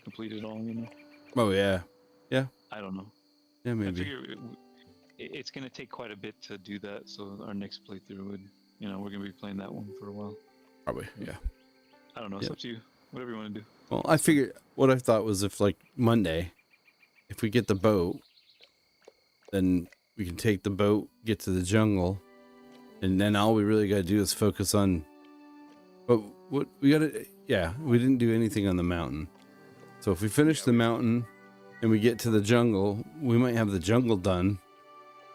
complete it all. You know. Oh yeah. Yeah. I don't know. Yeah, I maybe. figure it's gonna take quite a bit to do that. So our next playthrough would, you know, we're gonna be playing that one for a while. Probably. Yeah. I don't know. It's Yeah. up to you. Whatever you want to do. Well, I figured what I thought was if like Monday, if we get the boat, then we can take the boat, get to the jungle, and then all we really got to do is focus on. But what we got to, yeah, we didn't do anything on the mountain. So if we finish the mountain and we get to the jungle, we might have the jungle done.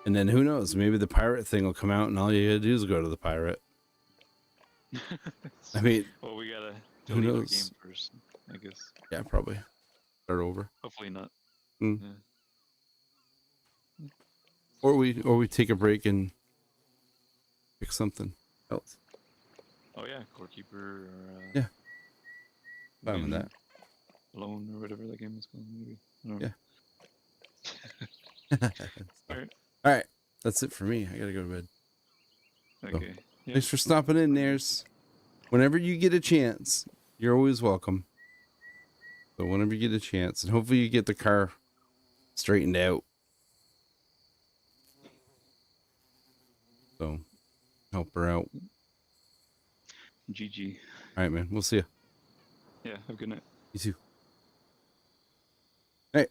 And then who knows? Maybe the pirate thing will come out and all you got to do is go to the pirate. I mean, well, we gotta who delete the knows? game first, I guess. Yeah, probably. Start over. Hopefully not. Mm. Yeah. Or we take a break and pick something else. Oh yeah, Core Keeper or Yeah. Fine with that. Alone or whatever that game is called. Maybe. I don't know. Yeah. All right. All right. That's it for me. I gotta go to bed. Okay. Yeah. Thanks for stopping in, Nares. Whenever you get a chance, you're always welcome. So whenever you get a chance, and hopefully you get the car straightened out. So help her out. GG. All right, man. We'll see you. Yeah. Have a good night. You too. All right.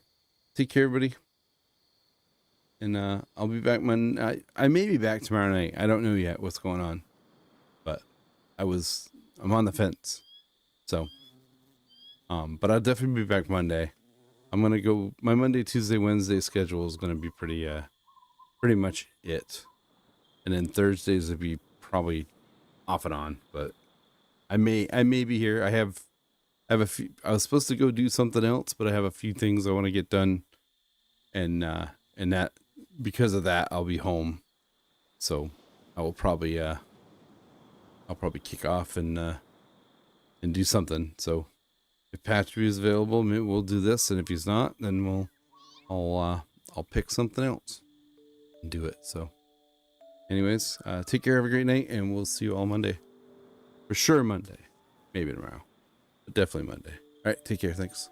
Take care, everybody. And I'll be back I may be back tomorrow night. I don't know yet what's going on. But I'm on the fence. So but I'll definitely be back Monday. I'm gonna go my Monday, Tuesday, Wednesday schedule is gonna be pretty much it. And then Thursdays will be probably off and on, but I may be here. I have a few. I was supposed to go do something else, but I have a few things I want to get done, and that because of that I'll be home. So I will probably I'll probably kick off and do something. So if Patrick is available, maybe we'll do this, and if he's not, then I'll pick something else and do it. So anyways, take care, have a great night, and we'll see you all Monday. For sure Monday. Maybe tomorrow. But definitely Monday. All right, take care. Thanks.